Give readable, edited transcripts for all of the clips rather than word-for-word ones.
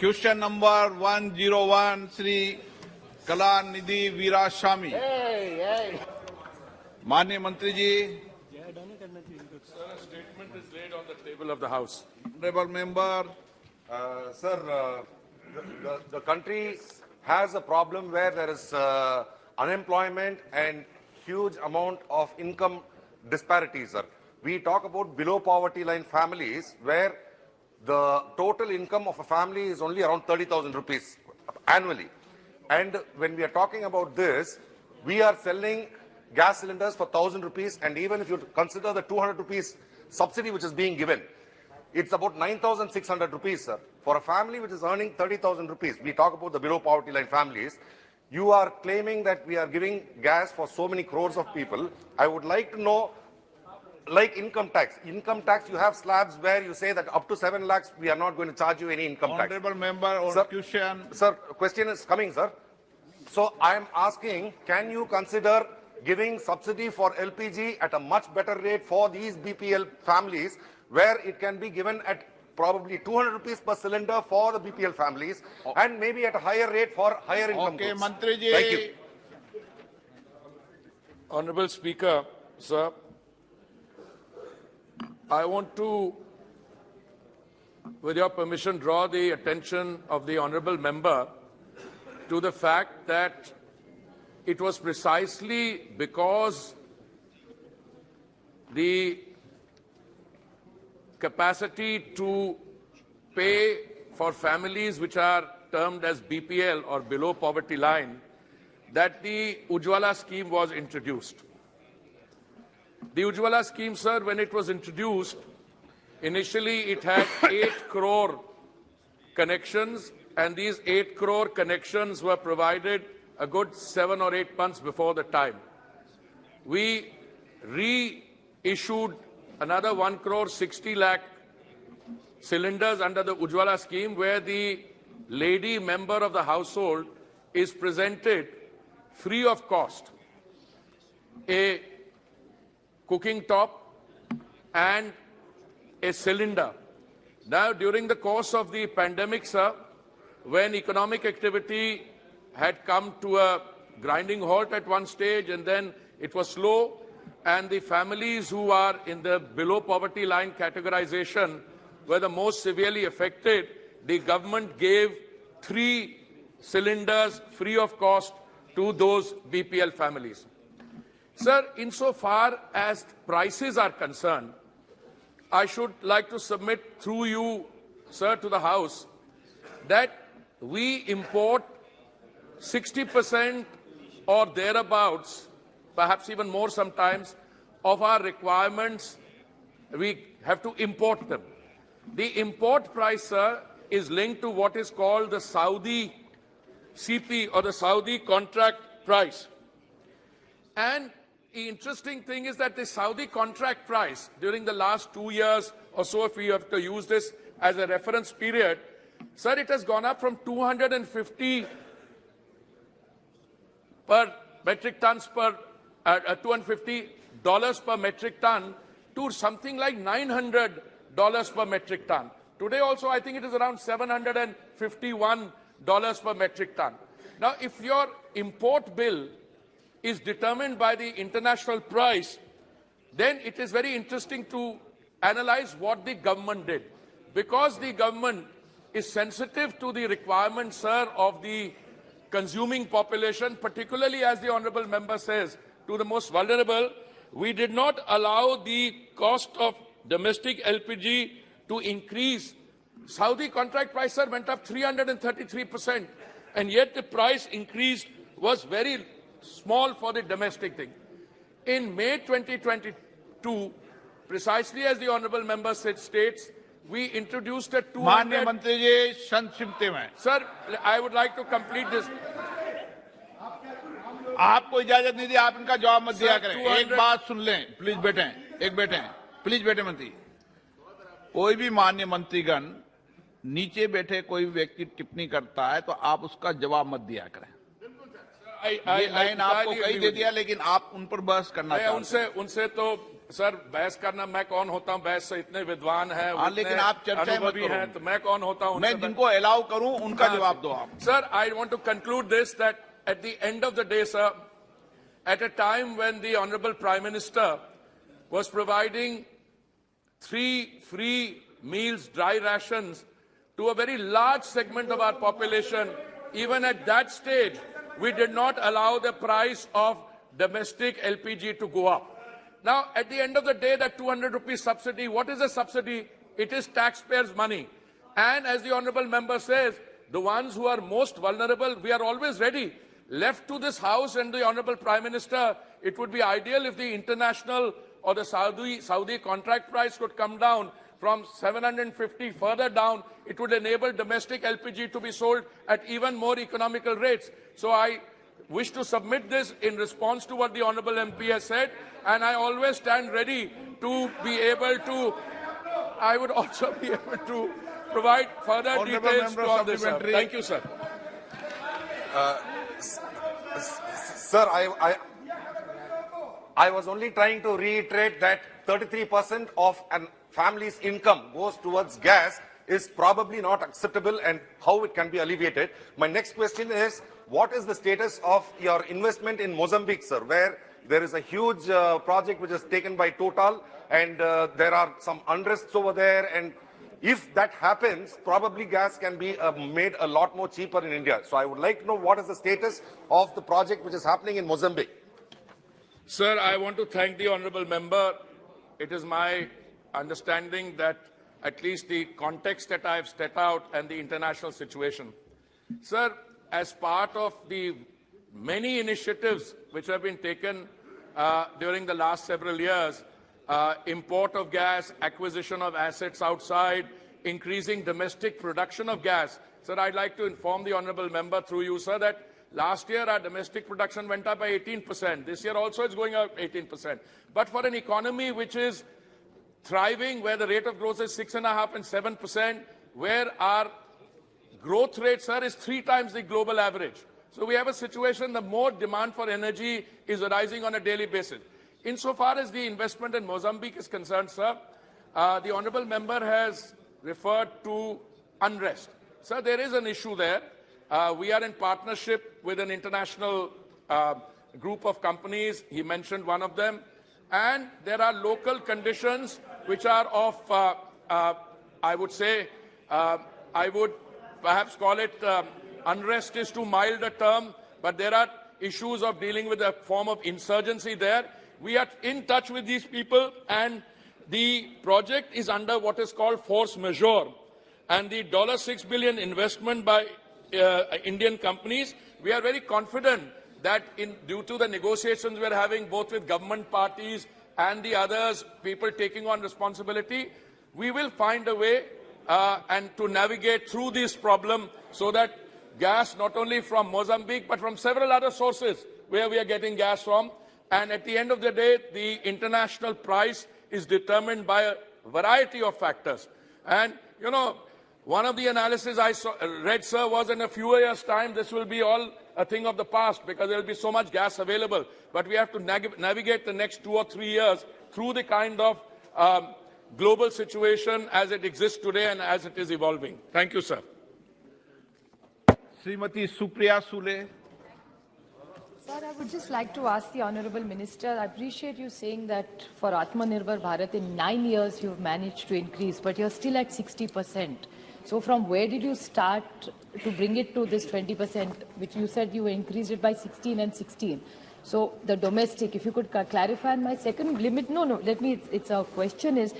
Question number 101, Sri Kalanidhi Veeraswamy. माननीय मंत्री जी. Sir, a statement is laid on the table of the House. Honorable member. Sir, the country has a problem where there is unemployment and huge amount of income disparities, sir. We talk about below poverty line families where the total income of a family is only around 30,000 rupees annually. And when we are talking about this, we are selling gas cylinders for 1,000 rupees, and even if you consider the 200 rupees subsidy which is being given, it's about 9,600 rupees, sir. For a family which is earning 30,000 rupees, we talk about the below poverty line families. You are claiming that we are giving gas for so many crores of people. I would like to know, like income tax. Income tax, you have slabs where you say that up to 7 lakhs, we are not going to charge you any income tax. Honorable member, or Sir, question. Sir, question is coming, sir. So I am asking, can you consider giving subsidy for LPG at a much better rate for these BPL families, where it can be given at probably 200 rupees per cylinder for the BPL families, and maybe at a higher rate for higher income Okay, groups? Mantri ji. Thank you. Honorable Speaker, sir, I want to, with your permission, draw the attention of the honorable member to the fact that it was precisely because the capacity to pay for families which are termed as BPL or below poverty line that the Ujjwala scheme was introduced. The Ujjwala scheme, sir, when it was introduced, initially it had 8 crore connections, and these 8 crore connections were provided a good 7 or 8 months before the time. We reissued another 1 crore 60 lakh cylinders under the Ujjwala scheme, where the lady member of the household is presented free of cost a cooking top and a cylinder. Now, during the course of the pandemic, sir, when economic activity had come to a grinding halt at one stage, and then it was slow, and the families who are in the below poverty line categorization were the most severely affected, the government gave 3 cylinders free of cost to those BPL families. Sir, insofar as prices are concerned, I should like to submit through you, sir, to the House, that we import 60% or thereabouts, perhaps even more sometimes, of our requirements. We have to import them. The import price, sir, is linked to what is called the Saudi CP, or the Saudi contract price. And the interesting thing is that the Saudi contract price during the last 2 years or so, if we have to use this as a reference period, sir, it has gone up from 250 per metric tons per $250 per metric ton to something like $900 per metric ton. Today also, I think it is around $751 per metric ton. Now, if your import bill is determined by the international price, then it is very interesting to analyze what the government did. Because the government is sensitive to the requirements, sir, of the consuming population, particularly, as the honorable member says, to the most vulnerable, we did not allow the cost of domestic LPG to increase. Saudi contract price, sir, went up 333%, and yet the price increase was very small for the domestic thing. In May 2022, precisely as the honorable member states, we introduced a 200... माननीय मंत्री जी, संक्षिप्त में. Sir, I would like to complete this. आपको इजाजत नहीं दी, आप इनका जवाब मत दिया करें. 200 एक बात सुन लें, प्लीज बैठें, प्लीज बैठे मंत्री. कोई भी माननीय मंत्रीगण नीचे बैठे कोई व्यक्ति टिप्पणी करता है तो आप उसका जवाब मत दिया करें. ये लाइन आपको कही दे दिया, लेकिन आप उन पर बहस करना चाहते हैं। उनसे तो सर बहस करना, मैं कौन होता हूं बहस से, इतने विद्वान हैं, हाँ, लेकिन आप चर्चा मत करो। हैं, तो मैं कौन होता हूं? मैं जिनको अलाउ करूं उनका जवाब दो आप। Sir, I want to conclude this, that at the end of the day, sir, at a time when the Honorable Prime Minister was providing 3 free meals, dry rations, to a very large segment of our population, even at that stage, we did not allow the price of domestic LPG to go up. Now, at the end of the day, that 200 rupees subsidy, what is a subsidy? It is taxpayers' money. And as the Honorable Member says, the ones who are most vulnerable, we are always ready. Left to this House and the Honorable Prime Minister, it would be ideal if the international or the Saudi contract price could come down from 750 further down. It would enable domestic LPG to be sold at even more economical rates. So I wish to submit this in response to what the Honorable MP has said, and I always stand ready to be able to, I would also be able to provide further Honorable details Member on this. Sir. Supplementary. Thank you, sir. Sir, I was only trying to reiterate that 33% of a family's income goes towards gas is probably not acceptable, and how it can be alleviated. My next question is, what is the status of your investment in Mozambique, sir, where there is a huge project which is taken by Total, and there are some unrests over there, and if that happens, probably gas can be made a lot more cheaper in India. So I would like to know what is the status of the project which is happening in Mozambique. Sir, I want to thank the Honorable Member. It is my understanding that at least the context that I have set out and the international situation. Sir, as part of the many initiatives which have been taken during the last several years, import of gas, acquisition of assets outside, increasing domestic production of gas. Sir, I'd like to inform the Honorable Member through you, sir, that last year our domestic production went up by 18%. This year also it's going up 18%. But for an economy which is thriving, where the rate of growth is 6.5% and 7%, where our growth rate, sir, is 3 times the global average. So we have a situation, the more demand for energy is rising on a daily basis. Insofar as the investment in Mozambique is concerned, sir, the Honorable Member has referred to unrest. Sir, there is an issue there. We are in partnership with an international group of companies. He mentioned one of them. And there are local conditions which are of, I would say, I would perhaps call it unrest is too mild a term, but there are issues of dealing with a form of insurgency there. We are in touch with these people, and the project is under what is called force majeure. And the $6 billion investment by Indian companies, we are very confident that due to the negotiations we are having both with government parties and the others, people taking on responsibility, we will find a way and to navigate through this problem so that gas not only from Mozambique but from several other sources where we are getting gas from. And at the end of the day, the international price is determined by a variety of factors. And, you know, one of the analysis I read, sir, was in a few years' time, this will be all a thing of the past because there will be so much gas available. But we have to navigate the next 2 or 3 years through the kind of global situation as it exists today and as it is evolving. Thank you, sir. Srimati Supriya Sule. Sir, I would just like to ask the Honourable Minister, I appreciate you saying that for Atmanirbhar Bharat in 9 years you've managed to increase, but you're still at 60%. So from where did you start to bring it to this 20%, which you said you increased it by 16 and 16? So the domestic, if you could clarify. And my second limit, it's a question is,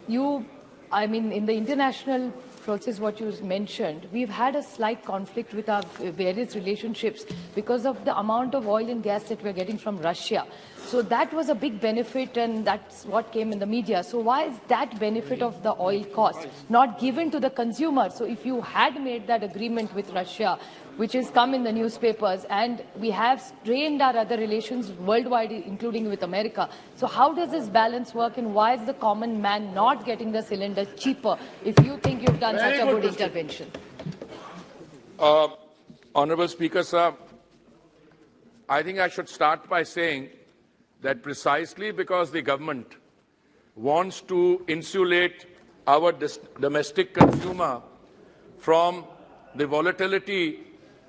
in the international process, what you mentioned, we've had a slight conflict with our various relationships because of the amount of oil and gas that we're getting from Russia. So that was a big benefit, and that's what came in the media. So why is that benefit of the oil cost not given to the consumer? So if you had made that agreement with Russia, which has come in the newspapers, and we have strained our other relations worldwide, including with America. So how does this balance work, and why is the common man not getting the cylinder cheaper if you think you've done such a good intervention? Honorable Speaker, sir, I think I should start by saying that precisely because the government wants to insulate our domestic consumer from the volatility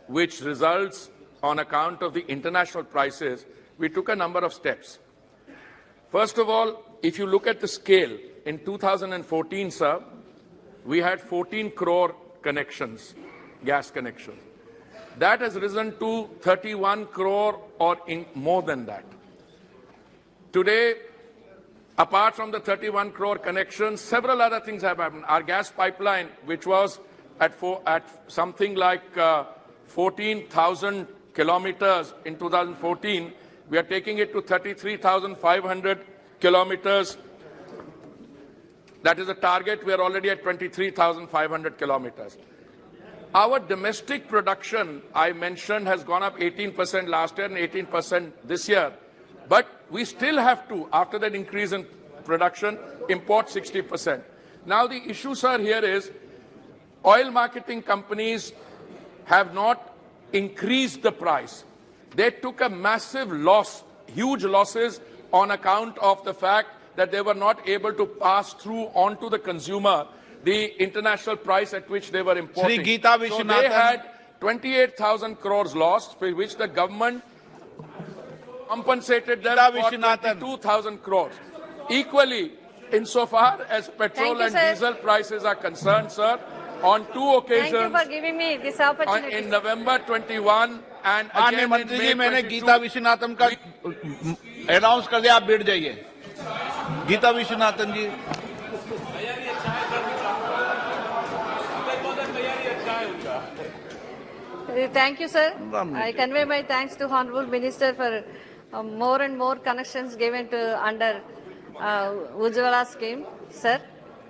which results on account of the international prices, we took a number of steps. First of all, if you look at the scale, in 2014, sir, we had 14 crore connections, gas connections. That has risen to 31 crore or more than that. Today, apart from the 31 crore connections, several other things have happened. Our gas pipeline, which was at something like 14,000 kilometers in 2014, we are taking it to 33,500 kilometers. That is a target. We are already at 23,500 kilometers. Our domestic production, I mentioned, has gone up 18% last year and 18% this year. But we still have to, after that increase in production, import 60%. Now the issue, sir, here is oil marketing companies have not increased the price. They took a massive loss, huge losses on account of the fact that they were not able to pass through onto the consumer the international price at which they were importing. So they had 28,000 crores lost, for which the government compensated them for 22,000 crores. Equally, insofar as petrol and diesel prices are concerned, sir, on two occasions, thank you for giving me this opportunity. In November 21 and again मंत्री जी, in मैंने May 22, Gita Viswanathan का announce कर दिया, आप बैठ जाइए. गीता विश्वनाथन जी. Thank you, sir. I convey my thanks to Honorable Minister for more and more connections given to under Ujjwala scheme. Sir,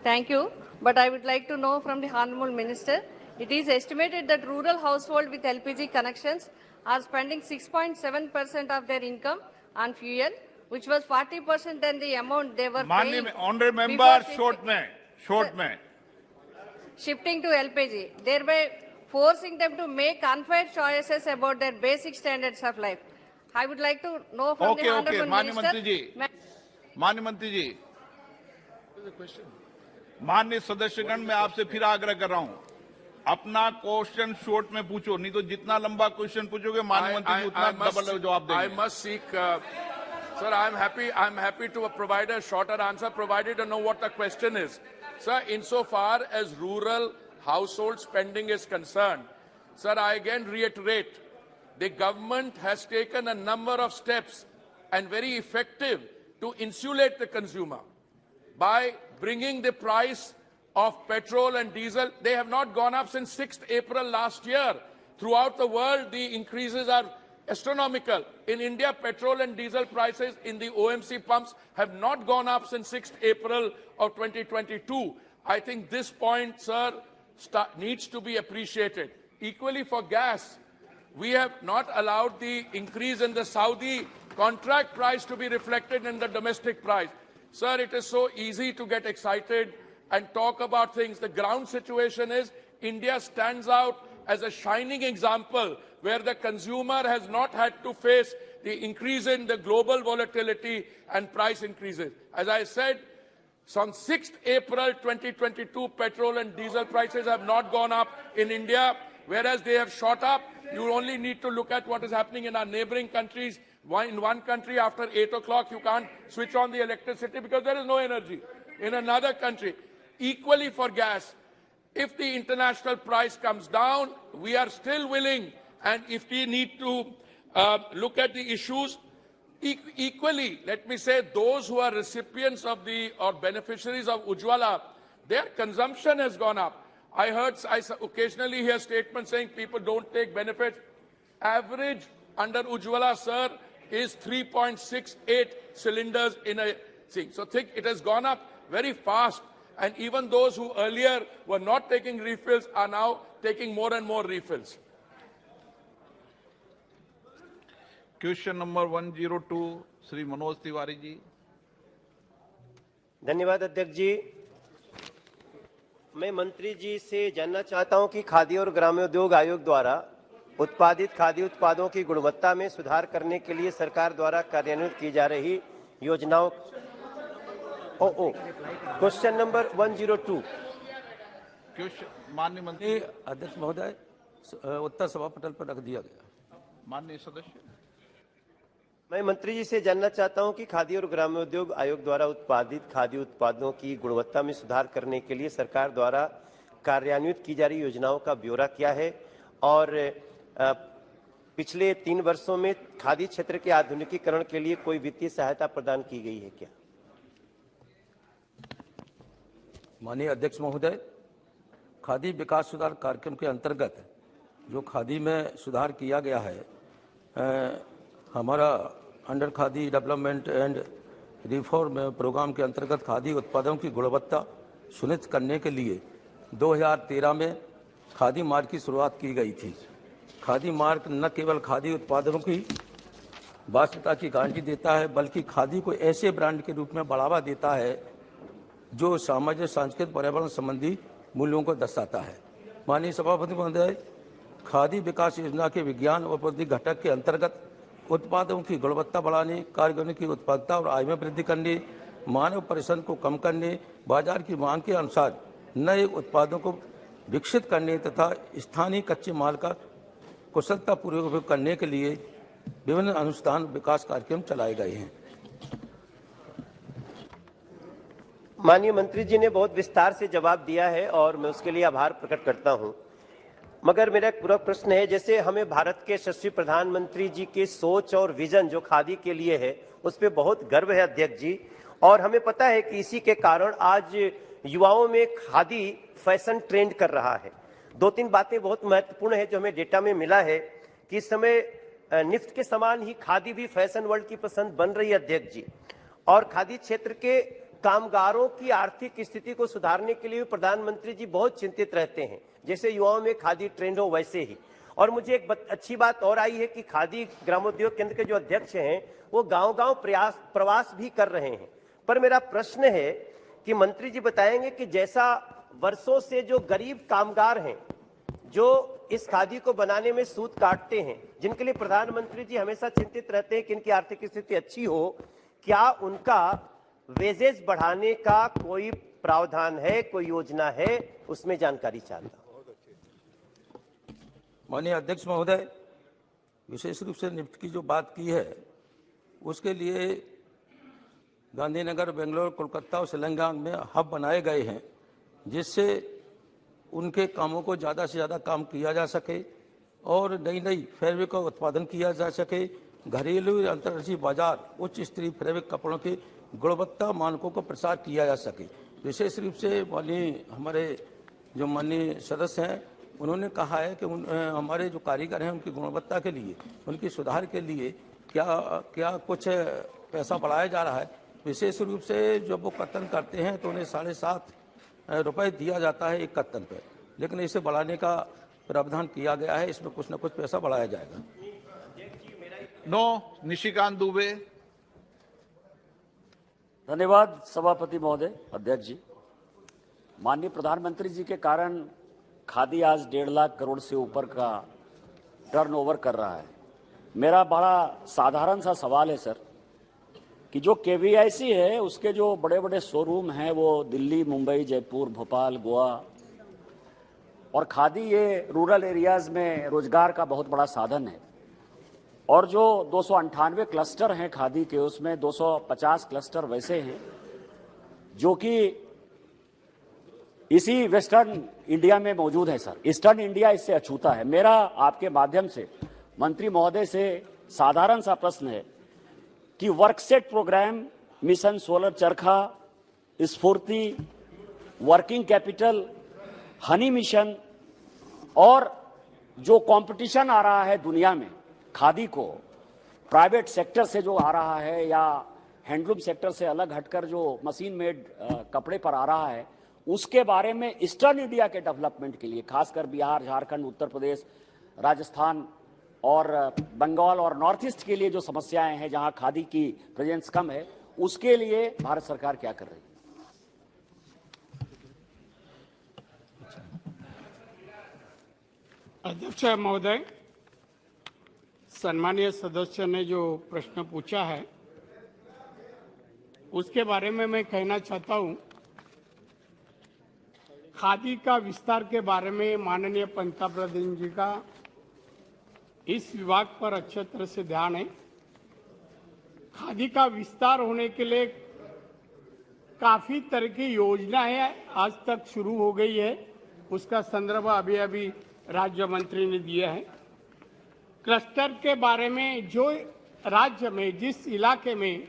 thank you. But I would like to know from the Honorable Minister, it is estimated that rural households with LPG connections are spending 6.7% of their income on fuel, which was 40% than the amount they were paying. Honorable member, short mein. Shifting to LPG, thereby forcing them to make unfair choices about their basic standards of life. I would like to know from the Honorable Minister. माननीय मंत्री जी, माननीय सदस्यगण, मैं आपसे फिर आग्रह कर रहा हूं, अपना क्वेश्चन शॉर्ट में पूछो, नहीं तो जितना लंबा क्वेश्चन पूछोगे माननीय मंत्री जी उतना डबल जवाब देंगे. I must seek, sir, I'm happy to provide a shorter answer, provided to know what the question is. Sir, insofar as rural household spending is concerned, sir, I again reiterate, the government has taken a number of steps and very effective to insulate the consumer by bringing the price of petrol and diesel. They have not gone up since 6th April last year. Throughout the world, the increases are astronomical. In India, petrol and diesel prices in the OMC pumps have not gone up since 6th April of 2022. I think this point, sir, needs to be appreciated. Equally for gas, we have not allowed the increase in the Saudi contract price to be reflected in the domestic price. Sir, it is so easy to get excited and talk about things. The ground situation is India stands out as a shining example where the consumer has not had to face the increase in the global volatility and price increases. As I said, on 6th April 2022, petrol and diesel prices have not gone up in India, whereas they have shot up. You only need to look at what is happening in our neighboring countries. In one country, after 8 o'clock, you can't switch on the electricity because there is no energy. In another country, equally for gas, if the international price comes down, we are still willing, and if we need to look at the issues, equally, let me say, those who are recipients of or beneficiaries of Ujjwala, their consumption has gone up. I occasionally hear statements saying people don't take benefits. Average under Ujjwala, sir, is 3.68 cylinders in a thing. So think it has gone up very fast. And even those who earlier were not taking refills are now taking more and more refills. Question number 102 Shri Manoj Tiwari ji. धन्यवाद अध्यक्ष जी. मैं मंत्री जी से जानना चाहता हूं कि खादी और ग्रामोद्योग आयोग द्वारा उत्पादित खाद्य उत्पादों की गुणवत्ता में सुधार करने के लिए सरकार द्वारा कार्यान्वित की जा रही योजनाओं। Question number 102। माननीय मंत्री। अध्यक्ष महोदय, उत्तर सभा पटल पर रख दिया गया। माननीय सदस्य, मैं मंत्री जी से जानना चाहता हूं कि खादी और ग्रामोद्योग आयोग द्वारा उत्पादित खाद्य उत्पादों की गुणवत्ता में सुधार करने के लिए सरकार द्वारा कार्यान्वित की जा रही योजनाओं का ब्यौरा क्या है और पिछले 3 वर्षों में खादी क्षेत्र के आधुनिकीकरण के लिए कोई वित्तीय सहायता प्रदान की गई है क्या? माननीय अध्यक्ष महोदय, खादी विकास सुधार कार्यक्रम के अंतर्गत जो खादी में सुधार किया गया है, हमारा under Khadi development and reform programme के अंतर्गत खादी उत्पादों की गुणवत्ता सुनिश्चित करने के लिए 2013 में खादी मार्क की शुरुआत की गई थी। खादी मार्क न केवल खादी उत्पादों की वास्तविकता की गारंटी देता है, बल्कि खादी को ऐसे ब्रांड के रूप में बढ़ावा देता है जो सामाजिक, सांस्कृतिक, पर्यावरण संबंधी मूल्यों को दर्शाता है। माननीय सभापति महोदय, खादी विकास योजना के विज्ञान और प्रौद्योगिकी घटक के अंतर्गत उत्पादों की गुणवत्ता बढ़ाने, कारीगरों की उत्पादकता और आय में वृद्धि करने, मानव परिश्रम को कम करने, बाजार की मांग के अनुसार नए उत्पादों को विकसित करने तथा स्थानीय कच्चे माल का कुशलतापूर्वक उपयोग करने के लिए विभिन्न अनुसंधान विकास कार्यक्रम चलाए गए हैं। माननीय मंत्री जी ने बहुत विस्तार से जवाब दिया है और मैं उसके लिए आभार प्रकट करता हूं। मगर मेरा एक पूरा प्रश्न है, जैसे हमें भारत के यशस्वी प्रधानमंत्री जी के सोच और विजन जो खादी के लिए है उस पर बहुत गर्व है अध्यक्ष जी, और हमें पता है कि इसी के कारण आज युवाओं में खादी फैशन ट्रेंड कर रहा है। 2-3 बातें बहुत महत्वपूर्ण है जो हमें डेटा में मिला है कि इस समय निफ्ट के समान ही खादी भी फैशन वर्ल्ड की पसंद बन रही है अध्यक्ष जी, और खादी क्षेत्र के कामगारों की आर्थिक स्थिति को सुधारने के लिए प्रधानमंत्री जी बहुत चिंतित रहते हैं, जैसे युवाओं में खादी ट्रेंड हो वैसे ही। और मुझे एक अच्छी बात और आई है कि खादी ग्रामोद्योग केंद्र के जो अध्यक्ष हैं वो गांव-गांव प्रवास भी कर रहे हैं। पर मेरा प्रश्न है कि मंत्री जी बताएंगे कि जैसा वर्षों से जो गरीब कामगार हैं जो इस खादी को बनाने में सूत काटते हैं, जिनके लिए प्रधानमंत्री जी हमेशा चिंतित रहते हैं कि इनकी आर्थिक स्थिति अच्छी हो, क्या उनका वेजेस बढ़ाने का कोई प्रावधान है, कोई योजना है? उसमें जानकारी चाहता हूं। माननीय अध्यक्ष महोदय, विशेष रूप से निफ्ट की जो बात की है उसके लिए गांधीनगर, बेंगलोर, कोलकाता और शिलांग में हब बनाए गए हैं, जिससे उनके कामों को ज़्यादा से ज़्यादा काम किया जा सके और नई नई फैब्रिक का उत्पादन किया जा सके। घरेलू या अंतर्राष्ट्रीय बाजार उच्च स्तरीय फैब्रिक कपड़ों के गुणवत्ता मानकों को प्रसार किया जा सके। विशेष रूप से हमारे जो माननीय सदस्य हैं उन्होंने कहा है कि हमारे जो कारीगर हैं उनकी गुणवत्ता के लिए, उनकी सुधार के लिए क्या कुछ पैसा बढ़ाया जा रहा है। विशेष रूप से जब वो कत्तन करते हैं तो उन्हें 7.5 रुपये दिया जाता है एक कत्तन पे, लेकिन इसे बढ़ाने का प्रावधान किया गया है, इसमें कुछ न कुछ पैसा बढ़ाया जाएगा। निशिकांत दुबे। धन्यवाद सभापति महोदय, अध्यक्ष जी। माननीय प्रधानमंत्री जी के कारण खादी आज 1.5 लाख करोड़ से ऊपर का टर्नओवर कर रहा है। मेरा बड़ा साधारण सा सवाल है सर कि जो केवीआईसी है उसके जो बड़े बड़े शोरूम हैं वो दिल्ली, मुंबई, जयपुर, भोपाल, गोवा, और खादी ये रूरल एरियाज में रोजगार का बहुत बड़ा साधन है। और जो 298 क्लस्टर हैं खादी के, उसमें 250 क्लस्टर वैसे हैं जो कि इसी वेस्टर्न इंडिया में मौजूद है सर। ईस्टर्न इंडिया इससे अछूता है। मेरा आपके माध्यम से मंत्री महोदय से साधारण सा प्रश्न है कि वर्कसेट प्रोग्राम, मिशन सोलर चरखा, स्फूर्ति, वर्किंग कैपिटल, हनी मिशन और जो कंपटीशन आ रहा है दुनिया में खादी को प्राइवेट सेक्टर से जो आ रहा है या हैंडलूम सेक्टर से अलग हटकर जो मशीन मेड कपड़े पर आ रहा है, उसके बारे में ईस्टर्न इंडिया के डेवलपमेंट के लिए, खासकर बिहार, झारखंड, उत्तर प्रदेश, राजस्थान और बंगाल और नॉर्थ ईस्ट के लिए जो समस्याएं हैं जहां खादी की प्रेजेंस कम है, उसके लिए भारत सरकार क्या कर रही है? अध्यक्ष महोदय, सम्मानीय सदस्य ने जो प्रश्न पूछा है उसके बारे में मैं कहना चाहता हूं। खादी का विस्तार के बारे में माननीय पंतप्रधान जी का इस विभाग पर अच्छे तरह से ध्यान है। खादी का विस्तार होने के लिए काफी तरह की योजनाएं आज तक शुरू हो गई है, उसका संदर्भ अभी अभी राज्य मंत्री ने दिया है। क्लस्टर के बारे में जो राज्य में जिस इलाके में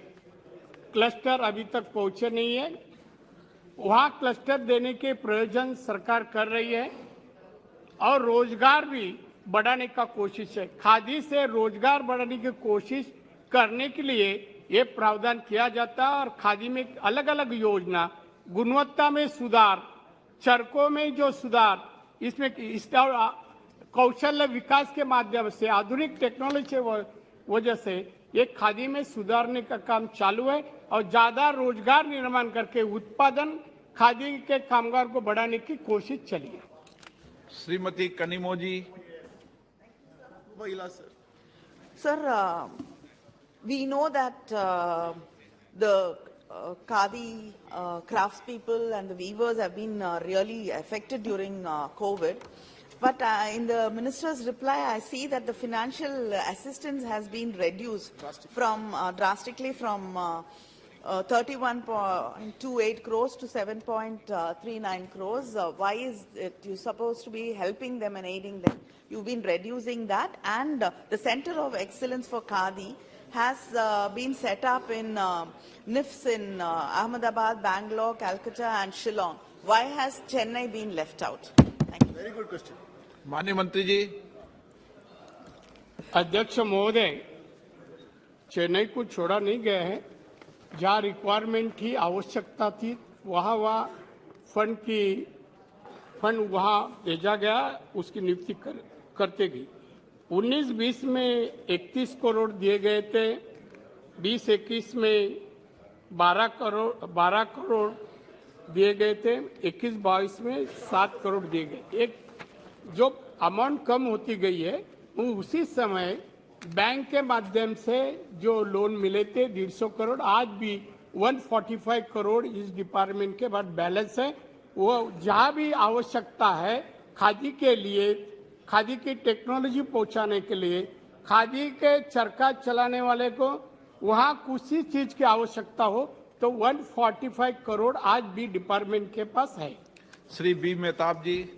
क्लस्टर अभी तक पहुंचे नहीं है वहां क्लस्टर देने के प्रयोजन सरकार कर रही है और रोजगार भी बढ़ाने का कोशिश है। खादी से रोजगार बढ़ाने की कोशिश करने के लिए ये प्रावधान किया जाता है और खादी में अलग अलग योजना, गुणवत्ता में सुधार, चरकों में जो सुधार, इसमें कौशल्य विकास के माध्यम से आधुनिक टेक्नोलॉजी वजह से ये खादी में सुधारने का काम चालू है और ज्यादा रोजगार निर्माण करके उत्पादन खादी के कामगार को बढ़ाने की कोशिश चली है। श्रीमती कनिमो जी। Sir, we know that the Khadi craftspeople and the weavers have been really affected during COVID. But in the minister's reply, I see that the financial assistance has been reduced drastically from 31.28 crores to 7.39 crores. Why is it you supposed to be helping them and aiding them? You've been reducing that, and the Center of Excellence for Khadi has been set up in NIFs in Ahmedabad, Bangalore, Calcutta and Shillong. Why has Chennai been left out? Thank you. Very good question. माननीय मंत्री जी। अध्यक्ष महोदय, चेन्नई को छोड़ा नहीं गया है। जहाँ रिक्वायरमेंट थी, आवश्यकता थी, वहाँ फंड वहाँ भेजा गया, उसकी नियुक्ति करते गई। 19-20 में 31 करोड़ दिए गए थे, 20-21 में 12 करोड़ दिए गए थे, 21-22 में 7 करोड़ दिए गए। एक जो अमाउंट कम होती गई है उसी समय बैंक के माध्यम से जो लोन मिले थे 150 करोड़, आज भी 145 करोड़ इस डिपार्टमेंट के बाद बैलेंस है। वो जहाँ भी आवश्यकता है खादी के लिए, खादी की टेक्नोलॉजी पहुँचाने के लिए, खादी के चरखा चलाने वाले को वहाँ कुछ ही चीज की आवश्यकता हो तो 145 करोड़ आज भी डिपार्टमेंट के पास है। Shri B Mahtab ji.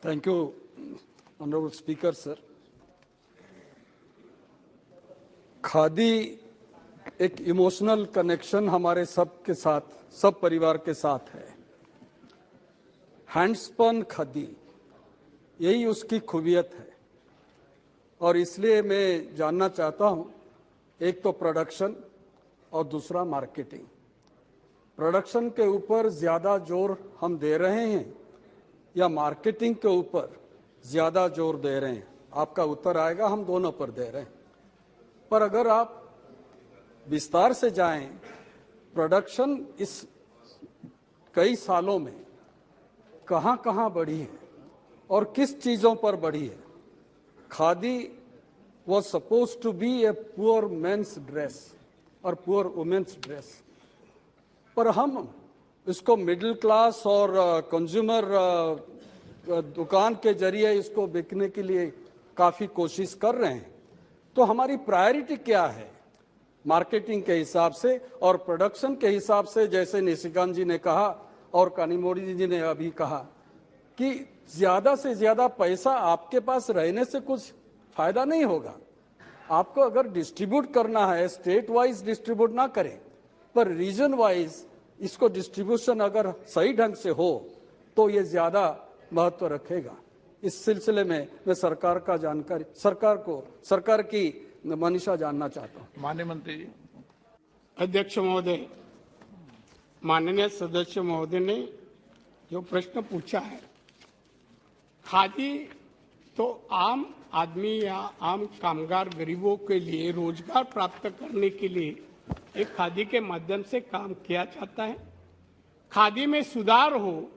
Thank you, Honorable Speaker, sir. Khadi एक इमोशनल कनेक्शन हमारे सबके साथ, सब परिवार के साथ है। हैंडस्पन खादी, यही उसकी खूबियत है और इसलिए मैं जानना चाहता हूं, एक तो प्रोडक्शन और दूसरा मार्केटिंग। प्रोडक्शन के ऊपर ज़्यादा जोर हम दे रहे हैं या मार्केटिंग के ऊपर ज़्यादा जोर दे रहे हैं? आपका उत्तर आएगा, हम दोनों पर दे रहे हैं। पर अगर आप विस्तार से जाएं, प्रोडक्शन इस कई सालों में कहां बढ़ी है और किस चीज़ों पर बढ़ी है? Khadi was supposed to be a poor men's dress और poor women's dress, पर हम इसको मिडिल क्लास और कंज्यूमर दुकान के जरिए इसको बिकने के लिए काफ़ी कोशिश कर रहे हैं। तो हमारी प्रायोरिटी क्या है मार्केटिंग के हिसाब से और प्रोडक्शन के हिसाब से? जैसे निशिकांत जी ने कहा और कानीमोड़ी जी ने अभी कहा कि ज़्यादा से ज़्यादा पैसा आपके पास रहने से कुछ फ़ायदा नहीं होगा। आपको अगर डिस्ट्रीब्यूट करना है, स्टेट वाइज डिस्ट्रीब्यूट ना करें, पर रीजन वाइज इसको डिस्ट्रीब्यूशन अगर सही ढंग से हो तो ये ज़्यादा महत्व रखेगा। इस सिलसिले में मैं सरकार की मनीषा जानना चाहता हूँ। माननीय मंत्री जी। अध्यक्ष महोदय, माननीय सदस्य महोदय ने जो प्रश्न पूछा है, खादी तो आम आदमी या आम कामगार गरीबों के लिए रोजगार प्राप्त करने के लिए एक खादी के माध्यम से काम किया जाता है। खादी में सुधार हो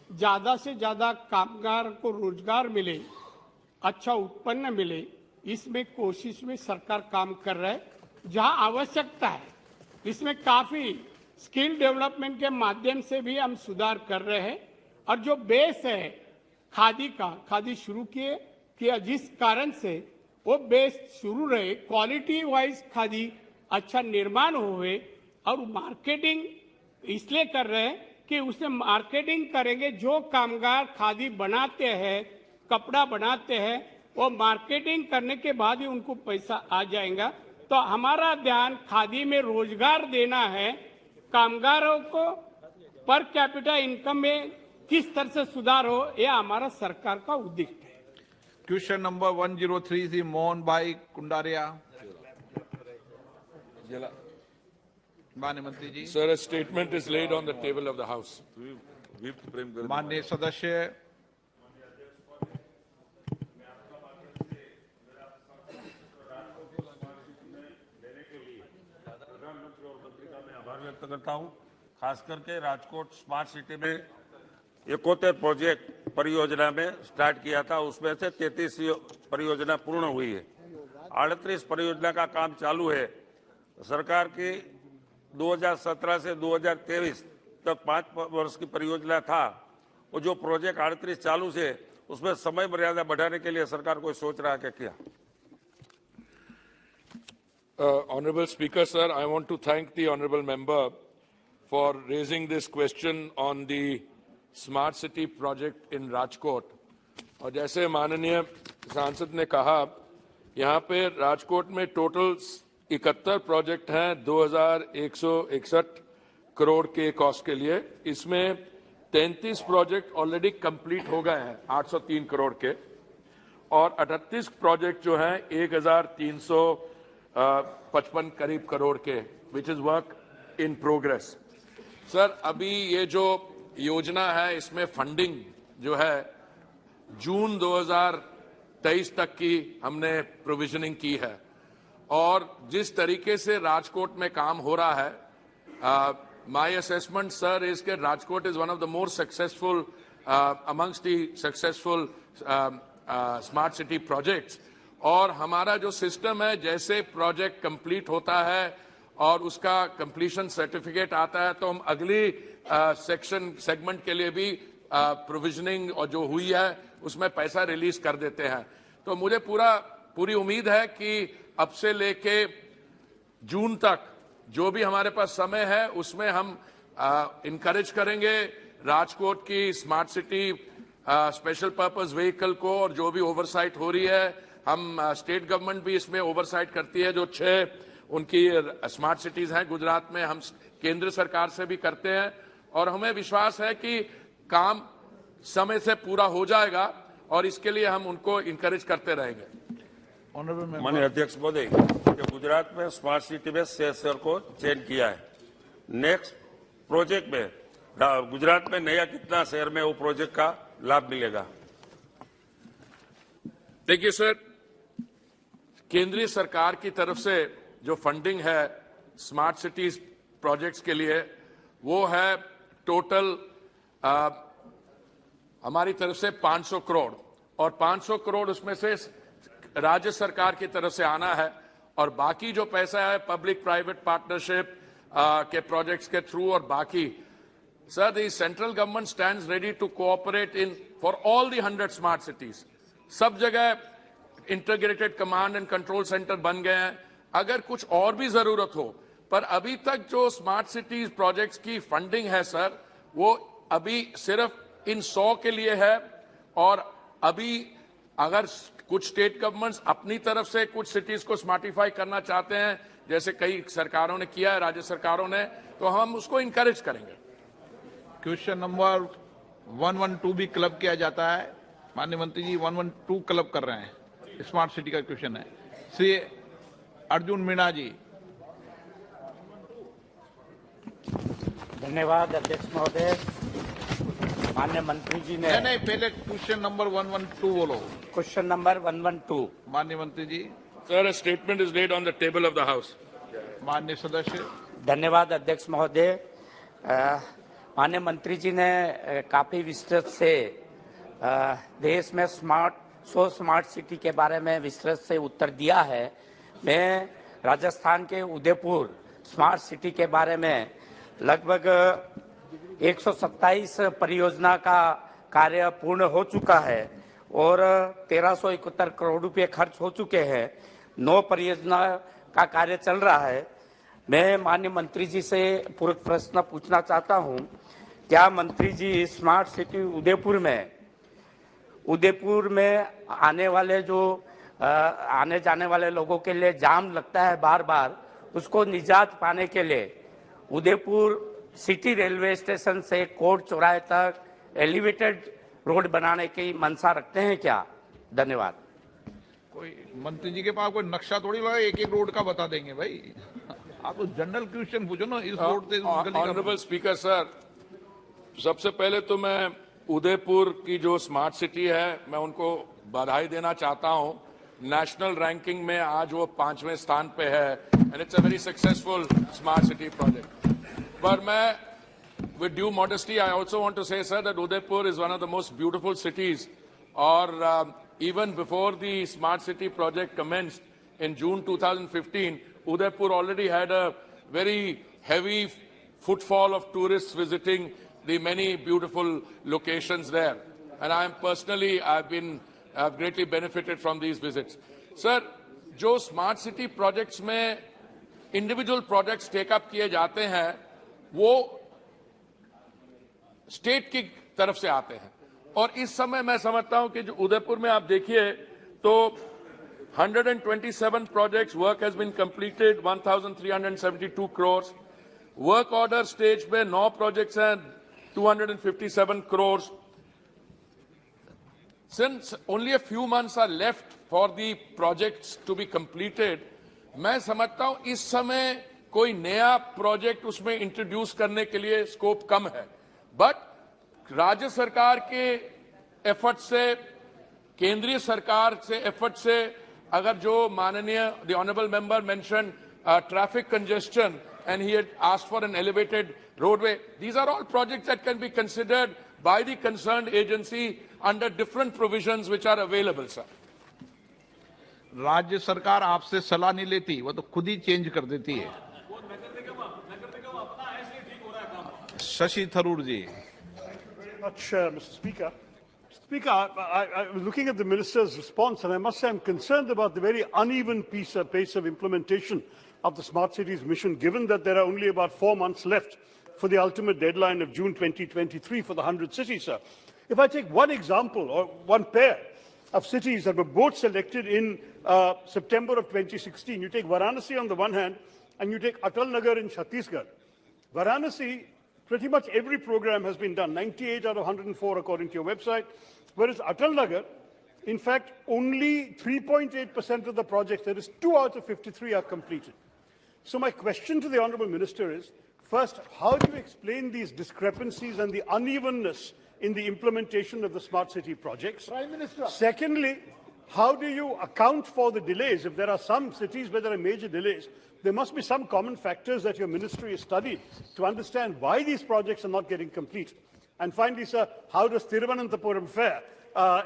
ज्यादा से ज्यादा कामगार को रोजगार मिले, अच्छा उत्पन्न मिले, इसमें कोशिश में सरकार काम कर रहा है। जहां आवश्यकता है इसमें काफी स्किल डेवलपमेंट के माध्यम से भी हम सुधार कर रहे हैं। और जो बेस है खादी का, खादी शुरू किया जिस कारण से वो बेस शुरू रहे, क्वालिटी वाइज खादी अच्छा निर्माण हुए और मार्केटिंग इसलिए कर रहे हैं कि उसे मार्केटिंग करेंगे। जो कामगार खादी बनाते हैं, कपड़ा बनाते हैं, वो मार्केटिंग करने के बाद ही उनको पैसा आ जाएगा। तो हमारा ध्यान खादी में रोजगार देना है, कामगारों को पर कैपिटा इनकम में किस तरह से सुधार हो, यह हमारा सरकार का उद्देश्य है। क्वेश्चन नंबर 103 थी मोहन भाई कुंडारिया। माननीय मंत्री जी। Sir, a statement is laid on the table of the House. माननीय सदस्य। आभार व्यक्त करता हूं। खास करके राजकोट स्मार्ट सिटी में 71 प्रोजेक्ट परियोजना में स्टार्ट किया था, उसमें से 33 परियोजना पूर्ण हुई है। 38 परियोजना का काम चालू है। सरकार की 2017 से 2023 तक 5 वर्ष की परियोजना था। वो जो प्रोजेक्ट 38 चालू से, उसमें समय मर्यादा बढ़ाने के लिए सरकार कोई सोच रहा है क्या? Honorable Speaker, sir, I want to thank the honorable member for raising this question on the smart city project in Rajkot. और जैसे माननीय सांसद ने कहा, यहाँ पे राजकोट में टोटल 71 प्रोजेक्ट हैं 2161 करोड़ के कॉस्ट के लिए। इसमें 33 प्रोजेक्ट ऑलरेडी कंप्लीट हो गए हैं 803 करोड़ के, और 38 प्रोजेक्ट जो हैं 1355 करीब करोड़ के, which is work in progress. Sir, अभी ये जो योजना है इसमें फंडिंग जो है जून 2023 तक की हमने प्रोविजनिंग की है, और जिस तरीके से राजकोट में काम हो रहा है, माय असेसमेंट सर इज के Rajkot is one of the more successful amongst the successful smart city projects. और हमारा जो सिस्टम है, जैसे प्रोजेक्ट कंप्लीट होता है और उसका कंप्लीशन सर्टिफिकेट आता है, तो हम अगली सेगमेंट के लिए भी प्रोविजनिंग और जो हुई है उसमें पैसा रिलीज कर देते हैं। तो मुझे पूरी उम्मीद है कि अब से लेके जून तक जो भी हमारे पास समय है उसमें हम इनकरेज करेंगे राजकोट की smart city special purpose vehicle को, और जो भी ओवरसाइट हो रही है, हम स्टेट गवर्नमेंट भी इसमें ओवरसाइट करती है। जो 6 उनकी स्मार्ट सिटीज हैं गुजरात में, हम केंद्र सरकार से भी करते हैं, और हमें विश्वास है कि काम समय से पूरा हो जाएगा, और इसके लिए हम उनको इनकरेज करते रहेंगे। माननीय अध्यक्ष महोदय, गुजरात में स्मार्ट सिटी में शहर को चयन किया है। नेक्स्ट प्रोजेक्ट में गुजरात में नया कितना शहर में वो प्रोजेक्ट का लाभ मिलेगा? देखिए सर, केंद्रीय सरकार की तरफ से जो फंडिंग है स्मार्ट सिटीज प्रोजेक्ट्स के लिए, वो है टोटल हमारी तरफ से 500 करोड़, और 500 करोड़ उसमें से राज्य सरकार की तरफ से आना है, और बाकी जो पैसा है पब्लिक प्राइवेट पार्टनरशिप के प्रोजेक्ट्स के थ्रू, और बाकी sir the central government stands ready to cooperate in for all the 100 smart cities. सब जगह integrated command and control centre बन गए हैं। अगर कुछ और भी जरूरत हो, पर अभी तक जो स्मार्ट सिटीज प्रोजेक्ट्स की फंडिंग है सर, वो अभी सिर्फ इन 100 के लिए है, और अभी अगर कुछ स्टेट गवर्नमेंट्स अपनी तरफ से कुछ सिटीज को स्मार्टिफाई करना चाहते हैं, जैसे कई सरकारों ने किया है, राज्य सरकारों ने, तो हम उसको इनकरेज करेंगे। क्वेश्चन नंबर 112 भी क्लब किया जाता है। माननीय मंत्री जी 112 क्लब कर रहे हैं, स्मार्ट सिटी का क्वेश्चन है। श्री अर्जुन मीणा जी। धन्यवाद अध्यक्ष महोदय। माननीय मंत्री जी ने नहीं, पहले क्वेश्चन नंबर 112 बोलो। Question number 112। माननीय मंत्री जी। Sir, a statement is laid on the table of the house. माननीय सदस्य। धन्यवाद अध्यक्ष महोदय। माननीय मंत्री जी ने काफ़ी विस्तृत से देश में स्मार्ट सिटी के बारे में विस्तृत से उत्तर दिया है। मैं राजस्थान के उदयपुर स्मार्ट सिटी के बारे में लगभग 127 परियोजना का कार्य पूर्ण हो चुका है और 1371 करोड़ रुपए खर्च हो चुके हैं। 9 परियोजना का कार्य चल रहा है। मैं माननीय मंत्री जी से पूरक प्रश्न पूछना चाहता हूं, क्या मंत्री जी स्मार्ट सिटी उदयपुर में आने जाने वाले लोगों के लिए जाम लगता है बार बार, उसको निजात पाने के लिए उदयपुर सिटी रेलवे स्टेशन से कोट चौराहे तक एलिवेटेड रोड बनाने की मंशा रखते हैं क्या? धन्यवाद। कोई मंत्री जी के पास कोई नक्शा थोड़ी लगा, एक एक रोड का बता देंगे भाई। आप तो जनरल क्वेश्चन पूछो ना, इस रोड से ऑनरेबल स्पीकर सर, सबसे पहले तो मैं उदयपुर की जो स्मार्ट सिटी है मैं उनको बधाई देना चाहता हूं। नेशनल रैंकिंग में आज वो 5वें स्थान पे है and it's a very successful smart city project. पर मैं with due modesty I also want to say sir that Udaipur is one of the most beautiful cities, or even before the smart city project commenced in June 2015, Udaipur already had a very heavy footfall of tourists visiting the many beautiful locations there, and I've greatly benefited from these visits. Sir, जो smart city projects में individual projects take up किए जाते हैं वो state की तरफ से आते हैं, और इस समय मैं समझता हूं कि जो उदयपुर में आप देखिए तो 127 projects work has been completed, 1372 crore. Work order stage पे 9 प्रोजेक्ट्स हैं, 257 crore. Since only a few months are left for the projects to be completed, मैं समझता हूं इस समय कोई नया प्रोजेक्ट उसमें इंट्रोड्यूस करने के लिए स्कोप कम है। बट राज्य सरकार के एफर्ट से, केंद्रीय सरकार से एफर्ट से, अगर जो माननीय the honourable member mention traffic congestion and he had asked for an elevated roadway, these are all projects that can be considered by the concerned agency under different provisions which are available, sir. राज्य सरकार आपसे सलाह नहीं लेती, वो तो खुद ही change कर देती है। शशि थरूर जी। Much, Mr. Speaker. Speaker, I was looking at the minister's response, and I must say I'm concerned about the very uneven pace of implementation of the Smart Cities mission, given that there are only about 4 months left for the ultimate deadline of June 2023 for the 100 cities, sir. If I take one example or one pair of cities that were both selected in September of 2016, you take Varanasi on the one hand, and you take Atal Nagar in Chhattisgarh. Varanasi, pretty much every program has been done, 98 out of 104 according to your website, whereas Atal Nagar, in fact, only 3.8% of the projects, that is 2 out of 53, are completed. So my question to the Honourable Minister is, first, how do you explain these discrepancies and the unevenness in the implementation of the smart city projects? Prime Minister. Secondly, how do you account for the delays? If there are some cities where there are major delays, there must be some common factors that your ministry has studied to understand why these projects are not getting complete. And finally, sir, how does Thiruvananthapuram fare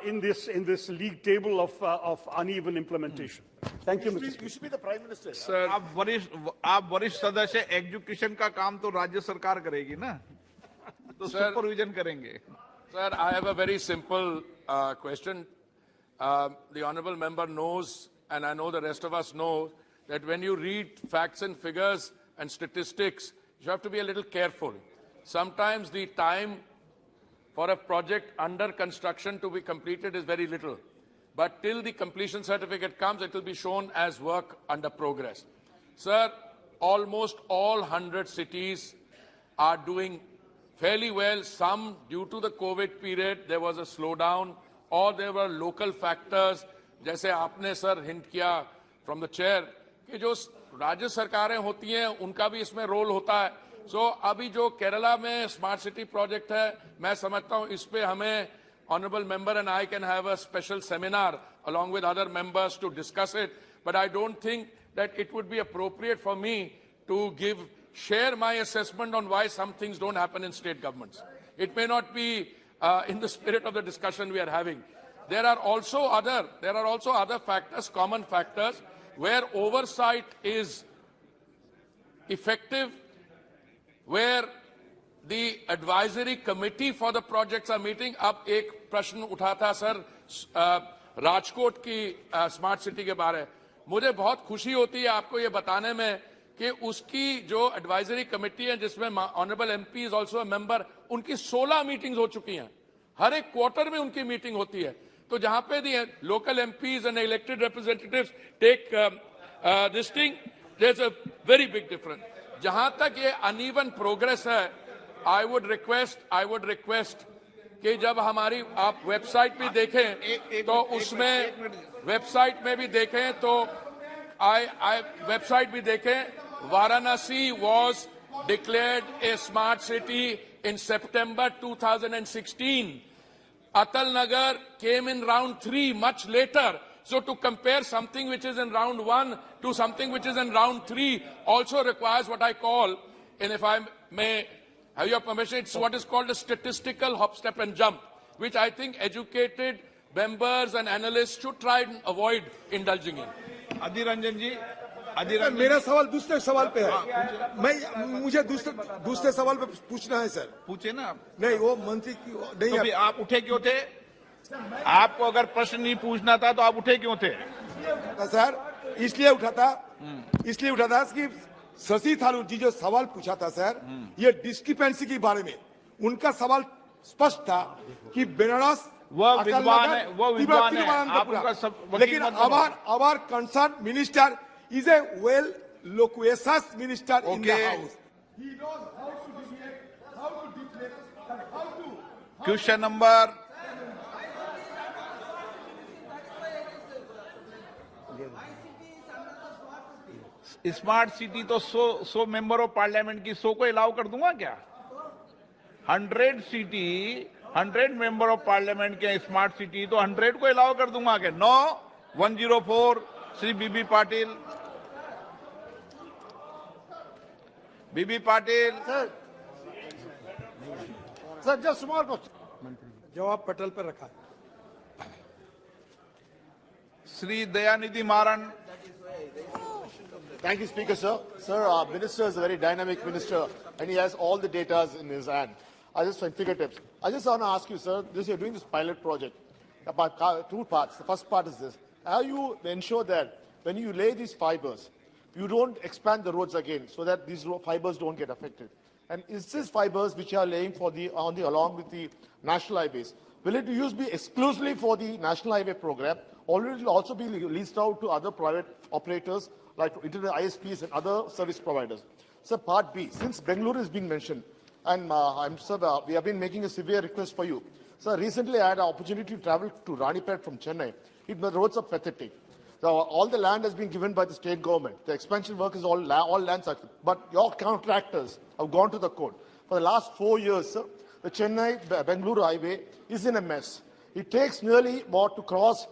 in this league table of uneven implementation? Thank you, Mr. Speaker. You should be the Prime Minister. Sir, आप वरिष्ठ सदस्य, education का काम तो राज्य सरकार करेगी ना, तो सुपरविजन करेंगे। Sir, I have a very simple question. The honourable member knows, and I know the rest of us know, that when you read facts and figures and statistics, you have to be a little careful. Sometimes the time for a project under construction to be completed is very little. But till the completion certificate comes, it will be shown as work under progress. Sir, almost all 100 cities are doing fairly well. Some, due to the COVID period, there was a slowdown, or there were local factors, जैसे आपने sir hint किया from the chair, कि जो राज्य सरकारें होती हैं उनका भी इसमें रोल होता है। सो अभी जो केरला में स्मार्ट सिटी प्रोजेक्ट है, मैं समझता हूँ इस पे हमें honourable member and I can have a special seminar along with other members to discuss it, but I don't think that it would be appropriate for me to give share my assessment on why some things don't happen in state governments. It may not be in the spirit of the discussion we are having. There are also other factors, common factors, where oversight is effective, where the advisory committee for the projects are meeting. अब एक प्रश्न उठा था sir Rajkot की smart city के बारे में. मुझे बहुत खुशी होती है आपको ये बताने में कि उसकी जो एडवाइजरी कमेटी है जिसमें honourable MP is also a member, उनकी 16 मीटिंग्स हो चुकी हैं. हर एक क्वार्टर में उनकी मीटिंग होती है. तो जहां पे the local MPs and elected representatives take this thing, there is a very big difference. जहां तक ये अनइवन प्रोग्रेस है, आई वुड रिक्वेस्ट कि जब हमारी आप वेबसाइट भी देखें तो उसमें वेबसाइट में भी देखें तो वेबसाइट भी देखें, Varanasi was declared a smart city in September 2016. Atal Nagar came in round 3 much later. So to compare something which is in round 1 to something which is in round 3 also requires what I call, and if I may have your permission, it's what is called a statistical hop, step and jump, which I think educated members and analysts should try and avoid indulging in. Adhir Ranjan जी, मेरा सवाल दूसरे सवाल पे है. मुझे दूसरे सवाल पे पूछना है सर. पूछे ना आप. नहीं, वो मंत्री की नहीं. तो आप उठे क्यों थे? आपको अगर प्रश्न नहीं पूछना था तो आप उठे क्यों थे? सर इसलिए उठा था कि शशि थारूर जी जो सवाल पूछा था सर, ये डिस्क्रिपेंसी के बारे में उनका सवाल स्पष्ट था कि बनारस वो विद्वान है, आप उनका सब लेकिन our concerned minister is a well loquacious minister in the house. He knows how to deviate, how to deflect, and how to. Question number smart city तो 100 मेंबर ऑफ पार्लियामेंट की 100 को अलाउ कर दूंगा क्या? 100 मेंबर ऑफ पार्लियामेंट के smart city तो 100 को allow कर दूंगा क्या? No. 104 Shri BB Patil. Sir just small question, जवाब पटल पर रखा है. Shri Dayanidhi Maran. Thank you, Speaker, sir. Sir, our minister is a very dynamic minister, and he has all the data in his hand. I just want fingertips. I just want to ask you, sir, you're doing this pilot project about 2 parts. The first part is this: how you ensure that when you lay these fibers, you don't expand the roads again, so that these fibers don't get affected? And is this fibers which you are laying for along with the national highways, will it be exclusively for the national highway program, or will it also be leased out to other private operators like internet ISPs and other service providers? So part B, since Bengaluru is being mentioned, and we have been making a severe request for you. So recently I had an opportunity to travel to Ranipet from Chennai. The roads are pathetic. So all the land has been given by the state government. The expansion work is all land sector. But your contractors have gone to the court. For the last 4 years, sir, the Chennai-Bengaluru highway is in a mess. It takes nearly more to cross,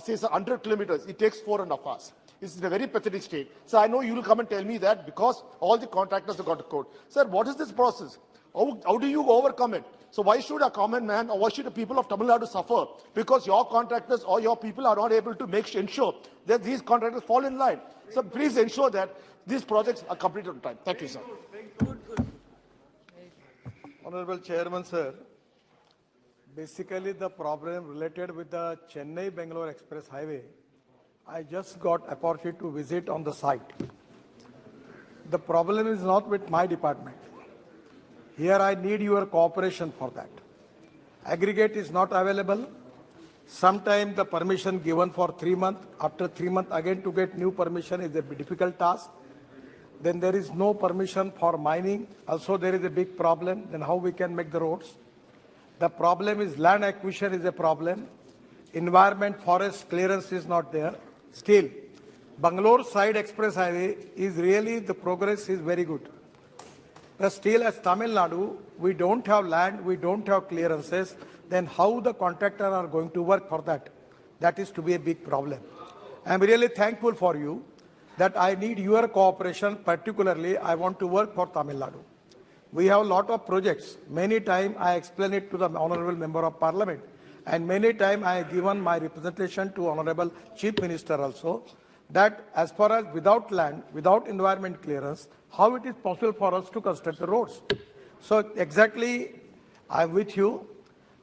say 100 kilometers. It takes 4.5 hours. It's in a very pathetic state. So I know you will come and tell me that because all the contractors have got to court. Sir, what is this process? How do you overcome it? So why should a common man or why should the people of Tamil Nadu suffer? Because your contractors or your people are not able to ensure that these contractors fall in line. So please ensure that these projects are completed on time. Thank you, sir. Honorable Chairman, sir, basically the problem related with the Chennai-Bangalore Express Highway, I just got opportunity to visit on the site. The problem is not with my department. Here I need your cooperation for that. Aggregate is not available. Sometimes the permission given for 3 months, after 3 months again to get new permission is a difficult task. Then there is no permission for mining. Also there is a big problem. Then how we can make the roads? The problem is land acquisition is a problem. Environment forest clearance is not there. Still, Bangalore side express highway is really, the progress is very good. But still as Tamil Nadu, we don't have land, we don't have clearances, then how the contractor are going to work for that? That is to be a big problem. I am really thankful for you. that I need your cooperation. Particularly, I want to work for Tamil Nadu. We have a lot of projects. Many times I explain it to the Honorable Member of Parliament, and many times I have given my representation to Honorable Chief Minister also, that as far as without land, without environment clearance, how it is possible for us to construct the roads. So exactly, I'm with you.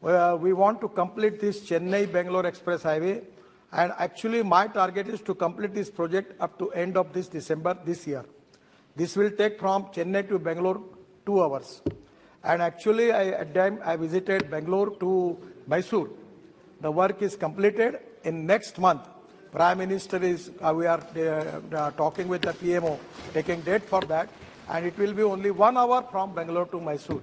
We want to complete this Chennai-Bangalore Express Highway, and actually my target is to complete this project up to end of this December this year. This will take from Chennai to Bangalore 2 hours. And actually, at time I visited Bangalore to Mysore. The work is completed. In next month, Prime Minister is, we are talking with the PMO, taking date for that, and it will be only 1 hour from Bangalore to Mysore.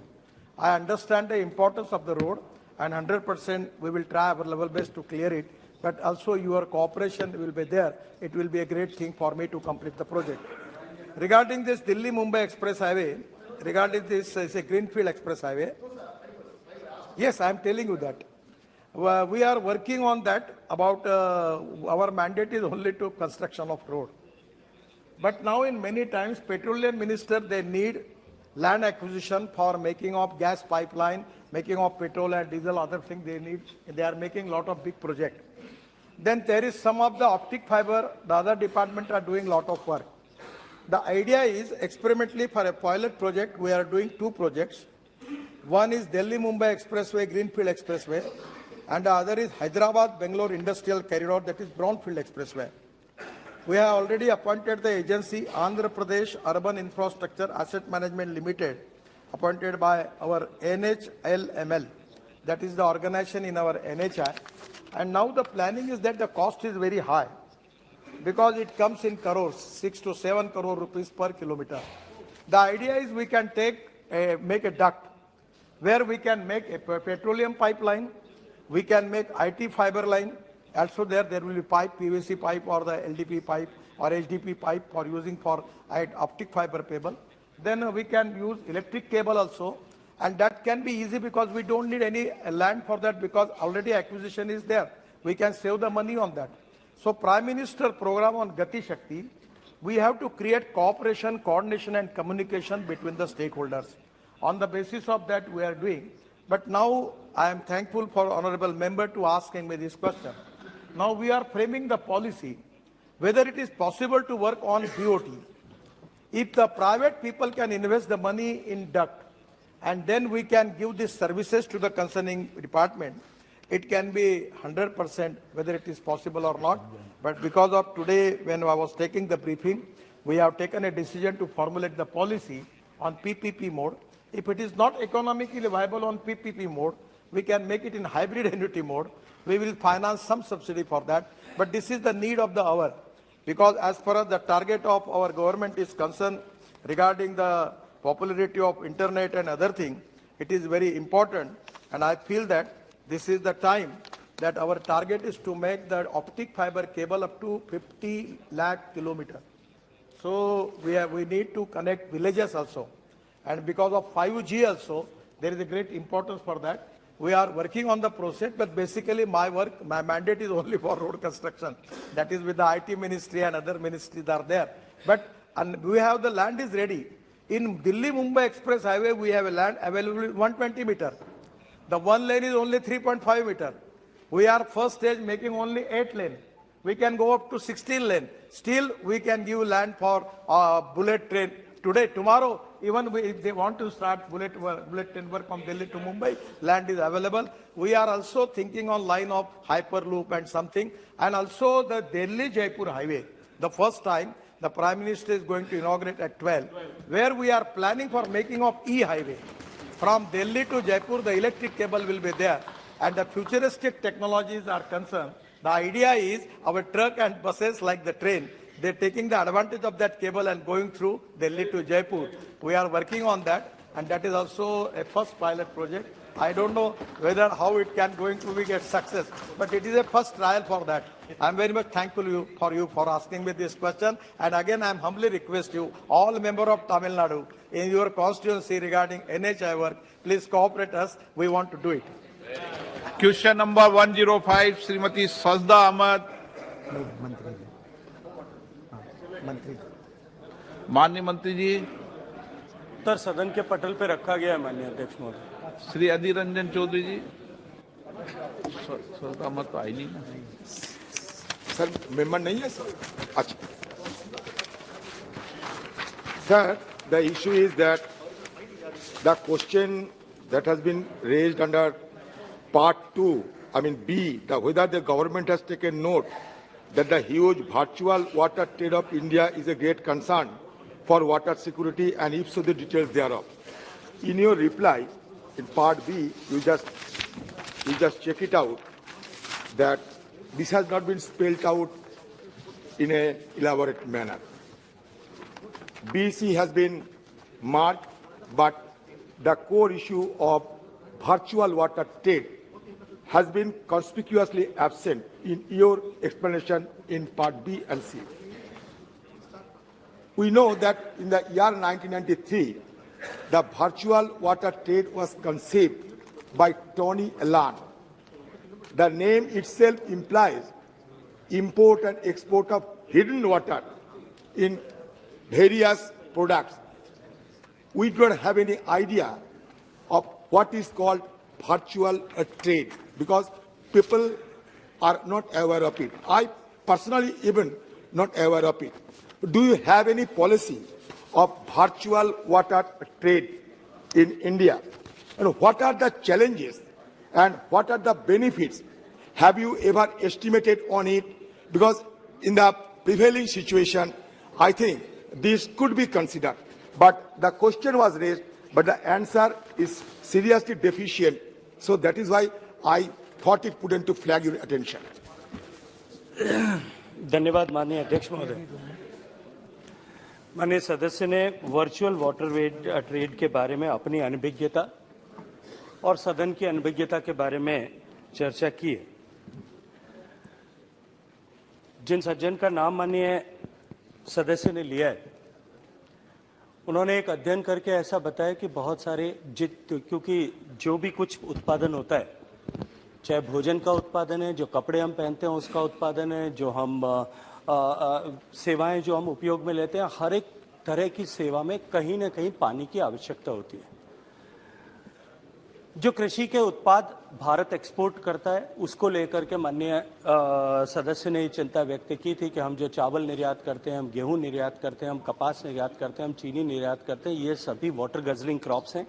I understand the importance of the road, and 100% we will try our level best to clear it, but also your cooperation will be there. It will be a great thing for me to complete the project. Regarding this Delhi-Mumbai Express Highway, regarding this is a Greenfield Express Highway, yes, I am telling you that. We are working on that. About our mandate is only to construction of road. But now in many times, petroleum minister, they need land acquisition for making of gas pipeline, making of petrol and diesel, other things they need. They are making a lot of big projects. Then there is some of the optic fiber, the other department are doing a lot of work. The idea is experimentally for a pilot project, we are doing 2 projects. One is Delhi-Mumbai Expressway, Greenfield Expressway, and the other is Hyderabad-Bangalore Industrial Corridor, that is Brownfield Expressway. We have already appointed the agency Andhra Pradesh Urban Infrastructure Asset Management Limited, appointed by our NHLML, that is the organization in our NHI. And now the planning is that the cost is very high, because it comes in crores, 6 to 7 crore rupees per kilometer. The idea is we can make a duct where we can make a petroleum pipeline, we can make IT fiber line. Also there will be pipe, PVC pipe or the LDP pipe or HDP pipe for using for optic fiber cable. Then we can use electric cable also, and that can be easy because we don't need any land for that, because already acquisition is there. We can save the money on that. So Prime Minister program on Gati Shakti, we have to create cooperation, coordination and communication between the stakeholders. On the basis of that we are doing. But now I am thankful for Honorable Member to asking me this question. Now we are framing the policy, whether it is possible to work on BOT. If the private people can invest the money in duct, and then we can give these services to the concerning department, it can be 100% whether it is possible or not. But because of today, when I was taking the briefing, we have taken a decision to formulate the policy on PPP mode. If it is not economically viable on PPP mode, we can make it in hybrid annuity mode. We will finance some subsidy for that. But this is the need of the hour, because as far as the target of our government is concerned regarding the popularity of internet and other things, it is very important. And I feel that this is the time that our target is to make the optic fiber cable up to 50 lakh kilometers. So we need to connect villages also. And because of 5G also, there is a great importance for that. We are working on the process, but basically my mandate is only for road construction. That is with the IT ministry and other ministries are there. But we have the land is ready. In Delhi-Mumbai Express Highway, we have a land available 120 meter. The one lane is only 3.5 meter. We are first stage making only 8 lane. We can go up to 16 lane. Still, we can give land for bullet train. Today, tomorrow, even if they want to start bullet train work from Delhi to Mumbai, land is available. We are also thinking on line of Hyperloop and something. And also the Delhi-Jaipur highway. The first time, the Prime Minister is going to inaugurate at 12, where we are planning for making of e-highway. From Delhi to Jaipur, the electric cable will be there. And the futuristic technologies are concerned. The idea is our truck and buses like the train, they're taking the advantage of that cable and going through Delhi to Jaipur. We are working on that, and that is also a first pilot project. I don't know whether how it can going to be get success, but it is a first trial for that. I'm very much thankful for you for asking me this question. And again, I'm humbly request you, all members of Tamil Nadu, in your constituency regarding NHI work, please cooperate us. We want to do it. Question number 105, Srimati Sajda Ahmad. मंत्री। माननीय मंत्री जी, उत्तर सदन के पटल पे रखा गया है माननीय अध्यक्ष महोदय। श्री अधीर रंजन चौधरी जी, सर का मत तो आई नहीं ना। सर मेंबर नहीं है सर। अच्छा sir, the issue is that the question that has been raised under part 2, I mean B, whether the government has taken note that the huge virtual water trade of India is a great concern for water security, and if so, the details thereof. In your reply, in part B, you just check it out that this has not been spelled out in an elaborate manner. BC has been marked, but the core issue of virtual water trade has been conspicuously absent in your explanation in part B and C. We know that in the year 1993, the virtual water trade was conceived by Tony Allen. The name itself implies import and export of hidden water in various products. We don't have any idea of what is called virtual trade because people are not aware of it. I personally even not aware of it. Do you have any policy of virtual water trade in India? And what are the challenges and what are the benefits? Have you ever estimated on it? Because in the prevailing situation, I think this could be considered. But the question was raised, but the answer is seriously deficient. So that is why I thought it prudent to flag your attention. धन्यवाद माननीय अध्यक्ष महोदय। माननीय सदस्य ने virtual water trade के बारे में अपनी अनभिज्ञता और सदन की अनभिज्ञता के बारे में चर्चा की है। जिन सज्जन का नाम माननीय सदस्य ने लिया है, उन्होंने एक अध्ययन करके ऐसा बताया कि बहुत सारे क्योंकि जो भी कुछ उत्पादन होता है, चाहे भोजन का उत्पादन है, जो कपड़े हम पहनते हैं उसका उत्पादन है, जो हम सेवाएं जो हम उपयोग में लेते हैं, हर एक तरह की सेवा में कहीं ना कहीं पानी की आवश्यकता होती है। जो कृषि के उत्पाद भारत एक्सपोर्ट करता है, उसको लेकर के माननीय सदस्य ने चिंता व्यक्त की थी कि हम जो चावल निर्यात करते हैं, हम गेहूं निर्यात करते हैं, हम कपास निर्यात करते हैं, हम चीनी निर्यात करते हैं, ये सभी वाटर गजलिंग क्रॉप्स हैं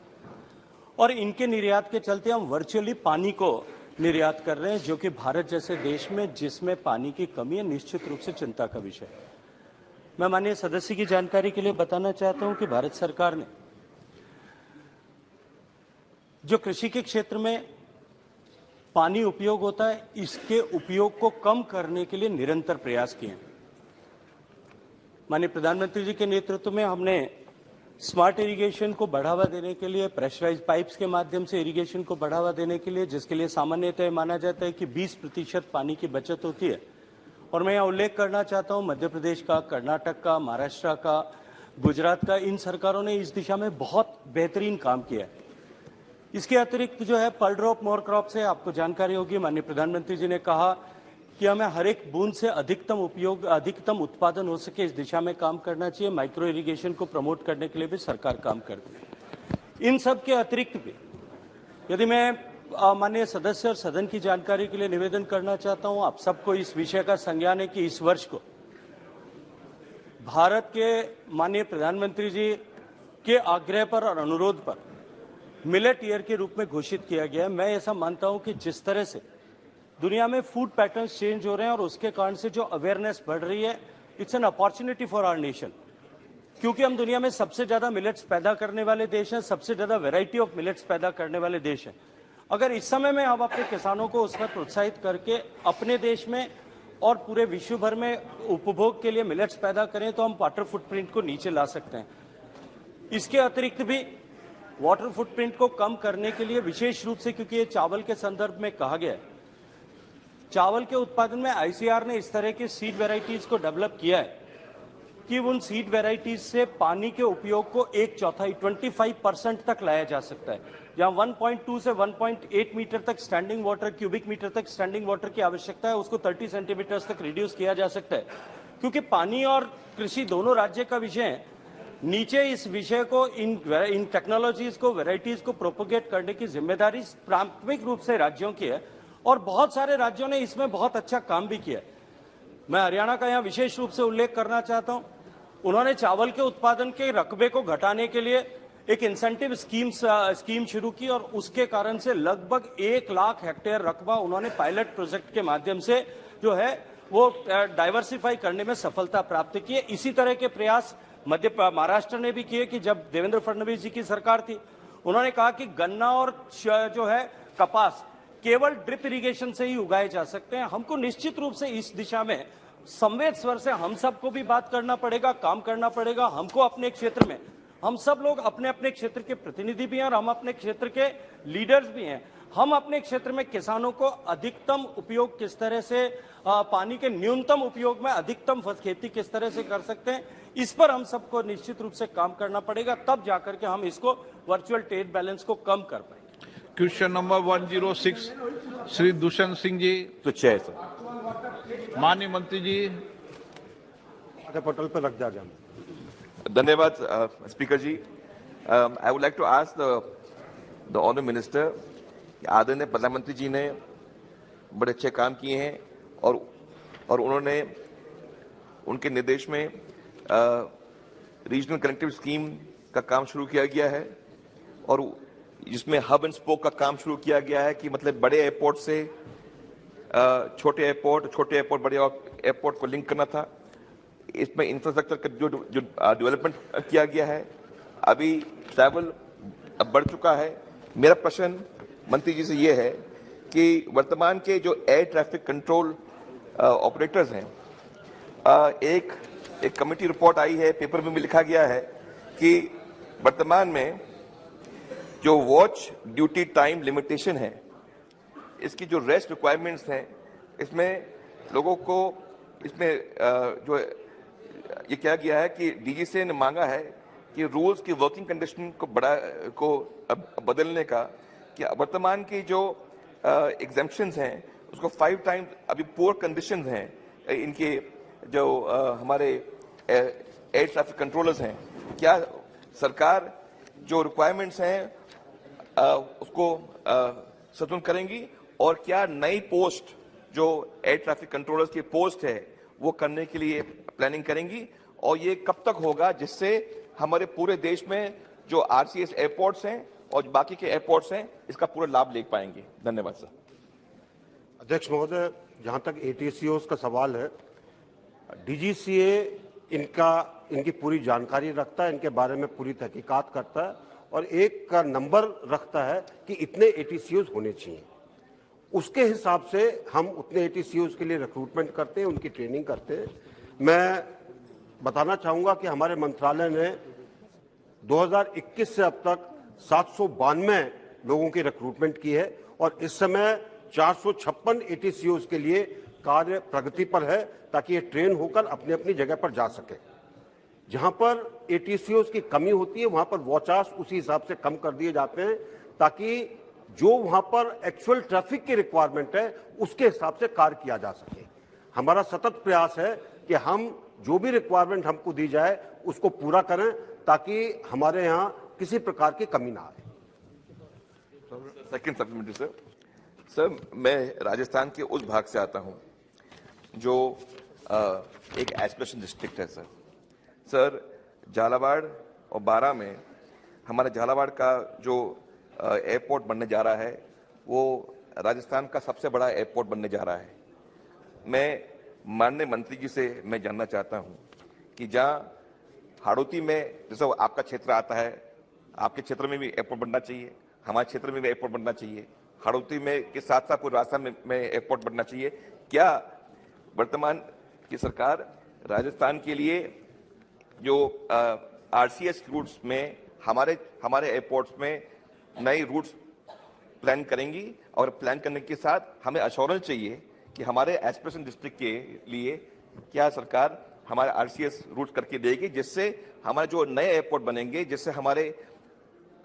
और इनके निर्यात के चलते हम वर्चुअली पानी को निर्यात कर रहे हैं, जो कि भारत जैसे देश में जिसमें पानी की कमी है, निश्चित रूप से चिंता का विषय है। मैं माननीय सदस्य की जानकारी के लिए बताना चाहता हूं कि भारत सरकार ने जो कृषि के क्षेत्र में पानी उपयोग होता है, इसके उपयोग को कम करने के लिए निरंतर प्रयास किए हैं। माननीय प्रधानमंत्री जी के नेतृत्व में हमने स्मार्ट इरिगेशन को बढ़ावा देने के लिए, प्रेशराइज्ड पाइप्स के माध्यम से इरिगेशन को बढ़ावा देने के लिए, जिसके लिए सामान्यतः माना जाता है कि 20% पानी की बचत होती है, और मैं यहाँ उल्लेख करना चाहता हूँ मध्य प्रदेश का, कर्नाटक का, महाराष्ट्र का, गुजरात का, इन सरकारों ने इस दिशा में बहुत बेहतरीन काम किया है। इसके अतिरिक्त जो है पल ड्रॉप मोर क्रॉप से आपको जानकारी होगी, माननीय प्रधानमंत्री जी ने कहा कि हमें हर एक बूंद से अधिकतम उत्पादन हो सके, इस दिशा में काम करना चाहिए। माइक्रो इरिगेशन को प्रमोट करने के लिए भी सरकार काम करती है। इन सब के अतिरिक्त भी यदि मैं माननीय सदस्य और सदन की जानकारी के लिए निवेदन करना चाहता हूं, आप सबको इस विषय का संज्ञान है कि इस वर्ष को भारत के माननीय प्रधानमंत्री जी के आग्रह पर और अनुरोध पर मिलेट ईयर के रूप में घोषित किया गया है। मैं ऐसा मानता हूं कि जिस तरह से दुनिया में फूड पैटर्न्स चेंज हो रहे हैं और उसके कारण से जो अवेयरनेस बढ़ रही है, it's an opportunity for our nation, क्योंकि हम दुनिया में सबसे ज्यादा मिलेट्स पैदा करने वाले देश हैं, सबसे ज्यादा वैरायटी ऑफ मिलेट्स पैदा करने वाले देश हैं। अगर इस समय में हम अपने किसानों को उसमें प्रोत्साहित करके अपने देश में और पूरे विश्व भर में उपभोग के लिए मिलेट्स पैदा करें तो हम वाटर फुटप्रिंट को नीचे ला सकते हैं। इसके अतिरिक्त भी वाटर फुटप्रिंट को कम करने के लिए विशेष रूप से, क्योंकि ये चावल के संदर्भ में कहा गया है, चावल के उत्पादन में आईसीआर ने इस तरह की सीड वेराइटीज को डेवलप किया है कि उन सीड वेराइटीज से पानी के उपयोग को 1/4 25% तक लाया जा सकता है। जहां 1.2 से 1.8 मीटर तक स्टैंडिंग वाटर, क्यूबिक मीटर तक स्टैंडिंग वाटर की आवश्यकता है, उसको 30 सेंटीमीटर तक रिड्यूस किया जा सकता है। क्योंकि पानी और कृषि दोनों राज्य का विषय है। नीचे इस विषय को, इन टेक्नोलॉजीज को, वेराइटीज को प्रोपोगेट करने की जिम्मेदारी प्राथमिक रूप से राज्यों की है और बहुत सारे राज्यों ने इसमें बहुत अच्छा काम भी किया। मैं हरियाणा का यहाँ विशेष रूप से उल्लेख करना चाहता हूँ। उन्होंने चावल के उत्पादन के रकबे को घटाने के लिए एक इंसेंटिव स्कीम शुरू की और उसके कारण से लगभग 1 लाख हेक्टेयर रकबा उन्होंने पायलट प्रोजेक्ट के माध्यम से जो है वो डाइवर्सिफाई करने में सफलता प्राप्त की है। इसी तरह के प्रयास महाराष्ट्र ने भी किए कि जब देवेंद्र फडणवीस जी की सरकार थी, उन्होंने कहा कि गन्ना और जो है कपास केवल ड्रिप इरिगेशन से ही उगाए जा सकते हैं। हमको निश्चित रूप से इस दिशा में संवेद स्वर से हम सबको भी बात करना पड़ेगा, काम करना पड़ेगा। हमको अपने क्षेत्र में, हम सब लोग अपने अपने क्षेत्र के प्रतिनिधि भी हैं और हम अपने क्षेत्र के लीडर्स भी हैं। हम अपने क्षेत्र में किसानों को अधिकतम उपयोग किस तरह से, पानी के न्यूनतम उपयोग में अधिकतम खेती किस तरह से कर सकते हैं, इस पर हम सबको निश्चित रूप से काम करना पड़ेगा। तब जाकर के हम इसको वर्चुअल ट्रेड बैलेंस को कम कर पाएंगे। Question number 106 Shri Dushyant Singh ji. तो चेयर सर। माननीय मंत्री जी। पटल पर रख दिया। धन्यवाद speaker ji. I would like to ask the honourable minister, आदरणीय प्रधानमंत्री जी ने बड़े अच्छे काम किए हैं और उन्होंने उनके निर्देश में रीजनल कनेक्टिविटी स्कीम का काम शुरू किया गया है और जिसमें हब एंड स्पोक का काम शुरू किया गया है कि मतलब बड़े एयरपोर्ट से छोटे एयरपोर्ट बड़े एयरपोर्ट को लिंक करना था। इसमें इंफ्रास्ट्रक्चर का जो डेवलपमेंट किया गया है, अभी ट्रैवल अब बढ़ चुका है। मेरा प्रश्न मंत्री जी से ये है कि वर्तमान के जो एयर ट्रैफिक कंट्रोल ऑपरेटर्स हैं, एक कमेटी रिपोर्ट आई है, पेपर में भी लिखा गया है कि वर्तमान में जो वॉच ड्यूटी टाइम लिमिटेशन है, इसकी जो रेस्ट रिक्वायरमेंट्स हैं, इसमें लोगों को इसमें जो ये क्या गया है कि डीजीसीए ने मांगा है कि रूल्स की वर्किंग कंडीशन को बदलने का, कि वर्तमान की जो एग्जेम्पशंस हैं उसको 5 टाइम्स अभी पुअर कंडीशंस हैं इनके जो हमारे एयर ट्रैफिक कंट्रोलर्स हैं। क्या सरकार जो रिक्वायरमेंट्स हैं उसको सतुलन करेंगी और क्या नई पोस्ट जो एयर ट्रैफिक कंट्रोलर्स की पोस्ट है वो करने के लिए प्लानिंग करेंगी और ये कब तक होगा, जिससे हमारे पूरे देश में जो आरसीएस एयरपोर्ट्स हैं और बाकी के एयरपोर्ट्स हैं इसका पूरा लाभ ले पाएंगे। धन्यवाद सर। अध्यक्ष महोदय, जहां तक एटीसीओस का सवाल है, डीजीसीए इनकी पूरी जानकारी रखता है, इनके बारे में पूरी तहकीकात करता है और एक का नंबर रखता है कि इतने एटीसीओस होने चाहिए। उसके हिसाब से हम उतने एटीसीओस के लिए रिक्रूटमेंट करते हैं, उनकी ट्रेनिंग करते हैं। मैं बताना चाहूंगा कि हमारे मंत्रालय ने 2021 से अब तक 792 लोगों की रिक्रूटमेंट की है और इस समय 456 एटीसीओस के लिए कार्य प्रगति पर है ताकि ये ट्रेन होकर अपनी अपनी जगह पर जा सके। जहां पर एटीसीओस की कमी होती है वहां पर वॉचार्स उसी हिसाब से कम कर दिए जाते हैं ताकि जो वहां पर एक्चुअल ट्रैफिक की रिक्वायरमेंट है उसके हिसाब से कार्य किया जा सके। हमारा सतत प्रयास है कि हम जो भी रिक्वायरमेंट हमको दी जाए उसको पूरा करें ताकि हमारे यहाँ किसी प्रकार की कमी ना आए। सेकंड सप्लीमेंट्री सर, मैं राजस्थान के उस भाग से आता हूं जो एक एस्पिरेशन डिस्ट्रिक्ट है सर। झालावाड़ और बारा में हमारे झालावाड़ का जो एयरपोर्ट बनने जा रहा है वो राजस्थान का सबसे बड़ा एयरपोर्ट बनने जा रहा है। मैं माननीय मंत्री जी से मैं जानना चाहता हूं कि जहां हाड़ौती में, जैसे आपका क्षेत्र आता है, आपके क्षेत्र में भी एयरपोर्ट बनना चाहिए, हमारे क्षेत्र में भी एयरपोर्ट बनना चाहिए, हाड़ौती में के साथ साथ पूरे राजस्थान में एयरपोर्ट बनना चाहिए। क्या वर्तमान की सरकार राजस्थान के लिए जो आरसीएस रूट्स में हमारे एयरपोर्ट्स में नई रूट्स प्लान करेंगी और प्लान करने के साथ हमें अश्योरेंस चाहिए कि हमारे एस्पिरेशन डिस्ट्रिक्ट के लिए क्या सरकार हमारे आरसीएस रूट्स करके देगी, जिससे हमारे जो नए एयरपोर्ट बनेंगे, जिससे हमारे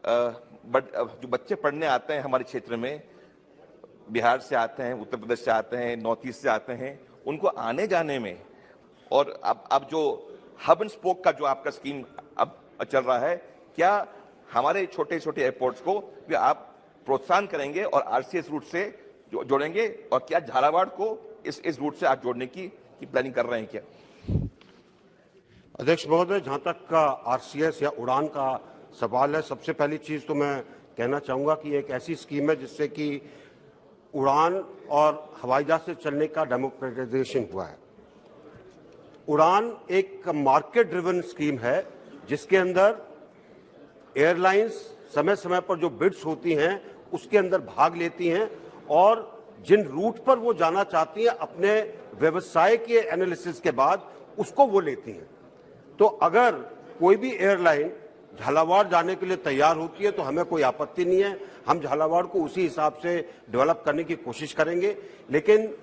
जो बच्चे पढ़ने आते हैं हमारे क्षेत्र में, बिहार से आते हैं, उत्तर प्रदेश से आते हैं, नॉर्थ ईस्ट से आते हैं, उनको आने जाने में और अब जो हब एंड स्पोक का जो आपका स्कीम अब चल रहा है, क्या हमारे छोटे छोटे एयरपोर्ट्स को भी आप प्रोत्साहन करेंगे और आरसीएस रूट से जोड़ेंगे, और क्या झालावाड़ को इस रूट से आप जोड़ने की प्लानिंग कर रहे हैं क्या? अध्यक्ष महोदय, जहां तक का आरसीएस या उड़ान का सवाल है, सबसे पहली चीज तो मैं कहना चाहूंगा कि एक ऐसी स्कीम है जिससे कि उड़ान और हवाई जहाज से चलने का डेमोक्रेटाइजेशन हुआ है। उड़ान एक मार्केट ड्रिवन स्कीम है जिसके अंदर एयरलाइंस समय समय पर जो बिड्स होती हैं उसके अंदर भाग लेती हैं और जिन रूट पर वो जाना चाहती हैं अपने व्यवसाय के एनालिसिस के बाद उसको वो लेती हैं। तो अगर कोई भी एयरलाइन झालावाड़ जाने के लिए तैयार होती है तो हमें कोई आपत्ति नहीं है, हम झालावाड़ को उसी हिसाब से डेवलप करने की कोशिश करेंगे। लेकिन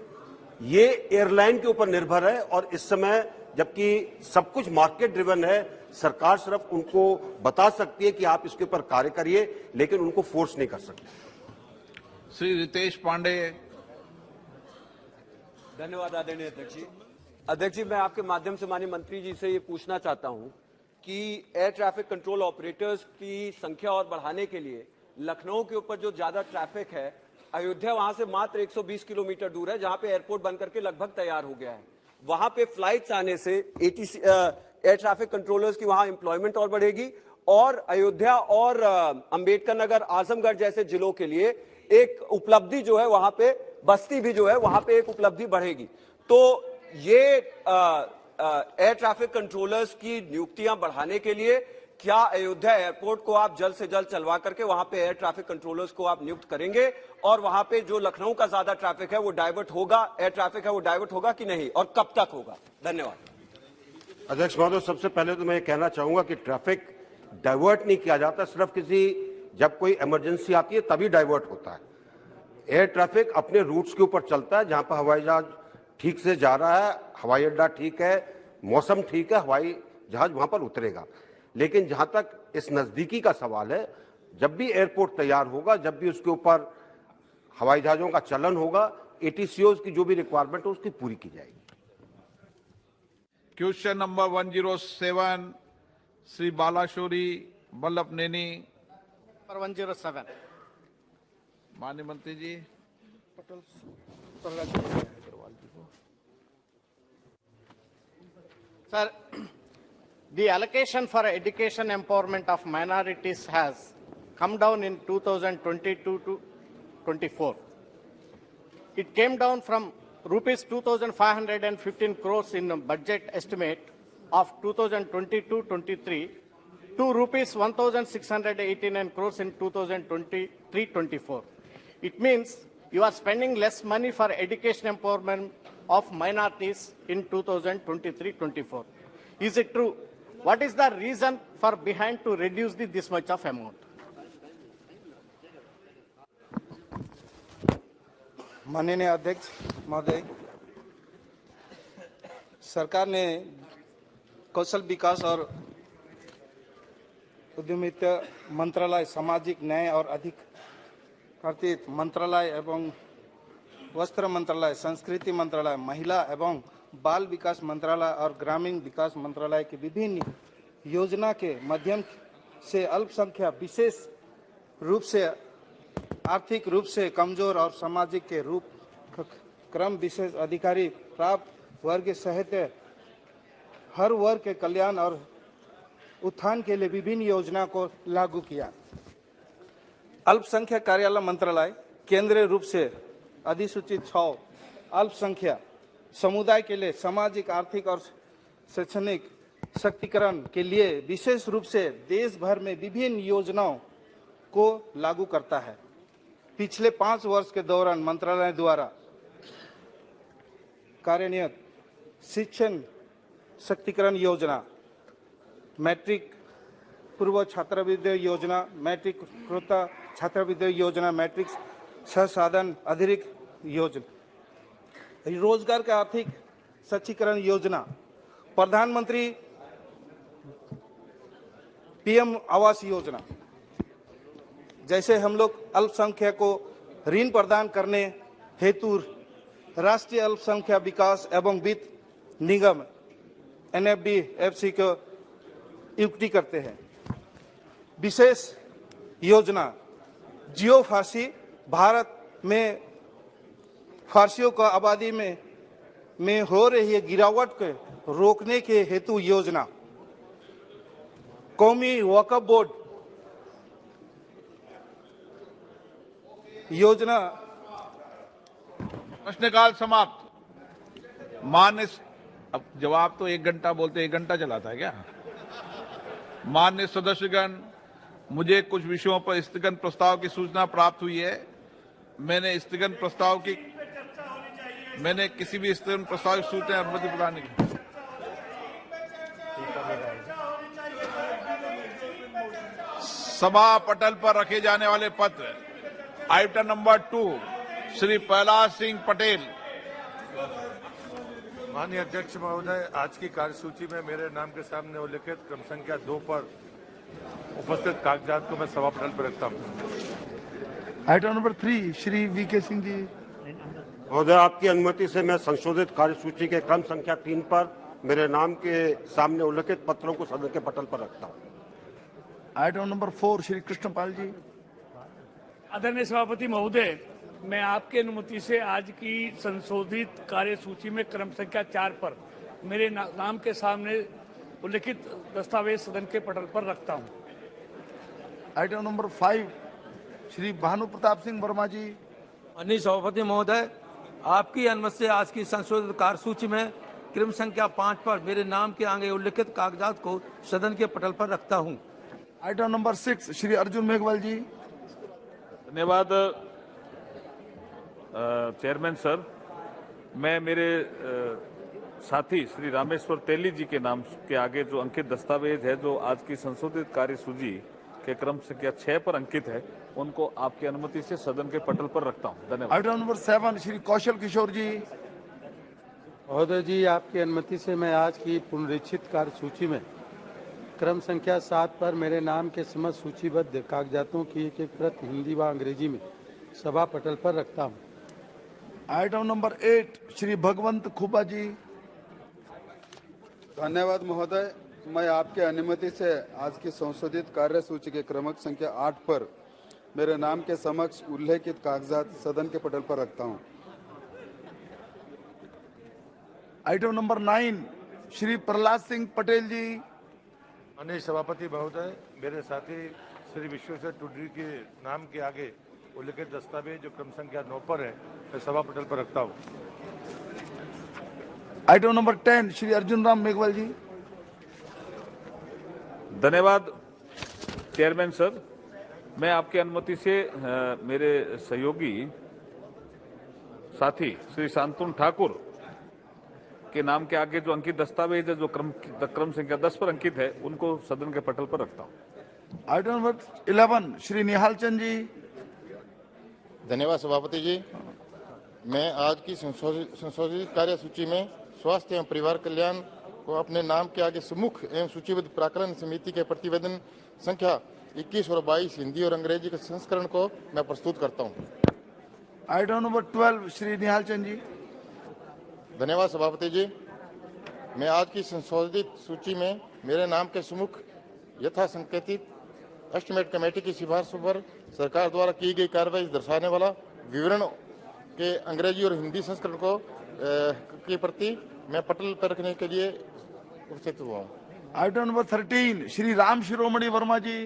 ये एयरलाइन के ऊपर निर्भर है और इस समय जबकि सब कुछ मार्केट ड्रिवन है, सरकार सिर्फ उनको बता सकती है कि आप इसके ऊपर कार्य करिए, लेकिन उनको फोर्स नहीं कर सकती। श्री रितेश पांडे। धन्यवाद आदरणीय अध्यक्ष जी। अध्यक्ष जी, मैं आपके माध्यम से माननीय मंत्री जी से ये पूछना चाहता हूं कि एयर ट्रैफिक कंट्रोल ऑपरेटर्स की संख्या और बढ़ाने के लिए लखनऊ के ऊपर जो ज्यादा ट्रैफिक है, अयोध्या वहां से मात्र 120 किलोमीटर दूर है, जहां पे एयरपोर्ट बनकर के लगभग तैयार हो गया है। वहां पे फ्लाइट्स आने से एयर ट्रैफिक कंट्रोलर्स की वहां एम्प्लॉयमेंट और बढ़ेगी और अयोध्या और अंबेडकर नगर, आजमगढ़ जैसे जिलों के लिए एक उपलब्धि जो है वहां पे, बस्ती भी जो है वहां पे एक उपलब्धि बढ़ेगी। तो ये एयर ट्रैफिक कंट्रोलर्स की नियुक्तियां बढ़ाने के लिए क्या अयोध्या एयरपोर्ट को आप जल्द से जल्द चलवा करके वहां पे एयर ट्रैफिक कंट्रोलर्स को आप नियुक्त करेंगे और वहां पे जो लखनऊ का ज्यादा ट्रैफिक है वो डाइवर्ट होगा, एयर ट्रैफिक है वो डाइवर्ट होगा कि नहीं, और कब तक होगा? धन्यवाद। अध्यक्ष महोदय, सबसे पहले तो मैं कहना चाहूंगा कि ट्रैफिक डाइवर्ट नहीं किया जाता, सिर्फ जब कोई इमरजेंसी आती है तभी डाइवर्ट होता है। एयर ट्रैफिक अपने रूट्स के ऊपर चलता है, जहां पर हवाई जहाज ठीक से जा रहा है, हवाई अड्डा ठीक है, मौसम ठीक है, हवाई जहाज वहां पर उतरेगा। लेकिन जहां तक इस नजदीकी का सवाल है, जब भी एयरपोर्ट तैयार होगा, जब भी उसके ऊपर हवाई जहाजों का चलन होगा, एटीसीओज की जो भी रिक्वायरमेंट है उसकी पूरी की जाएगी। Question number 107 Shri Balashowry Vallabhaneni. 107 माननीय मंत्री जी। Sir, the allocation for education empowerment of minorities has come down in 2022 to 24. It came down from rupees 2,515 crores in budget estimate of 2022-23 to rupees 1,689 crores in 2023-24. It means you are spending less money for education empowerment of minorities in 2023-24. Is it true? What is the reason for behind to reduce this much of amount? माननीय अध्यक्ष महोदय, सरकार ने कौशल विकास और उद्यमिता मंत्रालय, सामाजिक न्याय और अधिकारिता मंत्रालय एवं वस्त्र मंत्रालय, संस्कृति मंत्रालय, महिला एवं बाल विकास मंत्रालय और ग्रामीण विकास मंत्रालय की विभिन्न योजना के माध्यम से अल्पसंख्यक, विशेष रूप से आर्थिक रूप से कमजोर और सामाजिक के रूप क्रम विशेष अधिकारी प्राप्त वर्ग सहित हर वर्ग के कल्याण और उत्थान के लिए विभिन्न योजना को लागू किया। अल्पसंख्यक कार्यालय मंत्रालय केंद्रीय रूप से अधिसूचित 6 अल्पसंख्यक समुदाय के लिए सामाजिक, आर्थिक और शैक्षणिक सशक्तिकरण के लिए विशेष रूप से देश भर में विभिन्न योजनाओं को लागू करता है। पिछले 5 वर्ष के दौरान मंत्रालय द्वारा कार्यान्वित शिक्षण सशक्तिकरण योजना, मैट्रिक पूर्व छात्रवृत्ति योजना, मैट्रिक उत्तरोत्तर छात्रवृत्ति योजना, मैट्रिक संसाधन अतिरिक्त योजना, रोजगार का आर्थिक सशक्तिकरण योजना, प्रधानमंत्री पीएम आवास योजना, जैसे हम लोग अल्पसंख्यक को ऋण प्रदान करने हेतु राष्ट्रीय अल्पसंख्यक विकास एवं वित्त निगम NFDFC को नियुक्ति करते हैं। विशेष योजना जियो फांसी भारत में फारसियों का आबादी में हो रही गिरावट को रोकने के हेतु योजना, कौमी वक्फ बोर्ड योजना। प्रश्नकाल समाप्त। मान्य, अब जवाब तो 1 घंटा बोलते 1 घंटा चलाता है क्या? मान्य सदस्यगण, मुझे कुछ विषयों पर स्थगन प्रस्ताव की सूचना प्राप्त हुई है। मैंने किसी भी स्थगन प्रस्ताव की सूचना अनुमति प्रदान नहीं की। सभा पटल पर रखे जाने वाले पत्र आइटम नंबर 2 श्री प्रहलाद सिंह पटेल। माननीय अध्यक्ष महोदय, आज की कार्यसूची में मेरे नाम के सामने उल्लिखित क्रम संख्या 2 पर उपस्थित कागजात को मैं सभा पटल पर रखता हूँ। Item number 3 Shri VK Singh ji. महोदय, आपकी अनुमति से मैं संशोधित कार्यसूची के क्रम संख्या 3 पर मेरे नाम के सामने उल्लिखित पत्रों को सदन के पटल पर रखता हूँ। आइटम नंबर 4 श्री कृष्णपाल जी। आदरणीय सभापति महोदय, मैं आपकी अनुमति से आज की संशोधित कार्यसूची में क्रम संख्या 4 पर मेरे नाम के सामने उल्लिखित दस्तावेज सदन के पटल पर रखता हूं। आइटम नंबर 5 श्री भानु प्रताप सिंह वर्मा जी। माननीय सभापति महोदय, आपकी अनुमति से आज की संशोधित कार्यसूची में क्रम संख्या 5 पर मेरे नाम के आगे उल्लिखित कागजात को सदन के पटल पर रखता हूं। आइटम नंबर 6 श्री अर्जुन मेघवाल जी। धन्यवाद चेयरमैन सर। मैं मेरे साथी श्री रामेश्वर तेली जी के नाम के आगे जो अंकित दस्तावेज है, जो आज की संशोधित कार्यसूची के क्रम संख्या 6 पर अंकित है, उनको आपकी अनुमति से सदन के पटल पर रखता हूं। धन्यवाद। आइटम नंबर 7 श्री कौशल किशोर जी। महोदय जी, आपकी अनुमति से मैं आज की पुनरीक्षित कार्यसूची में क्रम संख्या 7 पर मेरे नाम के समस्त सूचीबद्ध कागजातों की एक प्रति हिंदी व अंग्रेजी में सभा पटल पर रखता हूं। आइटम नंबर 8 श्री भगवंत खुबा जी। धन्यवाद महोदय, मैं आपके अनुमति से आज की संशोधित कार्यसूची के क्रमांक संख्या 8 पर मेरे नाम के समक्ष उल्लेखित कागजात सदन के पटल पर रखता हूं। आइटम नंबर 9 श्री प्रहलाद सिंह पटेल जी। माननीय सभापति महोदय, मेरे साथी श्री विश्वेश्वर टुडरी के नाम के आगे उल्लिखित दस्तावेज जो क्रम संख्या 9 पर है, मैं सभा पटल पर रखता हूँ। आइटम नंबर 10 श्री अर्जुन राम मेघवाल जी। धन्यवाद चेयरमैन सर। मैं आपकी अनुमति से मेरे सहयोगी साथी श्री शांतनु ठाकुर के नाम के आगे जो अंकित दस्तावेज है, जो क्रम संख्या 10 पर अंकित है, उनको सदन के पटल पर रखता हूं। Item number 11 Shri Nihal Chand ji. धन्यवाद सभापति जी। मैं आज की संशोधित कार्यसूची में स्वास्थ्य एवं परिवार कल्याण को अपने नाम के आगे सुमुख एवं सूचीबद्ध प्राकलन समिति के प्रतिवेदन संख्या 21 और 22 हिंदी और अंग्रेजी के संस्करण को मैं प्रस्तुत करता हूं। Item number 12 Shri Nihal Chand ji. धन्यवाद सभापति जी। मैं आज की संशोधित सूची में मेरे नाम के सुमुख यथा संकेतित एस्टिमेट कमेटी की सिफारिशों पर सरकार द्वारा की गई कार्रवाई दर्शाने वाला विवरण के अंग्रेजी और हिंदी संस्करण को की प्रति मैं पटल पर रखने के लिए उपस्थित हुआ हूँ। आइटम नंबर 13 श्री राम शिरोमणि वर्मा जी।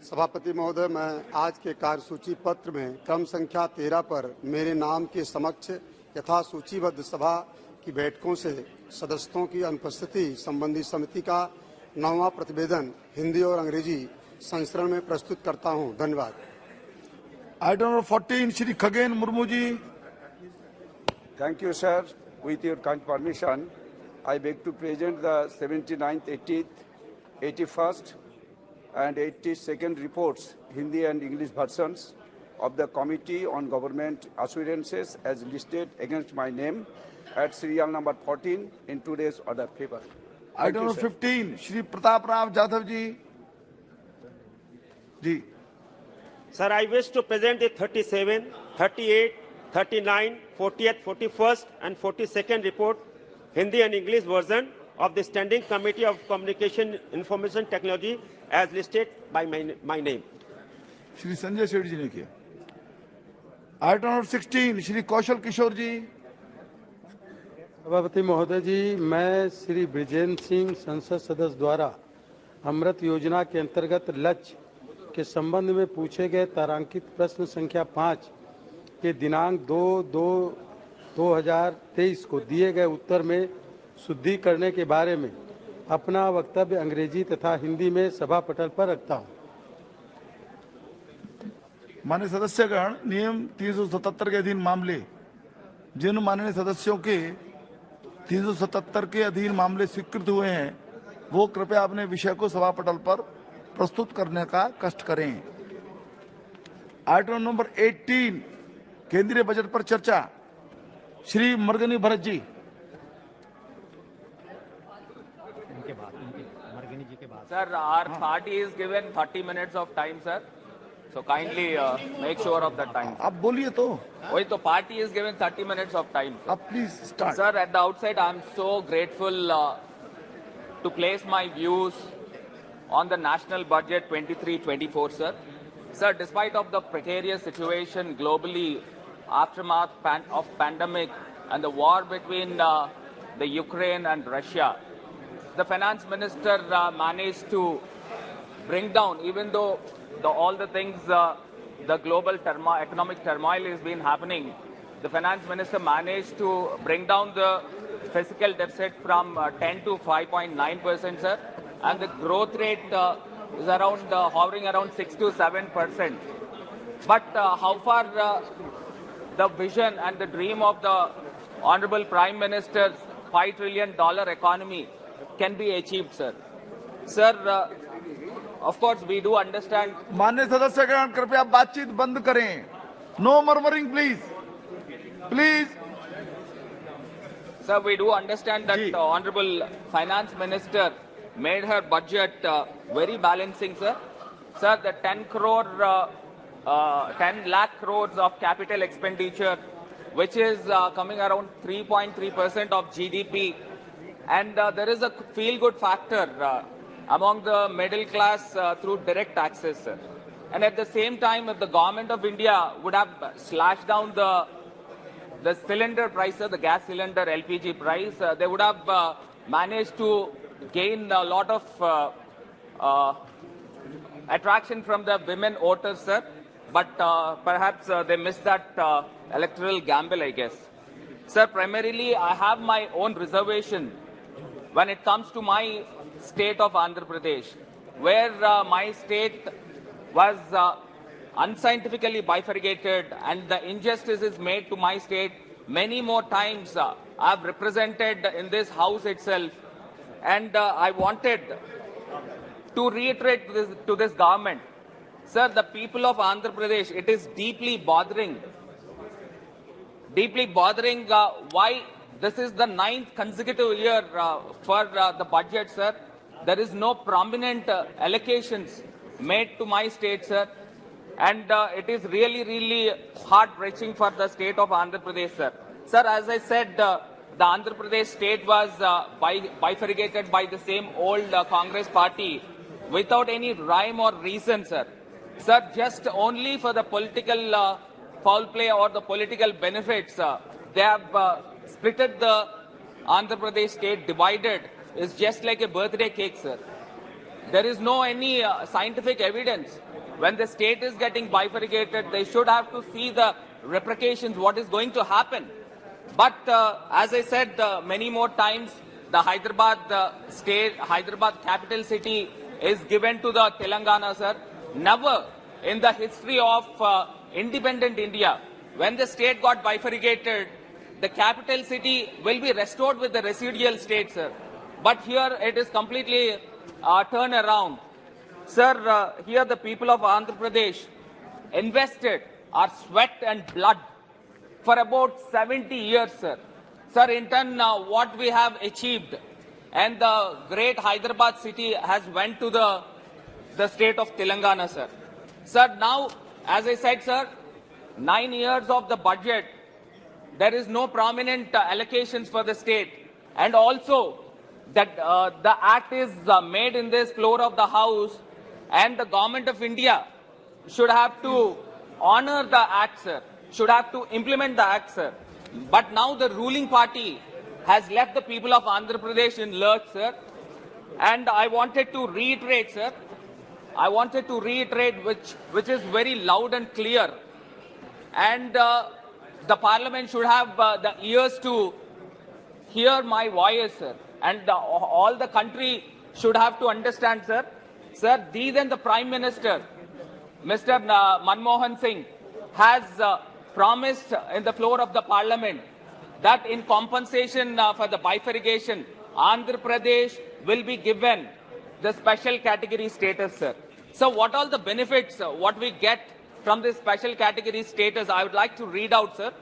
सभापति महोदय, मैं आज के कार्यसूची पत्र में क्रम संख्या 13 पर मेरे नाम के समक्ष यथा सूचीबद्ध सभा की बैठकों से सदस्यों की अनुपस्थिति संबंधी समिति का 9वां प्रतिवेदन हिंदी और अंग्रेजी संस्करण में प्रस्तुत करता हूं। धन्यवाद। Item number 14 Shri Khagen Murmu ji. Thank you, sir. With your kind permission, I beg to present the 79th, 80th, 81st, and 82nd reports, Hindi and English versions of the Committee on Government Assurances as listed against my name at serial number 14 in today's order paper. Item number 15, Shri Pratap Rao Jadhav ji. Ji. Sir, I wish to present the 37, 38, 39, 40th, 41st and 42nd report Hindi and English version of the Standing Committee of Communication Information Technology as listed by my name. Shri Sanjay Seth जी ने किया। Item number 16 Shri Kaushal Kishore जी। सभापति महोदय जी, मैं श्री ब्रिजेंद्र सिंह संसद सदस्य द्वारा अमृत योजना के अंतर्गत लक्ष्य के संबंध में पूछे गए तारांकित प्रश्न संख्या 5 के दिनांक 2/2/2023 को दिए गए उत्तर में शुद्धि करने के बारे में अपना वक्तव्य अंग्रेजी तथा हिंदी में सभा पटल पर रखता हूं। माननीय सदस्यगण, नियम 377 के अधीन मामले जिन माननीय सदस्यों के 377 के अधीन मामले स्वीकृत हुए हैं वो कृपया अपने विषय को सभा पटल पर प्रस्तुत करने का कष्ट करें। आइटम नंबर 18 केंद्रीय बजट पर चर्चा, Shri मरगनी Bharat ji. Sir, our party is given 30 minutes of time, sir. So kindly make sure of that time. आप बोलिए तो। वही तो, party is given 30 minutes of time. आप please start. Sir, at the outset, I'm so grateful to place my views on the national budget 23-24, sir. Sir, despite of the precarious situation globally, aftermath of pandemic and the war between the Ukraine and Russia, the finance minister managed to bring down, even though all the things, the global economic turmoil has been happening, the finance minister managed to bring down the fiscal deficit from 10 to 5.9%, sir, and the growth rate is around hovering around 6 to 7%. But how far the vision and the dream of the Honorable Prime Minister's $5 trillion economy can be achieved, sir? Sir, of course, we do understand. माननीय सदस्यगण, कृपया बातचीत बंद करें। No murmuring, please. Please. Sir, we do understand that Honorable Finance Minister made her budget very balancing, sir. Sir, the 10 lakh crores of capital expenditure, which is coming around 3.3% of GDP. And there is a feel-good factor among the middle class through direct taxes, sir. And at the same time, if the government of India would have slashed down the cylinder price, the gas cylinder LPG price, they would have managed to gain a lot of attraction from the women voters, sir. But perhaps they missed that electoral gamble, I guess. Sir, primarily, I have my own reservation when it comes to my state of Andhra Pradesh, where my state was unscientifically bifurcated and the injustice is made to my state many more times. I've represented in this house itself, and I wanted to reiterate to this government, sir, the people of Andhra Pradesh, it is deeply bothering why this is the 9th consecutive year for the budget, sir. There is no prominent allocations made to my state, sir. And it is really heart-wrenching for the state of Andhra Pradesh, sir. Sir, as I said, the Andhra Pradesh state was bifurcated by the same old Congress party without any rhyme or reason, sir. Sir, just only for the political foul play or the political benefits, they have splitted the Andhra Pradesh state, divided. It's just like a birthday cake, sir. There is no any scientific evidence. When the state is getting bifurcated, they should have to see the repercussions, what is going to happen. But as I said many more times, the Hyderabad capital city is given to the Telangana, sir. Never in the history of independent India, when the state got bifurcated, the capital city will be restored with the residual state, sir. But here it is completely turned around. Sir, here the people of Andhra Pradesh invested our sweat and blood for about 70 years, sir. Sir, in turn, what we have achieved, and the great Hyderabad city has went to the state of Telangana, sir. Sir, now, as I said, sir, 9 years of the budget, there is no prominent allocations for the state. And also that the act is made in this floor of the House, and the Government of India should have to honor the act, sir, should have to implement the act, sir. But now the ruling party has left the people of Andhra Pradesh in lurch, sir. And I wanted to reiterate, sir, I wanted to reiterate which is very loud and clear. And the Parliament should have the ears to hear my voice, sir. And all the country should have to understand, sir. Sir, these and the Prime Minister, Mr. Manmohan Singh, has promised in the floor of the Parliament that in compensation for the bifurcation, Andhra Pradesh will be given the special category status, sir. So what all the benefits, what we get from this special category status, I would like to read out, sir.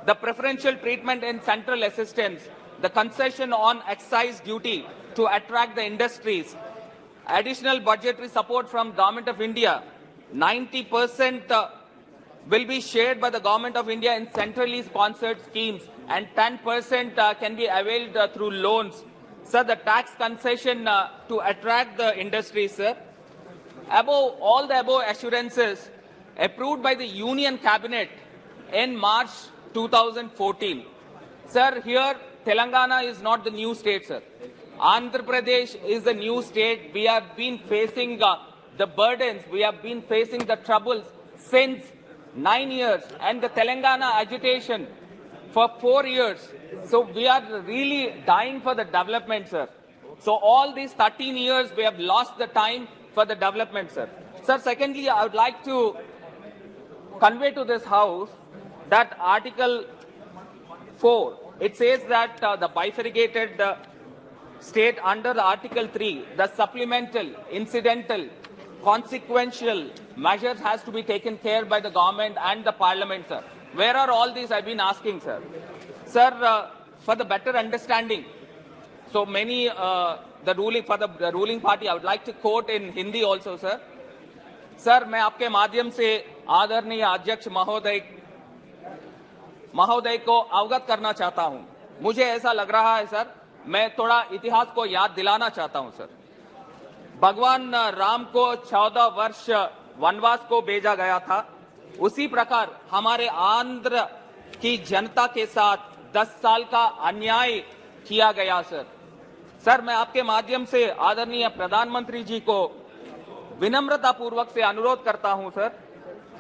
The preferential treatment in central assistance, the concession on excise duty to attract the industries, additional budgetary support from Government of India, 90% will be shared by the Government of India in centrally sponsored schemes, and 10% can be availed through loans. Sir, the tax concession to attract the industry, sir. Above all the above assurances approved by the Union Cabinet in March 2014. Sir, here Telangana is not the new state, sir. Andhra Pradesh is the new state. We have been facing the burdens, we have been facing the troubles since 9 years, and the Telangana agitation for 4 years. So we are really dying for the development, sir. So all these 13 years we have lost the time for the development, sir. Sir, secondly, I would like to convey to this House that Article 4, it says that the bifurcated state under the Article 3, the supplemental, incidental, consequential measures has to be taken care by the government and the Parliament, sir. Where are all these? I've been asking, sir. Sir, for the better understanding, so many the ruling party, I would like to quote in Hindi also, sir. Sir, मैं आपके माध्यम से आदरणीय अध्यक्ष महोदय को अवगत करना चाहता हूं. मुझे ऐसा लग रहा है, सर, मैं थोड़ा इतिहास को याद दिलाना चाहता हूं, सर. भगवान राम को 14 वर्ष वनवास को भेजा गया था. उसी प्रकार हमारे आंध्र की जनता के साथ 10 साल का अन्याय किया गया, सर. सर, मैं आपके माध्यम से आदरणीय प्रधानमंत्री जी को विनम्रता पूर्वक से अनुरोध करता हूं, सर,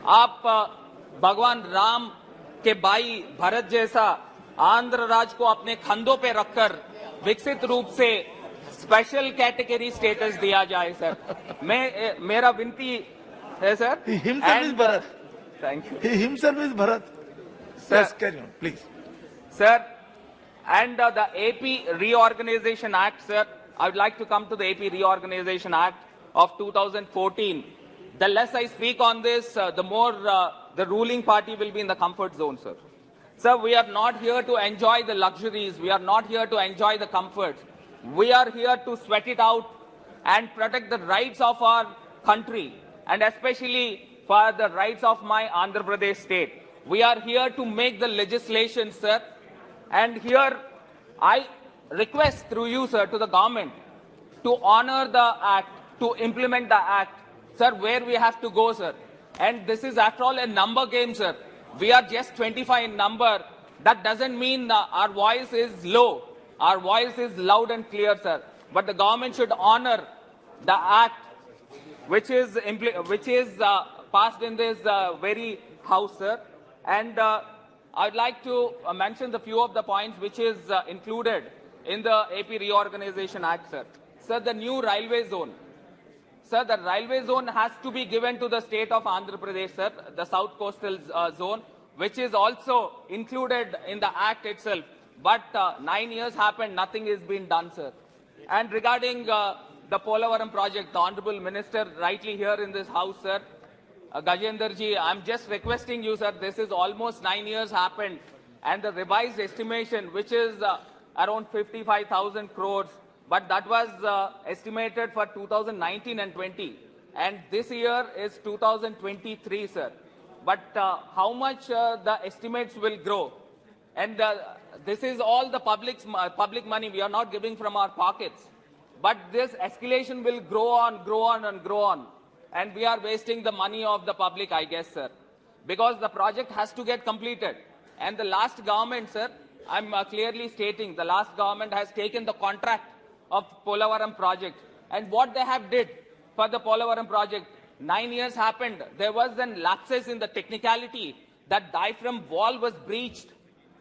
आप भगवान राम के भाई भरत जैसा आंध्र राज्य को अपने कंधों पे रखकर विकसित रूप से स्पेशल कैटेगरी स्टेटस दिया जाए, सर. मेरा विनती है, sir. He himself is Bharat. Thank you. He himself is Bharat. Yes, carry on, please. Sir, and the AP Reorganization Act, sir, I would like to come to the AP Reorganization Act of 2014. The less I speak on this, the more the ruling party will be in the comfort zone, sir. Sir, we are not here to enjoy the luxuries. We are not here to enjoy the comforts. We are here to sweat it out and protect the rights of our country, and especially for the rights of my Andhra Pradesh state. We are here to make the legislation, sir. And here I request through you, sir, to the government to honor the act, to implement the act. Sir, where we have to go, sir. And this is, after all, a number game, sir. We are just 25 in number. That doesn't mean our voice is low. Our voice is loud and clear, sir. But the government should honor the act which is passed in this very house, sir. And I'd like to mention the few of the points which is included in the AP Reorganization Act, sir. Sir, the new railway zone. Sir, the railway zone has to be given to the state of Andhra Pradesh, sir, the South Coastal Zone, which is also included in the Act itself. But 9 years happened, nothing is being done, sir. And regarding the Polavaram project, the Honorable Minister rightly here in this house, sir, Gajendra ji, I'm just requesting you, sir, this is almost 9 years happened, and the revised estimation, which is around 55,000 crores, but that was estimated for 2019 and 20. And this year is 2023, sir. But how much the estimates will grow? And this is all the public money. We are not giving from our pockets. But this escalation will grow on, grow on, and grow on. And we are wasting the money of the public, I guess, sir. Because the project has to get completed. And the last government, sir, I'm clearly stating, the last government has taken the contract of Polavaram project. And what they have did for the Polavaram project, 9 years happened. There was then lapses in the technicality. That diaphragm wall was breached.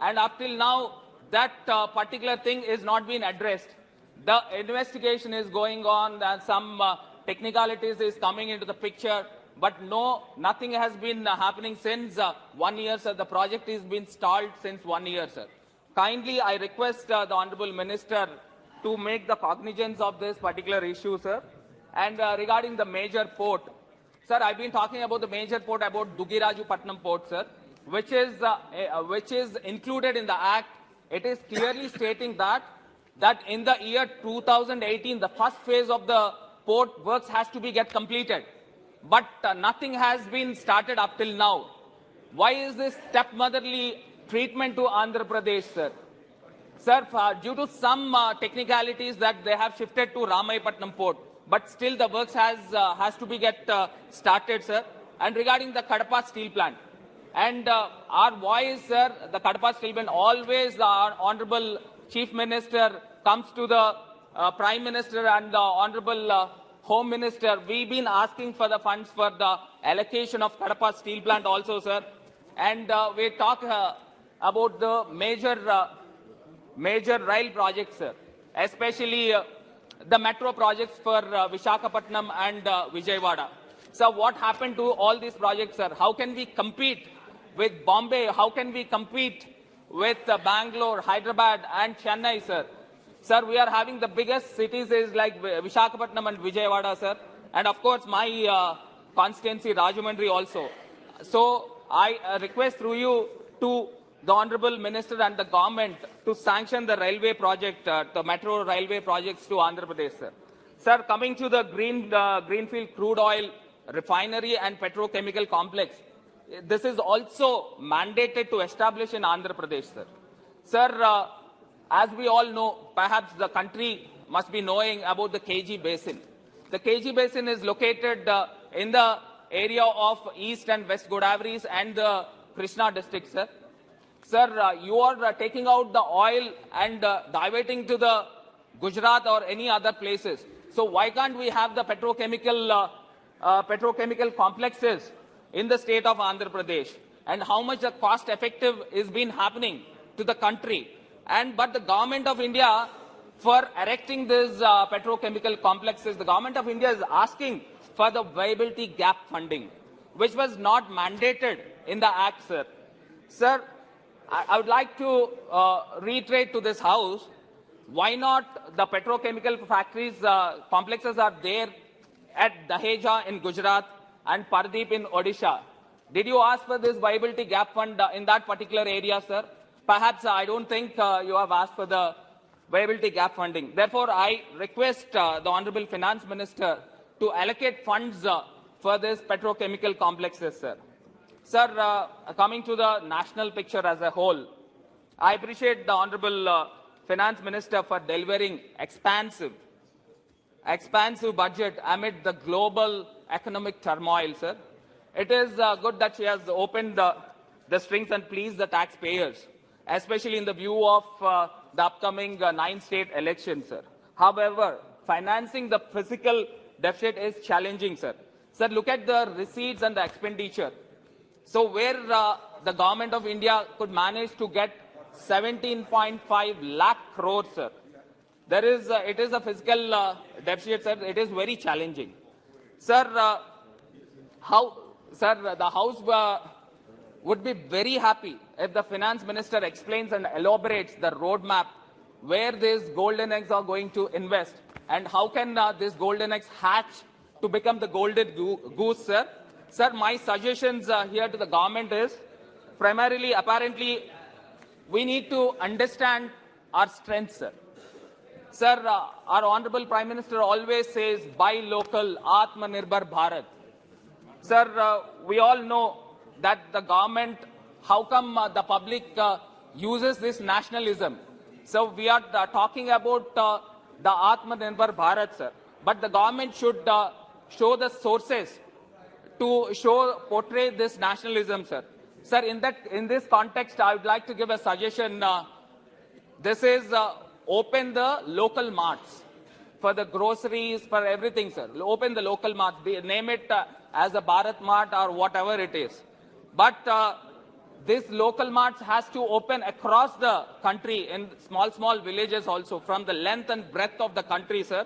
And up till now, that particular thing is not being addressed. The investigation is going on, and some technicalities is coming into the picture. But no, nothing has been happening since 1 year, sir. The project has been stalled since 1 year, sir. Kindly, I request the Honorable Minister to make the cognizance of this particular issue, sir. And regarding the major port, sir, I've been talking about the major port, about Dugirajupatnam port, sir, which is included in the Act. It is clearly stating that in the year 2018, the first phase of the port works has to be get completed. But nothing has been started up till now. Why is this stepmotherly treatment to Andhra Pradesh, sir? Sir, due to some technicalities that they have shifted to Ramayapatnam port, but still the works has to be get started, sir. And regarding the Kadapa steel plant, and our voice, sir, the Kadapa steel plant, always the Honorable Chief Minister comes to the Prime Minister and the Honorable Home Minister. We've been asking for the funds for the allocation of Kadapa steel plant also, sir. And we talk about the major rail projects, sir, especially the metro projects for Visakhapatnam and Vijayawada. So what happened to all these projects, sir? How can we compete with Bombay? How can we compete with Bangalore, Hyderabad and Chennai, sir? Sir, we are having the biggest cities is like Visakhapatnam and Vijayawada, sir. And of course, my constituency, Rajahmundry also. So I request through you to the Honorable Minister and the government to sanction the railway project, the metro railway projects to Andhra Pradesh, sir. Sir, coming to the Greenfield crude oil refinery and petrochemical complex, this is also mandated to establish in Andhra Pradesh, sir. Sir, as we all know, perhaps the country must be knowing about the KG Basin. The KG Basin is located in the area of East and West Godavari and the Krishna district, sir. Sir, you are taking out the oil and diverting to the Gujarat or any other places. So why can't we have the petrochemical complexes in the state of Andhra Pradesh? And how much the cost effective is been happening to the country? But the government of India, for erecting these petrochemical complexes, the government of India is asking for the viability gap funding, which was not mandated in the Act, sir. Sir, I would like to reiterate to this House, why not the petrochemical factories, complexes are there at Daheja in Gujarat and Pardeep in Odisha. Did you ask for this viability gap fund in that particular area, sir? Perhaps I don't think you have asked for the viability gap funding. Therefore, I request the Honorable Finance Minister to allocate funds for this petrochemical complexes, sir. Sir, coming to the national picture as a whole, I appreciate the Honorable Finance Minister for delivering expansive budget amid the global economic turmoil, sir. It is good that she has opened the strings and pleased the taxpayers, especially in the view of the upcoming 9-state elections, sir. However, financing the fiscal deficit is challenging, sir. Sir, look at the receipts and the expenditure. So where the government of India could manage to get 17.5 lakh crores, sir. It is a fiscal deficit, sir. It is very challenging. Sir, the House would be very happy if the Finance Minister explains and elaborates the roadmap where these golden eggs are going to invest and how can this golden eggs hatch to become the golden goose, sir. Sir, my suggestions here to the government is primarily, apparently, we need to understand our strengths, sir. Sir, our Honorable Prime Minister always says, buy local, Atmanirbhar Bharat. Sir, we all know that the government, how come the public uses this nationalism. So we are talking about the Atmanirbhar Bharat, sir. But the government should show the sources to portray this nationalism, sir. Sir, in this context, I would like to give a suggestion. This is open the local marts for the groceries, for everything, sir. Open the local marts. Name it as a Bharat Mart or whatever it is. But this local marts has to open across the country in small villages also, from the length and breadth of the country, sir.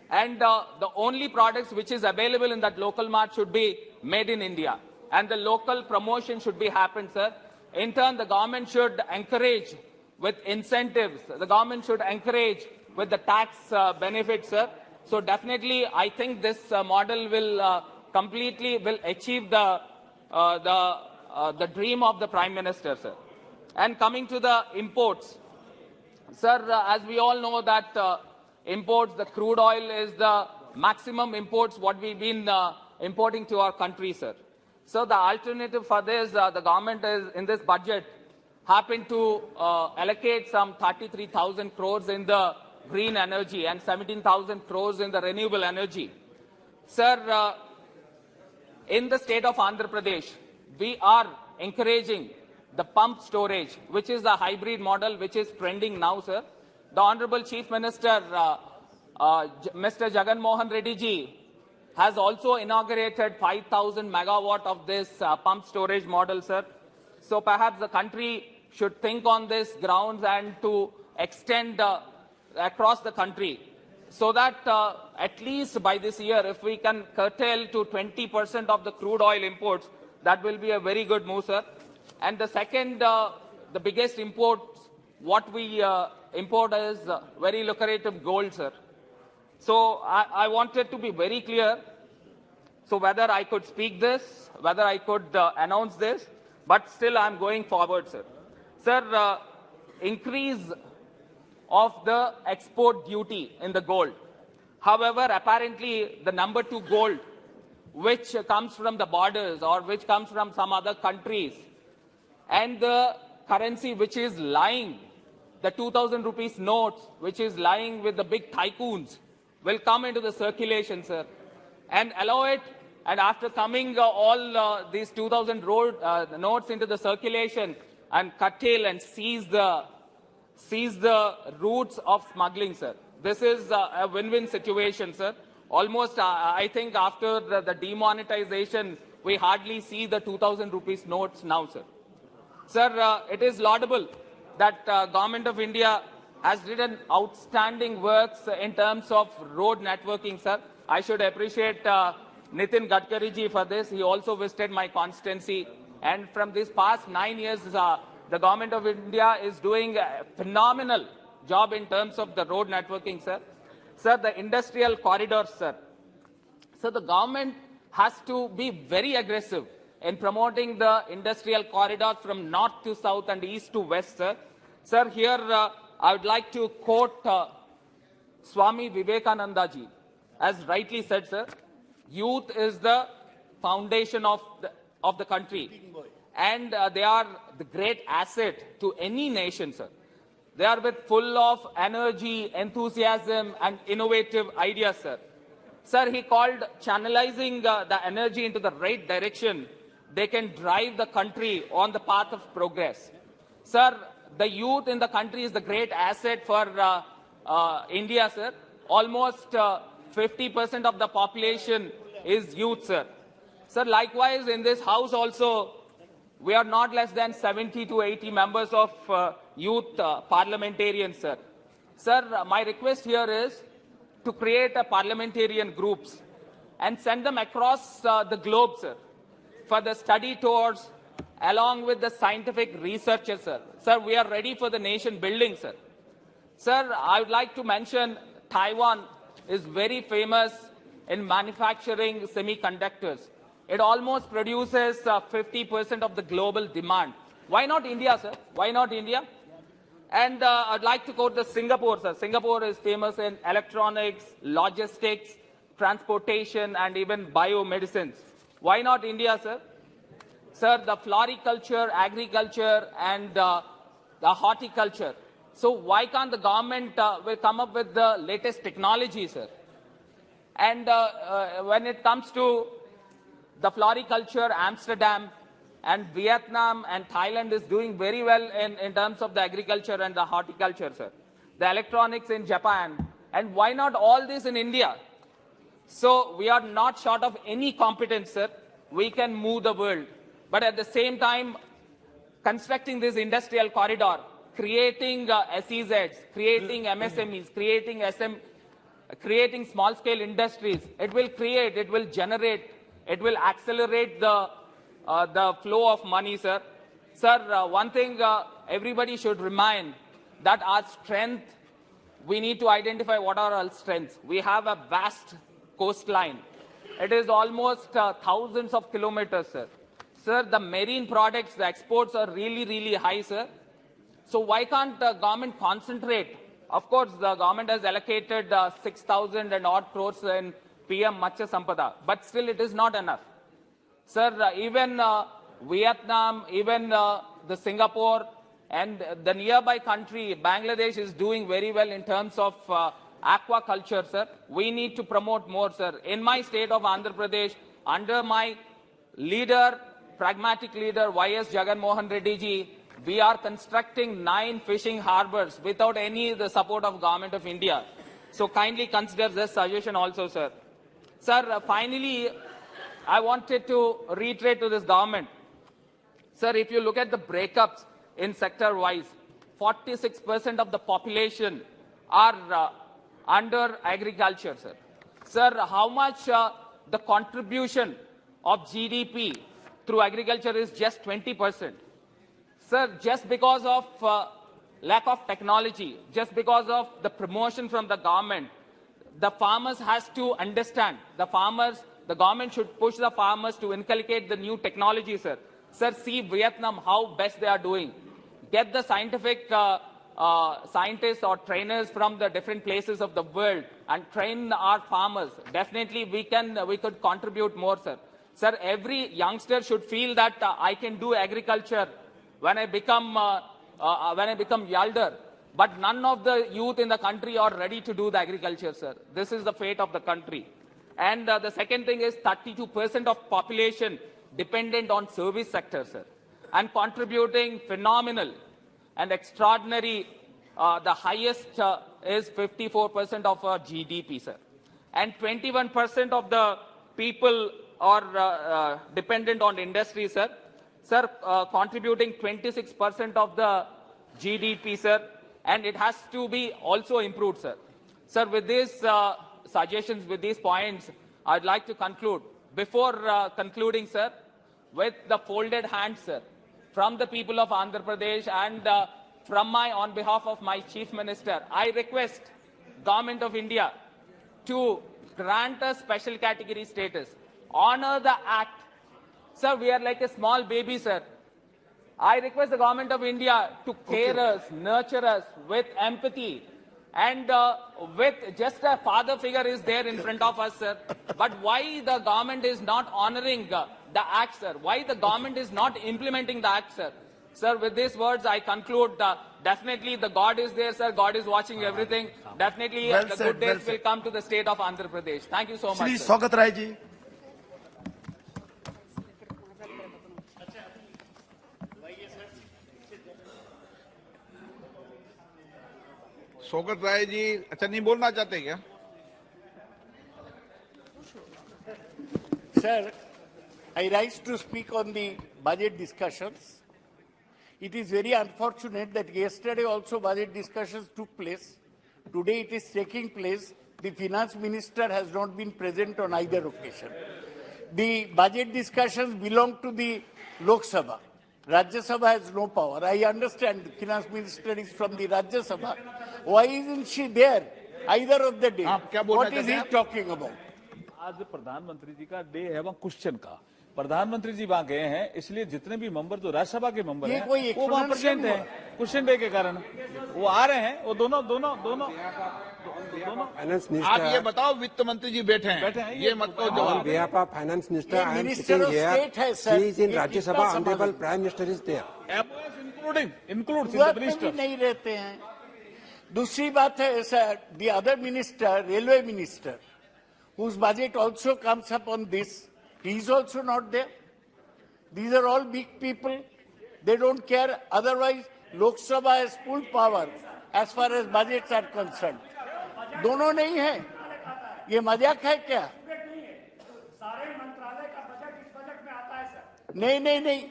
And the only products which is available in that local mart should be made in India. And the local promotion should be happened, sir. In turn, the government should encourage with incentives. The government should encourage with the tax benefits, sir. So definitely, I think this model will completely achieve the dream of the Prime Minister, sir. And coming to the imports, sir, as we all know that imports, the crude oil is the maximum imports what we've been importing to our country, sir. So the alternative for this, the government is in this budget happened to allocate some 33,000 crores in the green energy and 17,000 crores in the renewable energy. Sir, in the state of Andhra Pradesh, we are encouraging the pump storage, which is the hybrid model which is trending now, sir. The Honorable Chief Minister, Mr. Jagan Mohan Reddy ji, has also inaugurated 5,000 megawatt of this pump storage model, sir. So perhaps the country should think on this grounds and to extend across the country, so that at least by this year, if we can curtail to 20% of the crude oil imports, that will be a very good move, sir. And the second, the biggest import, what we import is very lucrative gold, sir. So I wanted to be very clear. So whether I could speak this, whether I could announce this, but still I'm going forward, sir. Sir, increase of the export duty in the gold. However, apparently the number 2 gold, which comes from the borders or which comes from some other countries, and the currency which is lying, the 2,000 rupees notes, which is lying with the big tycoons, will come into the circulation, sir, and allow it. And after coming all these 2,000 notes into the circulation and curtail and seize the routes of smuggling, sir. This is a win-win situation, sir. Almost, I think after the demonetization, we hardly see the 2,000 rupees notes now, sir. Sir, it is laudable that Government of India has done outstanding works in terms of road networking, sir. I should appreciate Nitin Gadkari ji for this. He also visited my constituency. And from these past 9 years, the Government of India is doing a phenomenal job in terms of the road networking, sir. Sir, the industrial corridors, sir. So the government has to be very aggressive in promoting the industrial corridors from north to south and east to west, sir. Sir, here I would like to quote Swami Vivekananda ji. As rightly said, sir, youth is the foundation of the country. And they are the great asset to any nation, sir. They are full of energy, enthusiasm, and innovative ideas, sir. Sir, he called channelizing the energy into the right direction. They can drive the country on the path of progress. Sir, the youth in the country is the great asset for India, sir. Almost 50% of the population is youth, sir. Sir, likewise, in this house also, we are not less than 70 to 80 members of youth parliamentarians, sir. Sir, my request here is to create a parliamentarian groups and send them across the globe, sir, for the study tours along with the scientific researchers, sir. Sir, we are ready for the nation building, sir. Sir, I would like to mention Taiwan is very famous in manufacturing semiconductors. It almost produces 50% of the global demand. Why not India, sir? Why not India? And I'd like to quote the Singapore, sir. Singapore is famous in electronics, logistics, transportation, and even biomedicines. Why not India, sir? Sir, the floriculture, agriculture, and the horticulture. So why can't the government will come up with the latest technology, sir? And when it comes to the floriculture, Amsterdam and Vietnam and Thailand is doing very well in terms of the agriculture and the horticulture, sir. The electronics in Japan. And why not all this in India? So we are not short of any competence, sir. We can move the world. But at the same time, constructing this industrial corridor, creating SEZs, creating MSMEs, creating small-scale industries, it will create, it will generate, it will accelerate the flow of money, sir. Sir, one thing everybody should remind, that our strength, we need to identify what are our strengths. We have a vast coastline. It is almost thousands of kilometers, sir. Sir, the marine products, the exports are really, really high, sir. So why can't the government concentrate? Of course, the government has allocated 6,000 and odd crores in PM Matsya Sampada, but still it is not enough. Sir, even Vietnam, even the Singapore and the nearby country, Bangladesh, is doing very well in terms of aquaculture, sir. We need to promote more, sir. In my state of Andhra Pradesh, under my leader, pragmatic leader, Y.S. Jagan Mohan Reddy ji, we are constructing 9 fishing harbors without the support of Government of India. So kindly consider this suggestion also, sir. Sir, finally, I wanted to reiterate to this government. Sir, if you look at the breakups in sector-wise, 46% of the population are under agriculture, sir. Sir, how much the contribution of GDP through agriculture is just 20%. Sir, just because of lack of technology, just because of the promotion from the government, the farmers has to understand. The government should push the farmers to inculcate the new technology, sir. Sir, see Vietnam, how best they are doing. Get the scientific scientists or trainers from the different places of the world and train our farmers. Definitely we could contribute more, sir. Sir, every youngster should feel that I can do agriculture when I become elder. But none of the youth in the country are ready to do the agriculture, sir. This is the fate of the country. And the second thing is 32% of population dependent on service sector, sir, and contributing phenomenal and extraordinary. The highest is 54% of our GDP, sir. And 21% of the people are dependent on industry, sir. Sir, contributing 26% of the GDP, sir. And it has to be also improved, sir. Sir, with these suggestions, with these points, I'd like to conclude. Before concluding, sir, with the folded hands, sir, from the people of Andhra Pradesh and on behalf of my Chief Minister, I request Government of India to grant a special category status, honor the act. Sir, we are like a small baby, sir. I request the Government of India to care us, nurture us with empathy, and with just a father figure is there in front of us, sir. But why the government is not honoring the act, sir? Why the government is not implementing the act, sir? Sir, with these words, I conclude. Definitely, the God is there, sir. God is watching everything. Definitely, the good days will come to the state of Andhra Pradesh. Thank you so much, Shri sir. स्वागत राय जी। शौकत राय जी, अच्छा नहीं बोलना चाहते क्या? Sir, I rise to speak on the budget discussions. It is very unfortunate that yesterday also budget discussions took place. Today it is taking place. The finance minister has not been present on either occasion. The budget discussions belong to the Lok Sabha. Rajya Sabha has no power. I understand the finance minister is from the Rajya Sabha. Why isn't she there either of the day? What is he talking about? आज प्रधानमंत्री जी का day है वहाँ question का, प्रधानमंत्री जी वहाँ गए हैं, इसलिए जितने भी मेंबर जो राज्यसभा के मेंबर हैं वो वहाँ प्रेजेंट हैं क्वेश्चन डे के कारण वो आ रहे हैं। वो दोनों आप ये बताओ, वित्त मंत्री जी बैठे हैं, ये मत कहो जवाब। behalf of finance minister, I am sitting here. He is in Rajya Sabha. Honorable Prime Minister is there. MOS include includes in work the में भी ministers. नहीं रहते हैं. दूसरी बात है sir, the other minister, railway minister, whose budget also comes up on this, he is also not there. These are all big people. They don't care. Otherwise, Lok Sabha has full power as far as budgets are concerned. दोनों नहीं है. ये मजाक है क्या? नहीं.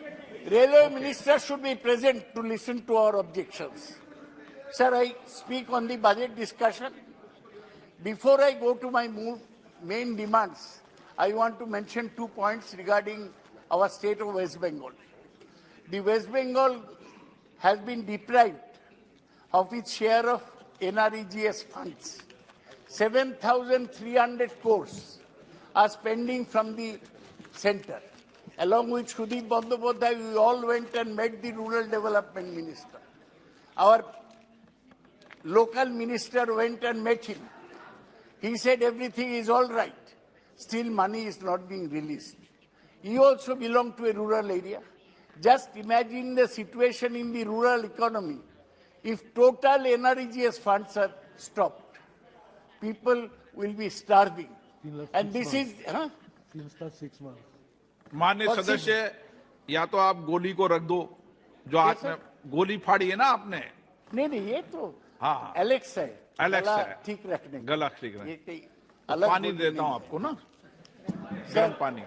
Railway minister should be present to listen to our objections. Sir, I speak on the budget discussion. Before I go to my main demands, I want to mention 2 points regarding our state of West Bengal. The West Bengal has been deprived of its share of NREGS funds. 7,300 crores are spending from the center. Along with Sudip Bandyopadhyay, we all went and met the rural development minister. Our local minister went and met him. He said everything is all right. Still money is not being released. He also belonged to a rural area. Just imagine the situation in the rural economy. If total NREGS funds are stopped, people will be starving. And this is... माननीय सदस्य, या तो आप गोली को रख दो जो हाथ में गोली फाड़ी है ना आपने. नहीं ये तो हाँ एलेक्स है. एलेक्स है. ठीक रखने. गला ठीक रखने. अलग पानी देता हूँ आपको ना, गर्म पानी.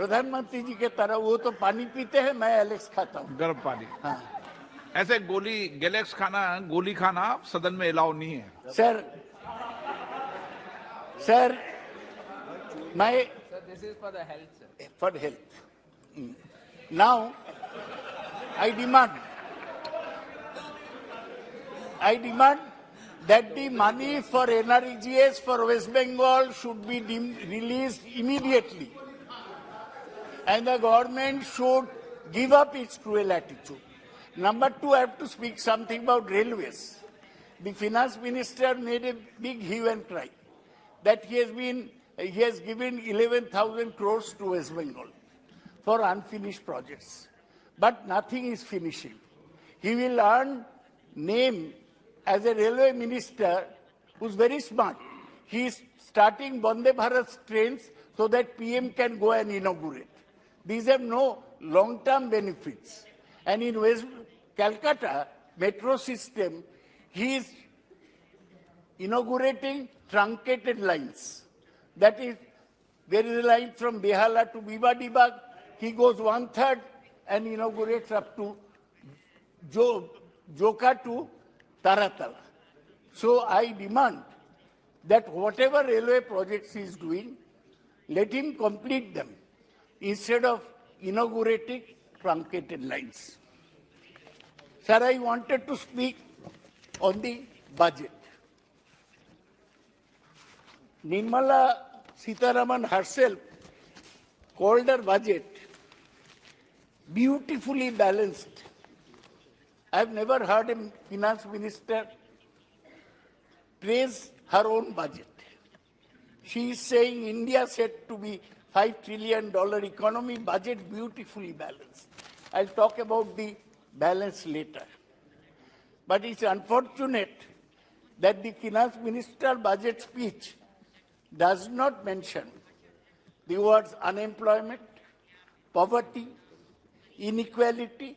प्रधानमंत्री जी के तरह वो तो पानी पीते हैं, मैं एलेक्स खाता हूँ. गर्म पानी. हाँ. ऐसे गैलेक्स खाना, गोली खाना सदन में अलाउ नहीं है. सर मैं This is for the health, sir. For health. Now, I demand that the money for NREGS for West Bengal should be released immediately. And the government should give up its cruel attitude. Number 2, I have to speak something about railways. The finance minister made a big hue and cry that he has given 11,000 crores to West Bengal for unfinished projects. But nothing is finishing. He will earn name as a railway minister who's very smart. He is starting Vande Bharat trains so that PM can go and inaugurate. These have no long-term benefits. And in West Calcutta metro system, he is inaugurating truncated lines. That is, there is a line from Behala to Bibadibag. He goes 1/3 and inaugurates up to Joka to Taratala. So I demand that whatever railway projects he is doing, let him complete them instead of inaugurating truncated lines. Sir, I wanted to speak on the budget. Nirmala Sitharaman herself called her budget beautifully balanced. I have never heard a finance minister praise her own budget. She is saying India said to be $5 trillion economy, budget beautifully balanced. I'll talk about the balance later. But it's unfortunate that the finance minister budget speech does not mention the words unemployment, poverty, inequality,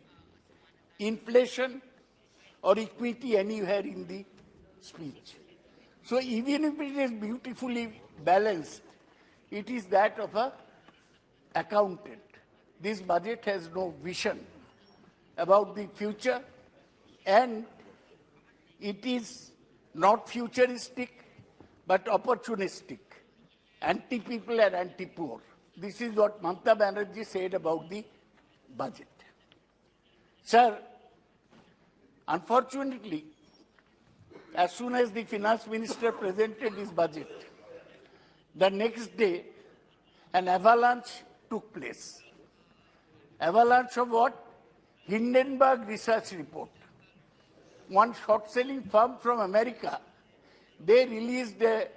inflation, or equity anywhere in the speech. So even if it is beautifully balanced, it is that of an accountant. This budget has no vision about the future, and it is not futuristic, but opportunistic, anti-people and anti-poor. This is what Mamata Banerjee said about the budget. Sir, unfortunately, as soon as the finance minister presented his budget, the next day, an avalanche took place. Avalanche of what? Hindenburg research report. One short-selling firm from America, they released a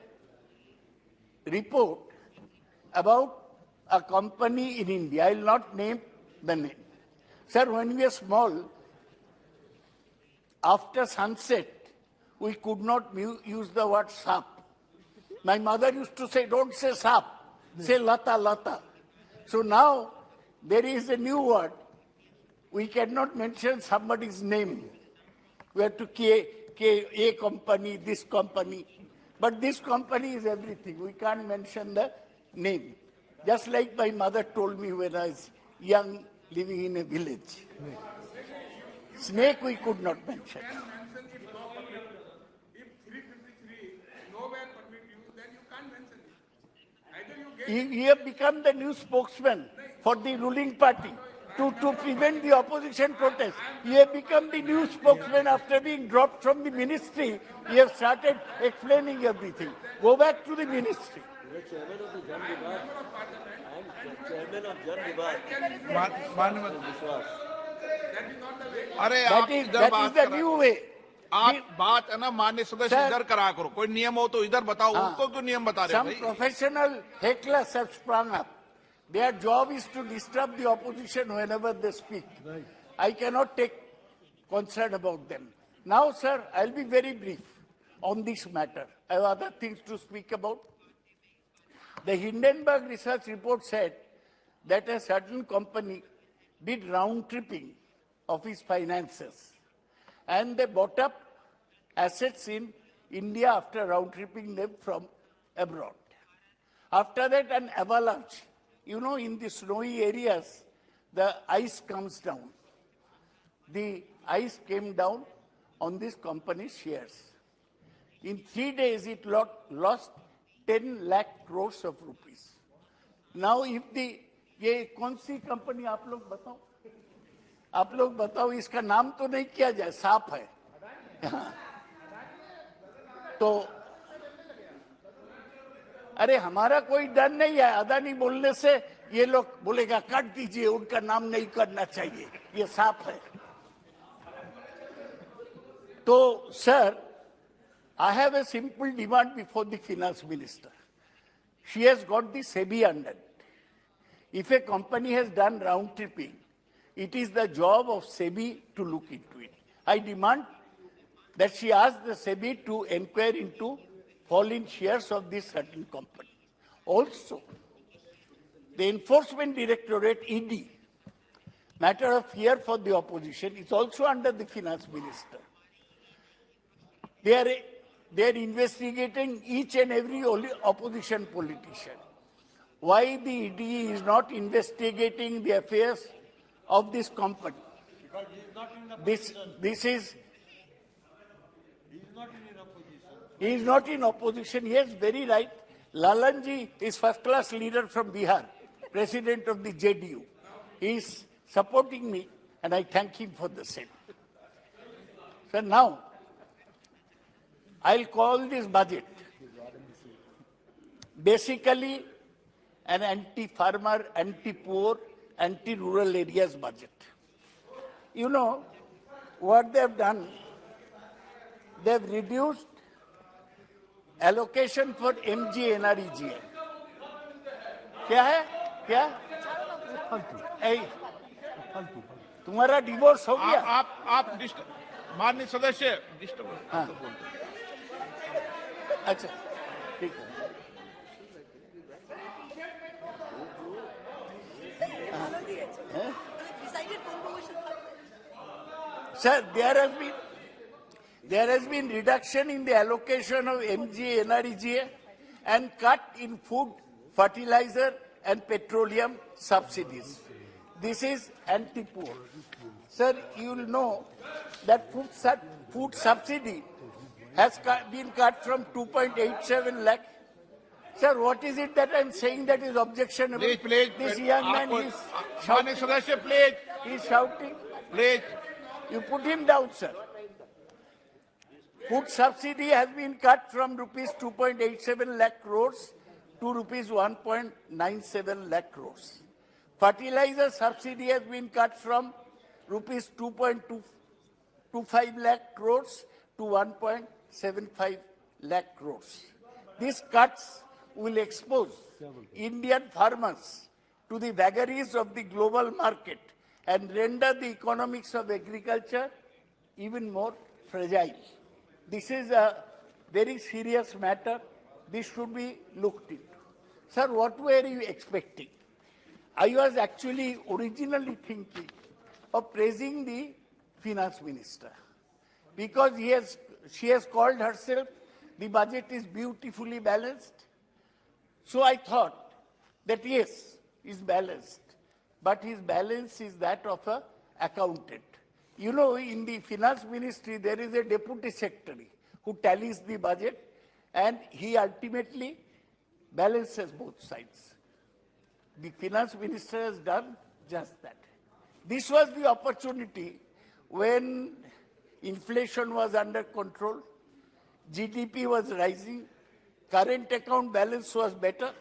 report about a company in India. I will not name the name. Sir, when we were small, after sunset, we could not use the word sap. My mother used to say, don't say sap, say lata, lata. So now there is a new word. We cannot mention somebody's name. We have to a company, this company. But this company is everything. We can't mention the name. Just like my mother told me when I was young, living in a village. Snake we could not mention. You have become the new spokesman for the ruling party to prevent the opposition protest. You have become the new spokesman after being dropped from the ministry. You have started explaining everything. Go back to the ministry. अरे That is the new way. आप बात है ना मान्य सदस्य इधर करा करो, कोई नियम हो तो इधर बताओ, उसको क्यों नियम बता रहे हो भाई? Some professional hecklers have sprung up. Their job is to disturb the opposition whenever they speak. I cannot take concern about them. Now, sir, I'll be very brief on this matter. I have other things to speak about. The Hindenburg research report said that a certain company did round-tripping of its finances, and they bought up assets in India after round-tripping them from abroad. After that, an avalanche. You know, in the snowy areas, the ice comes down. The ice came down on this company's shares. In 3 days, it lost 10 lakh crores of rupees. Now, if ये कौन सी company आप लोग बताओ, इसका नाम तो नहीं किया जाए, साफ है. तो अरे हमारा कोई डर नहीं है, अदानी बोलने से ये लोग बोलेगा काट दीजिए, उनका नाम नहीं करना चाहिए, ये साफ है. तो sir, I have a simple demand before the finance minister. She has got the SEBI under it. If a company has done round tripping, it is the job of SEBI to look into it. I demand that she ask the SEBI to inquire into fallen shares of this certain company. Also, the Enforcement Directorate, ED, matter of fear for the opposition, is also under the finance minister. They are investigating each and every opposition politician. Why the ED is not investigating the affairs of this company? Because he is not in opposition. He is not in opposition. He is not in opposition. Yes, very right. Lalanji is first-class leader from Bihar, president of the JDU. He is supporting me, and I thank him for the same. So now, I'll call this budget basically an anti-farmer, anti-poor, anti-rural areas budget. You know what they have done? They have reduced allocation for MG NREGA. क्या है? क्या? तुम्हारा divorce हो गया? आप माननीय सदस्य disturb. हाँ. अच्छा, ठीक है. Sir, there has been reduction in the allocation of MG NREGA and cut in food, fertilizer and petroleum subsidies. This is anti-poor. Sir, you will know that food subsidy has been cut from 2.87 lakh. Sir, what is it that I am saying that is objectionable? Please. This young man is shouting. Please. He is shouting. Please. You put him down, sir. Food subsidy has been cut from rupees 2.87 lakh crores to rupees 1.97 lakh crores. Fertilizer subsidy has been cut from rupees 2.25 lakh crores to 1.75 lakh crores. These cuts will expose Indian farmers to the vagaries of the global market and render the economics of agriculture even more fragile. This is a very serious matter. This should be looked into. Sir, what were you expecting? I was actually originally thinking of praising the finance minister because she has called herself the budget is beautifully balanced. So I thought that yes, it's balanced, but his balance is that of an accountant. You know, in the finance ministry, there is a deputy secretary who tallies the budget, and he ultimately balances both sides. The finance minister has done just that. This was the opportunity when inflation was under control, GDP was rising, current account balance was better,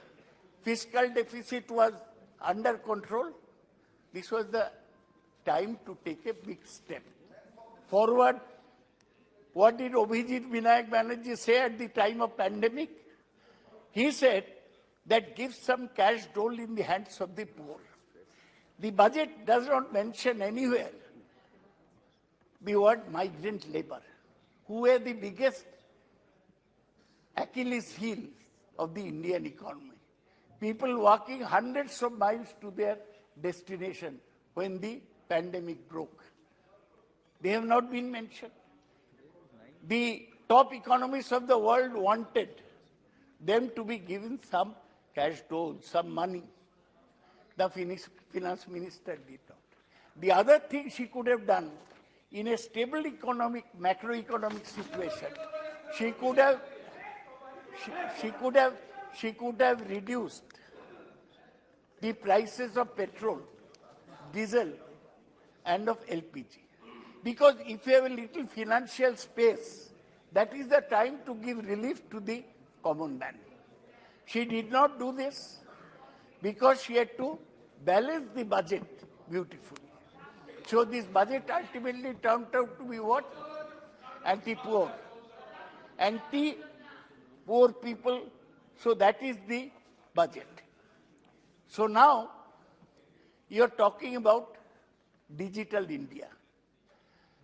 fiscal deficit was under control. This was the time to take a big step forward. What did Abhijit Vinayak Banerjee say at the time of pandemic? He said that give some cash dole in the hands of the poor. The budget does not mention anywhere the word migrant labor, who were the biggest Achilles heel of the Indian economy. People walking hundreds of miles to their destination when the pandemic broke. They have not been mentioned. The top economists of the world wanted them to be given some cash dole, some money. The finance minister did not. The other thing she could have done in a stable macroeconomic situation, she could have reduced the prices of petrol, diesel, and of LPG. Because if you have a little financial space, that is the time to give relief to the common man. She did not do this because she had to balance the budget beautifully. So this budget ultimately turned out to be what? Anti-poor. Anti-poor people. So that is the budget. So now you're talking about digital India.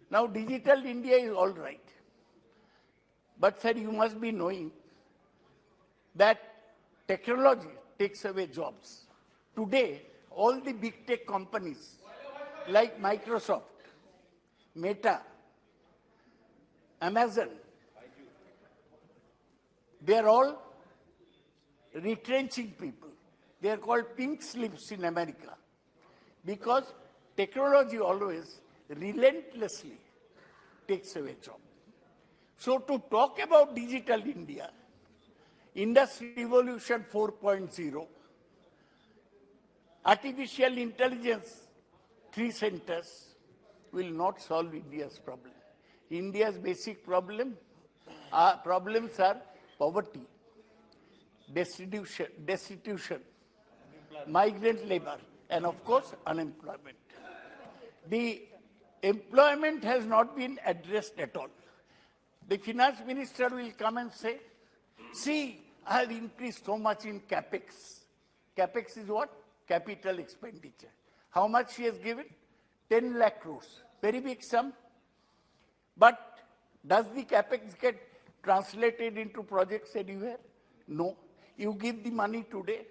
Now digital India is all right. But sir, you must be knowing that technology takes away jobs. Today, all the big tech companies like Microsoft, Meta, Amazon, they are all retrenching people. They are called pink slips in America because technology always relentlessly takes away jobs. So to talk about digital India, Industry Revolution 4.0, artificial intelligence, 3 centers will not solve India's problem. India's basic problems are poverty, destitution, migrant labor, and of course unemployment. The employment has not been addressed at all. The finance minister will come and say, see, I have increased so much in capex. Capex is what? Capital expenditure. How much she has given? 10 lakh crores. Very big sum. But does the capex get translated into projects anywhere? No. You give the money today,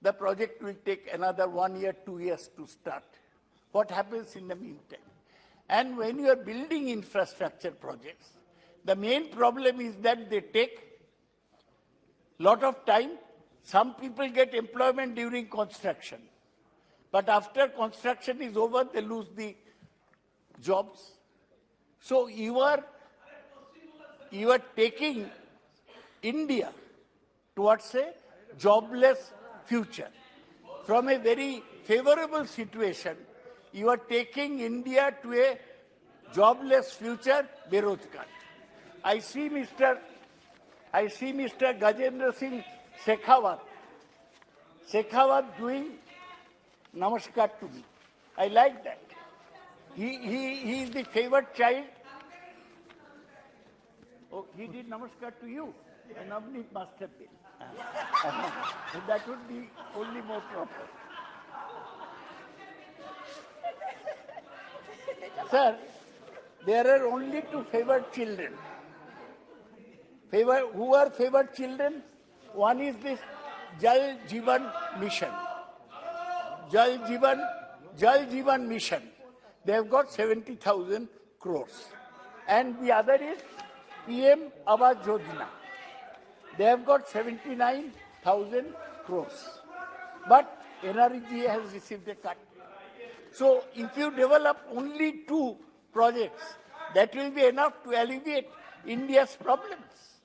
the project will take another 1 year, 2 years to start. What happens in the meantime? And when you are building infrastructure projects, the main problem is that they take lot of time. Some people get employment during construction. But after construction is over, they lose the jobs. So you are taking India towards a jobless future. From a very favorable situation, you are taking India to a jobless future, Berojgar. I see Mr. Gajendra Singh Shekhawat doing namaskar to me. I like that. He is the favorite child. Oh, he did namaskar to you. And Navneet must have been. That would be only more proper. Sir, there are only two favored children. Who are favored children? One is this Jal Jeevan Mission. Jal Jeevan Mission. They have got 70,000 crores. And the other is PM Awas Yojana. They have got 79,000 crores. But NREGA has received a cut. So if you develop only two projects, that will be enough to alleviate India's problems.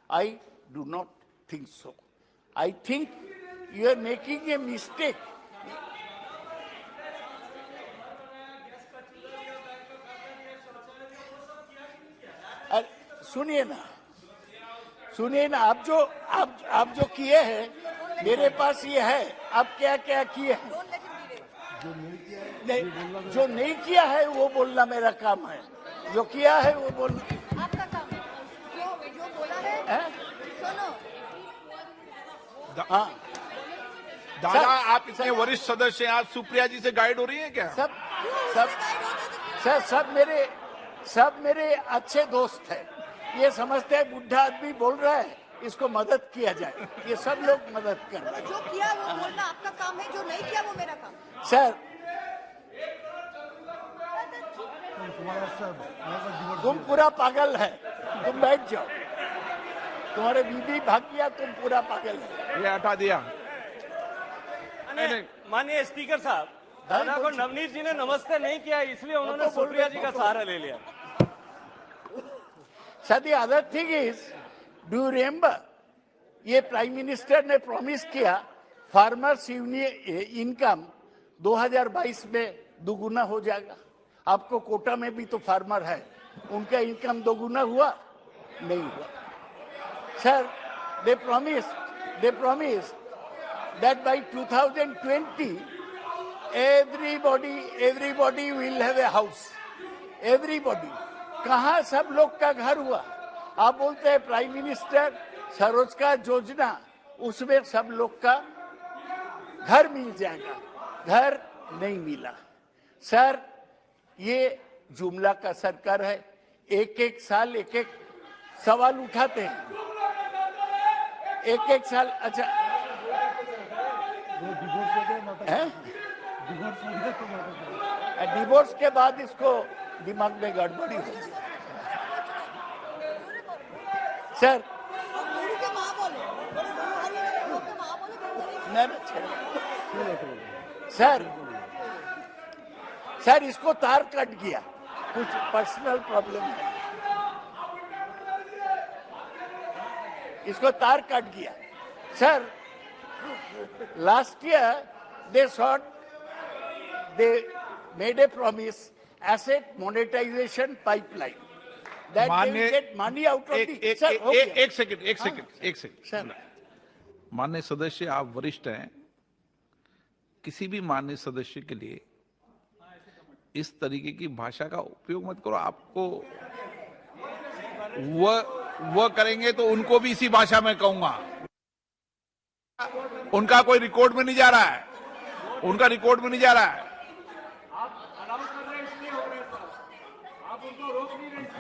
I do not think so. I think you are making a mistake. सुनिए ना आप जो किए हैं मेरे पास ये है, आप क्या क्या किए हैं, जो नहीं किया है वो बोलना मेरा काम है, जो किया है वो बोलना आपका काम है, जो बोला है सुनो। हाँ दादा, आप इतने वरिष्ठ सदस्य हैं, आज सुप्रिया जी से गाइड हो रही हैं क्या? सब मेरे अच्छे दोस्त हैं। ये समझते हैं बुढ़ा आदमी बोल रहा है, इसको मदद किया जाए, ये सब लोग मदद कर रहे हैं। जो किया वो बोलना आपका काम है, जो नहीं किया वो मेरा काम। सर, तुम पूरा पागल है, तुम बैठ जाओ, तुम्हारे बीबी भाग गया, तुम पूरा पागल है। ये हटा दिया। माननीय स्पीकर साहब, दादा को नवनीत जी ने नमस्ते नहीं किया, इसलिए उन्होंने सुप्रिया जी का सहारा ले लिया। Sir, the other thing is, do you remember, ये प्राइम मिनिस्टर ने प्रॉमिस किया फार्मर्स इनकम 2022 में दोगुना हो जाएगा। आपको कोटा में भी तो फार्मर है, उनका इनकम दोगुना हुआ? नहीं हुआ। Sir, they promised that by 2020 everybody will have a house. Everybody. कहाँ सब लोग का घर हुआ? आप बोलते हैं प्राइम मिनिस्टर स्वरोजगार योजना, उसमें सब लोग का घर मिल जाएगा, घर नहीं मिला। सर, ये जुमला का सरकार है, एक साल एक सवाल उठाते हैं, एक साल। अच्छा, डिवोर्स के बाद इसको दिमाग में गड़बड़ी हो। सर, सर इसको तार कट गया, कुछ पर्सनल प्रॉब्लम है, इसको तार कट गया। Sir, last year they made a promise asset monetization pipeline that they will get money out of the sir, एक सेकंड। माननीय सदस्य, आप वरिष्ठ हैं, किसी भी माननीय सदस्य के लिए इस तरीके की भाषा का उपयोग मत करो। आपको वह करेंगे तो उनको भी इसी भाषा में कहूंगा। उनका कोई रिकॉर्ड में नहीं जा रहा है, उनका रिकॉर्ड में नहीं जा रहा है।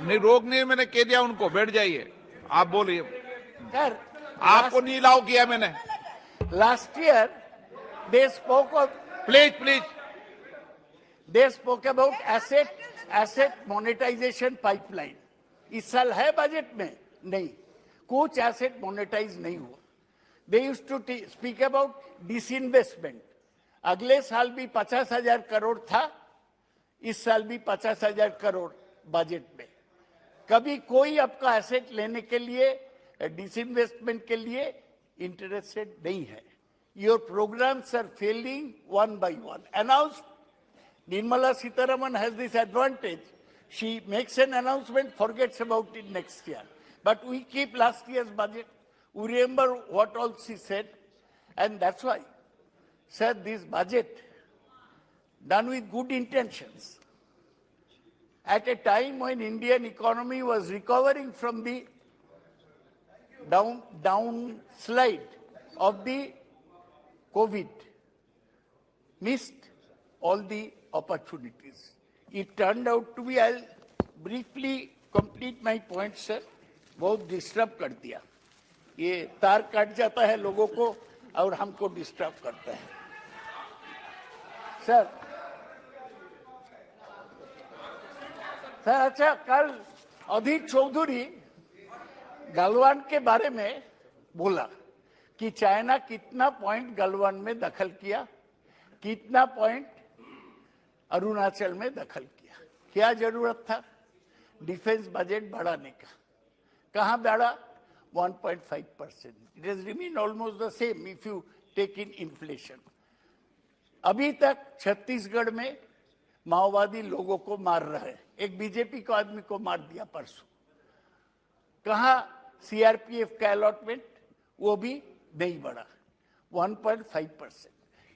नहीं, रोक नहीं, मैंने कह दिया उनको, बैठ जाइए, आप बोलिए। सर, आपको नहीं अलाउ किया मैंने। Last year they spoke of please they spoke about asset monetisation pipeline. इस साल है बजट में? नहीं, कुछ एसेट मोनेटाइज नहीं हुआ। They used to speak about disinvestment. अगले साल भी 50,000 करोड़ था, इस साल भी 50,000 करोड़ बजट में। कभी कोई आपका एसेट लेने के लिए, डिसइन्वेस्टमेंट के लिए इंटरेस्टेड नहीं है। Your programmes are failing one by one. Announce Nirmala Sitharaman has this advantage. She makes an announcement, forgets about it next year. But we keep last year's budget. We remember what all she said. And that's why, sir, this budget, done with good intentions, at a time when Indian economy was recovering from the downslide of the COVID, missed all the opportunities. It turned out to be, I'll briefly complete my point, sir. बहुत disturb कर दिया, ये तार cut जाता है लोगों को और हमको डिस्टर्ब करता है। सर अच्छा, कल अधीर चौधरी गलवान के बारे में बोला कि चाइना कितना पॉइंट गलवान में दखल किया, कितना पॉइंट अरुणाचल में दखल किया। क्या जरूरत था डिफेंस बजट बढ़ाने का? कहां बढ़ा? 1.5%. It has remained almost the same if you take in inflation. अभी तक छत्तीसगढ़ में माओवादी लोगों को मार रहा है, एक बीजेपी को आदमी को मार दिया परसों। कहां सीआरपीएफ का अलॉटमेंट? वो भी नहीं बढ़ा, 1.5%।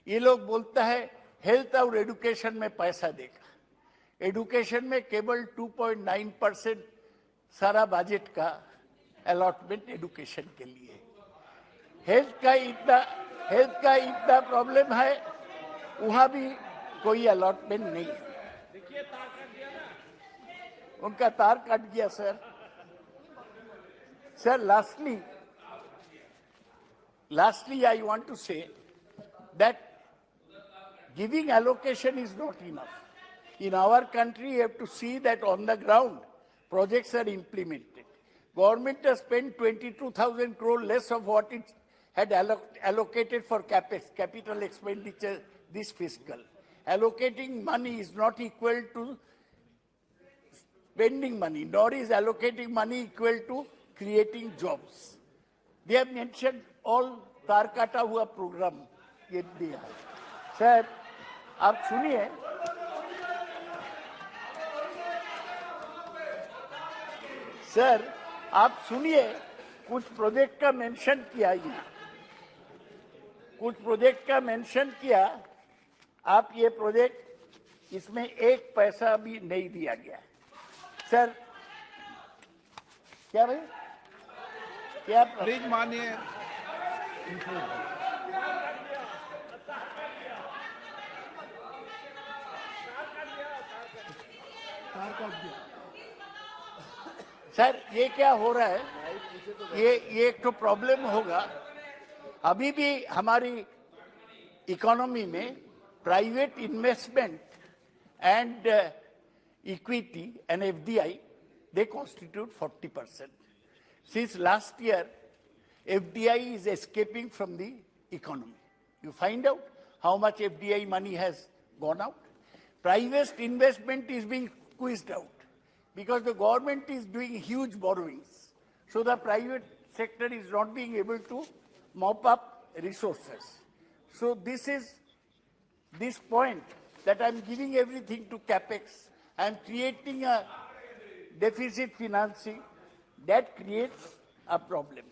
ये लोग बोलता है हेल्थ और एजुकेशन में पैसा देगा, एजुकेशन में केवल 2.9% सारा बजट का अलॉटमेंट एजुकेशन के लिए। हेल्थ का इतना प्रॉब्लम है, वहां भी कोई अलॉटमेंट नहीं है। उनका तार कट गया sir. Sir lastly I want to say that giving allocation is not enough. In our country, you have to see that on the ground, projects are implemented. Government has spent 22,000 crore less of what it had allocated for capital expenditure this fiscal. Allocating money is not equal to spending money, nor is allocating money equal to creating jobs. They have mentioned all तार काटा हुआ programme ये दिया है। साहब आप सुनिए, sir आप सुनिए, कुछ प्रोजेक्ट का मेंशन किया, ये कुछ प्रोजेक्ट का मेंशन किया। आप ये प्रोजेक्ट, इसमें एक पैसा भी नहीं दिया गया। सर क्या भाई, क्या प्लीज मानिए। सर ये क्या हो रहा है, ये एक तो प्रॉब्लम होगा। अभी भी हमारी इकोनॉमी में private investment and equity and FDI, they constitute 40%. Since last year, FDI is escaping from the economy. You find out how much FDI money has gone out. Private investment is being squeezed out because the government is doing huge borrowings. So the private sector is not being able to mop up resources. So this point that I'm giving everything to capex, I'm creating a deficit financing, that creates a problem.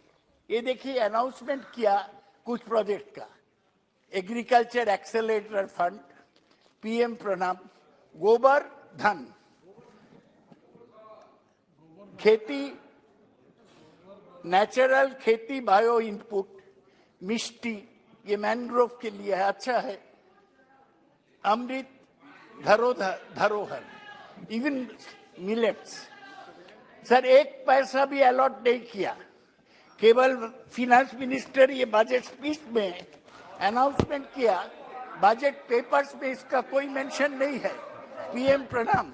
ये देखिए announcement किया कुछ project का, agriculture accelerator fund, PM प्रणाम, गोबर धन, खेती, natural खेती, बायो इनपुट, मिष्टी, ये मैंग्रोव के लिए है, अच्छा है, अमृत धरोहर, इवन मिलेट्स। सर एक पैसा भी अलॉट नहीं किया, केवल फिनांस मिनिस्टर ये बजट स्पीच में अनाउंसमेंट किया, बजट पेपर्स में इसका कोई मेंशन नहीं है। पीएम प्रणाम,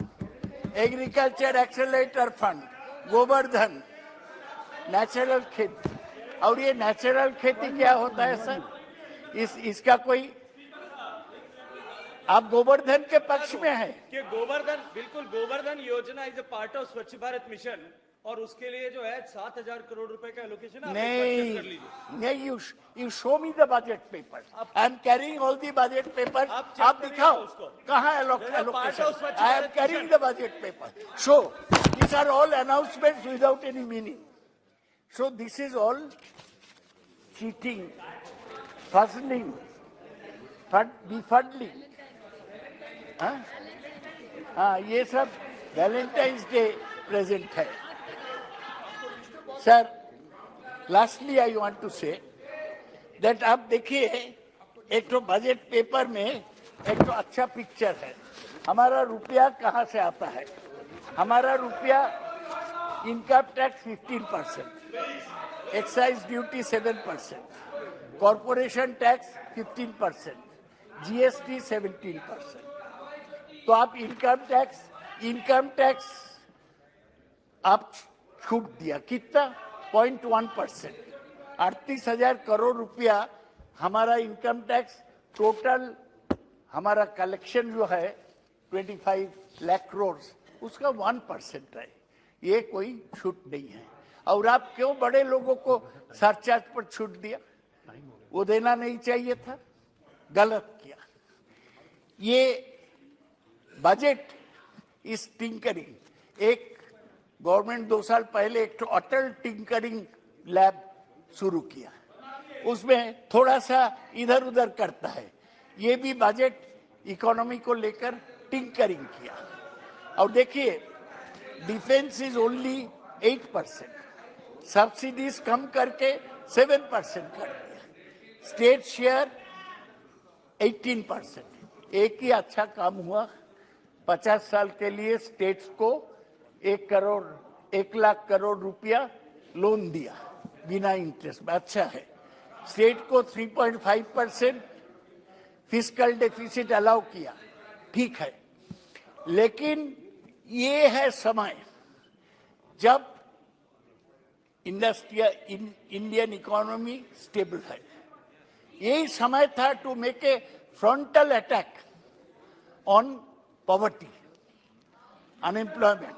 agriculture accelerator fund, Govardhan, natural खेती। और ये नेचुरल खेती क्या होता है सर? इसका कोई, आप गोवर्धन के पक्ष में है कि गोवर्धन, बिल्कुल गोवर्धन योजना इज अ पार्ट ऑफ स्वच्छ भारत मिशन, और उसके लिए जो है 7,000 करोड़ रुपए का एलोकेशन नहीं, you show me the budget paper, I am carrying all the budget paper, आप दिखाओ कहाँ allocation, I am carrying the budget paper, show these are all announcements without any meaning. So this is all cheating, funding, defunding. हाँ, ये सब Valentine's day present है। Sir lastly I want to say that आप देखिए, एक तो budget paper में एक तो अच्छा पिक्चर है, हमारा रुपया कहाँ से आता है? हमारा रुपया income tax 15%, excise duty 7%, corporation tax 15%, GST 17%। तो आप इनकम टैक्स आप छूट दिया कितना? 0.1%। 38,000 करोड़ रुपया हमारा इनकम टैक्स, टोटल हमारा कलेक्शन जो है 25 लाख करोड़, उसका 1% है। ये कोई छूट नहीं है। और आप क्यों बड़े लोगों को सरचार्ज पर छूट दिया? वो देना नहीं चाहिए था, गलत किया। ये बजट इस टिंकरिंग, एक गवर्नमेंट 2 साल पहले एक अटल टिंकरिंग लैब शुरू किया, उसमें थोड़ा सा इधर उधर करता है। ये भी बजट इकोनॉमी को लेकर टिंकरिंग किया। और देखिए, डिफेंस इज ओनली 8%, सब्सिडीज कम करके 7% कर दिया, स्टेट शेयर 18%। एक ही अच्छा काम हुआ, 50 साल के लिए स्टेट्स को 1 लाख करोड़ रुपया लोन दिया बिना इंटरेस्ट में। अच्छा है। स्टेट को 3.5% फिस्कल डेफिसिट अलाउ किया, ठीक है। लेकिन ये है समय जब इंडियन इकोनॉमी स्टेबल है। यही समय था to make a frontal attack on poverty, unemployment.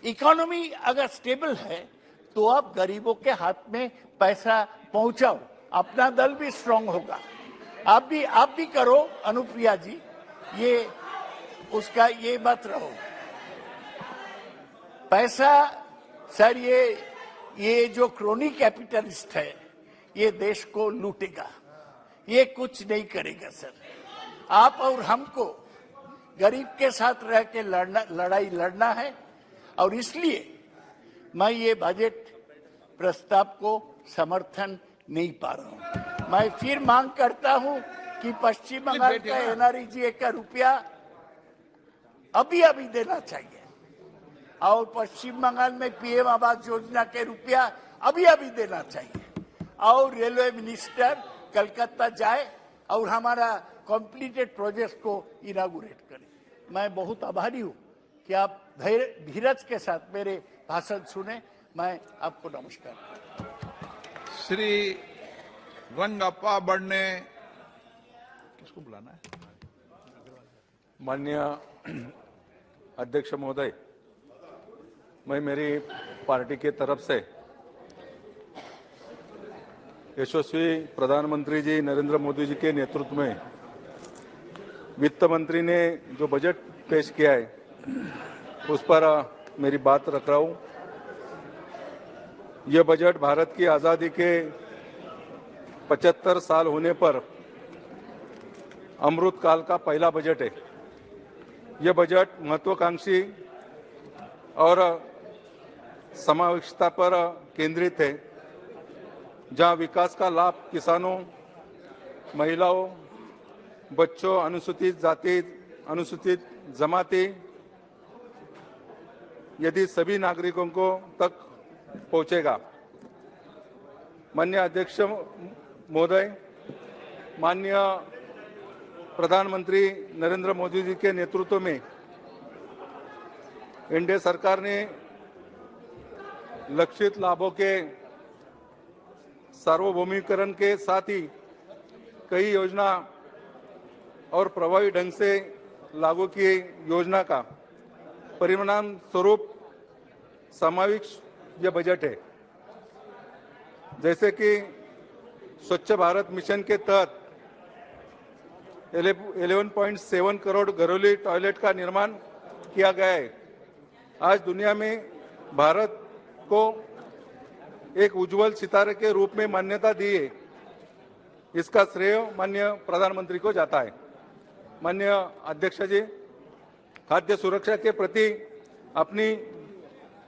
Economy अगर स्टेबल है तो आप गरीबों के हाथ में पैसा पहुंचाओ, अपना दल भी स्ट्रांग होगा। आप भी करो अनुप्रिया जी, ये उसका ये मत रहो। पैसा सर, ये जो क्रोनी कैपिटलिस्ट है, ये देश को लूटेगा, ये कुछ नहीं करेगा सर। आप और हमको गरीब के साथ रह के लड़ाई लड़ना है। और इसलिए मैं ये बजट प्रस्ताव को समर्थन नहीं पा रहा हूं। मैं फिर मांग करता हूं कि पश्चिम बंगाल का एनआरईजीए का रुपया अभी देना चाहिए, और पश्चिम बंगाल में पीएम आवास योजना के रुपया अभी देना चाहिए। और रेलवे मिनिस्टर कलकत्ता जाए और हमारा कंप्लीटेड प्रोजेक्ट को इनागुरेट करे। मैं बहुत आभारी हूं कि आप धीरज के साथ मेरे भाषण सुने। मैं आपको नमस्कार। श्री रंगप्पा बढ़ने, किसको बुलाना है? माननीय अध्यक्ष महोदय, मैं मेरी पार्टी की तरफ से यशस्वी प्रधानमंत्री जी नरेंद्र मोदी जी के नेतृत्व में वित्त मंत्री ने जो बजट पेश किया है उस पर मेरी बात रख रहा हूं। यह बजट भारत की आज़ादी के 75 साल होने पर अमृत काल का पहला बजट है। यह बजट महत्वाकांक्षी और समावेशिता पर केंद्रित है, जहां विकास का लाभ किसानों, महिलाओं, बच्चों, अनुसूचित जाति, अनुसूचित जमाती यदि सभी नागरिकों को तक पहुंचेगा। माननीय अध्यक्ष महोदय, माननीय प्रधानमंत्री नरेंद्र मोदी जी के नेतृत्व में एनडीए सरकार ने लक्षित लाभों के सार्वभौमिकरण के साथ ही कई योजना और प्रभावी ढंग से लागू की योजना का परिणाम स्वरूप सामाजिक यह बजट है। जैसे कि स्वच्छ भारत मिशन के तहत 11.7 करोड़ घरेलू टॉयलेट का निर्माण किया गया है। आज दुनिया में भारत को एक उज्जवल सितारे के रूप में मान्यता दी है। इसका श्रेय माननीय प्रधानमंत्री को जाता है। माननीय अध्यक्ष जी, खाद्य सुरक्षा के प्रति अपनी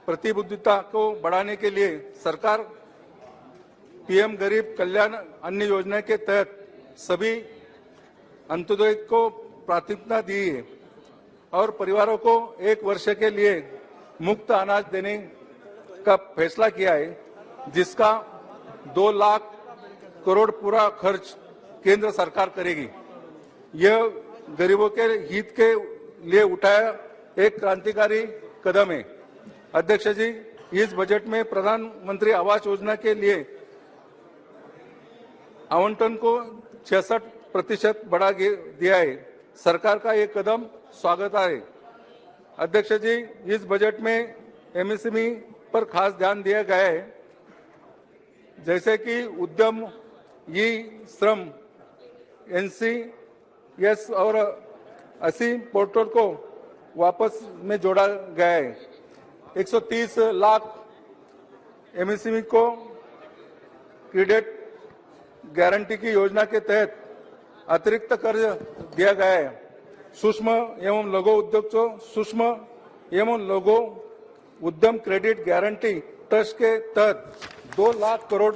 प्रतिबद्धता को बढ़ाने के लिए सरकार पीएम गरीब कल्याण अन्न योजना के तहत सभी अंत्योदय को प्राथमिकता दी है और परिवारों को 1 वर्ष के लिए मुफ्त अनाज देने का फैसला किया है, जिसका 2 लाख करोड़ पूरा खर्च केंद्र सरकार करेगी। यह गरीबों के हित के लिए उठाया एक क्रांतिकारी कदम है। अध्यक्ष जी, इस बजट में प्रधानमंत्री आवास योजना के लिए आवंटन को 66% बढ़ा दिया है। सरकार का ये कदम स्वागत है। अध्यक्ष जी, इस बजट में एमएसएमई पर खास ध्यान दिया गया है, जैसे कि उद्यम, ई श्रम, एनसीएस और 80 पोर्टल को वापस में जोड़ा गया है। 130 लाख एमएसएमई को क्रेडिट गारंटी की योजना के तहत अतिरिक्त कर्ज दिया गया है। सूक्ष्म एवं लघु उद्योग को सूक्ष्म एवं लघु उद्यम क्रेडिट गारंटी ट्रस्ट के तहत 2 लाख करोड़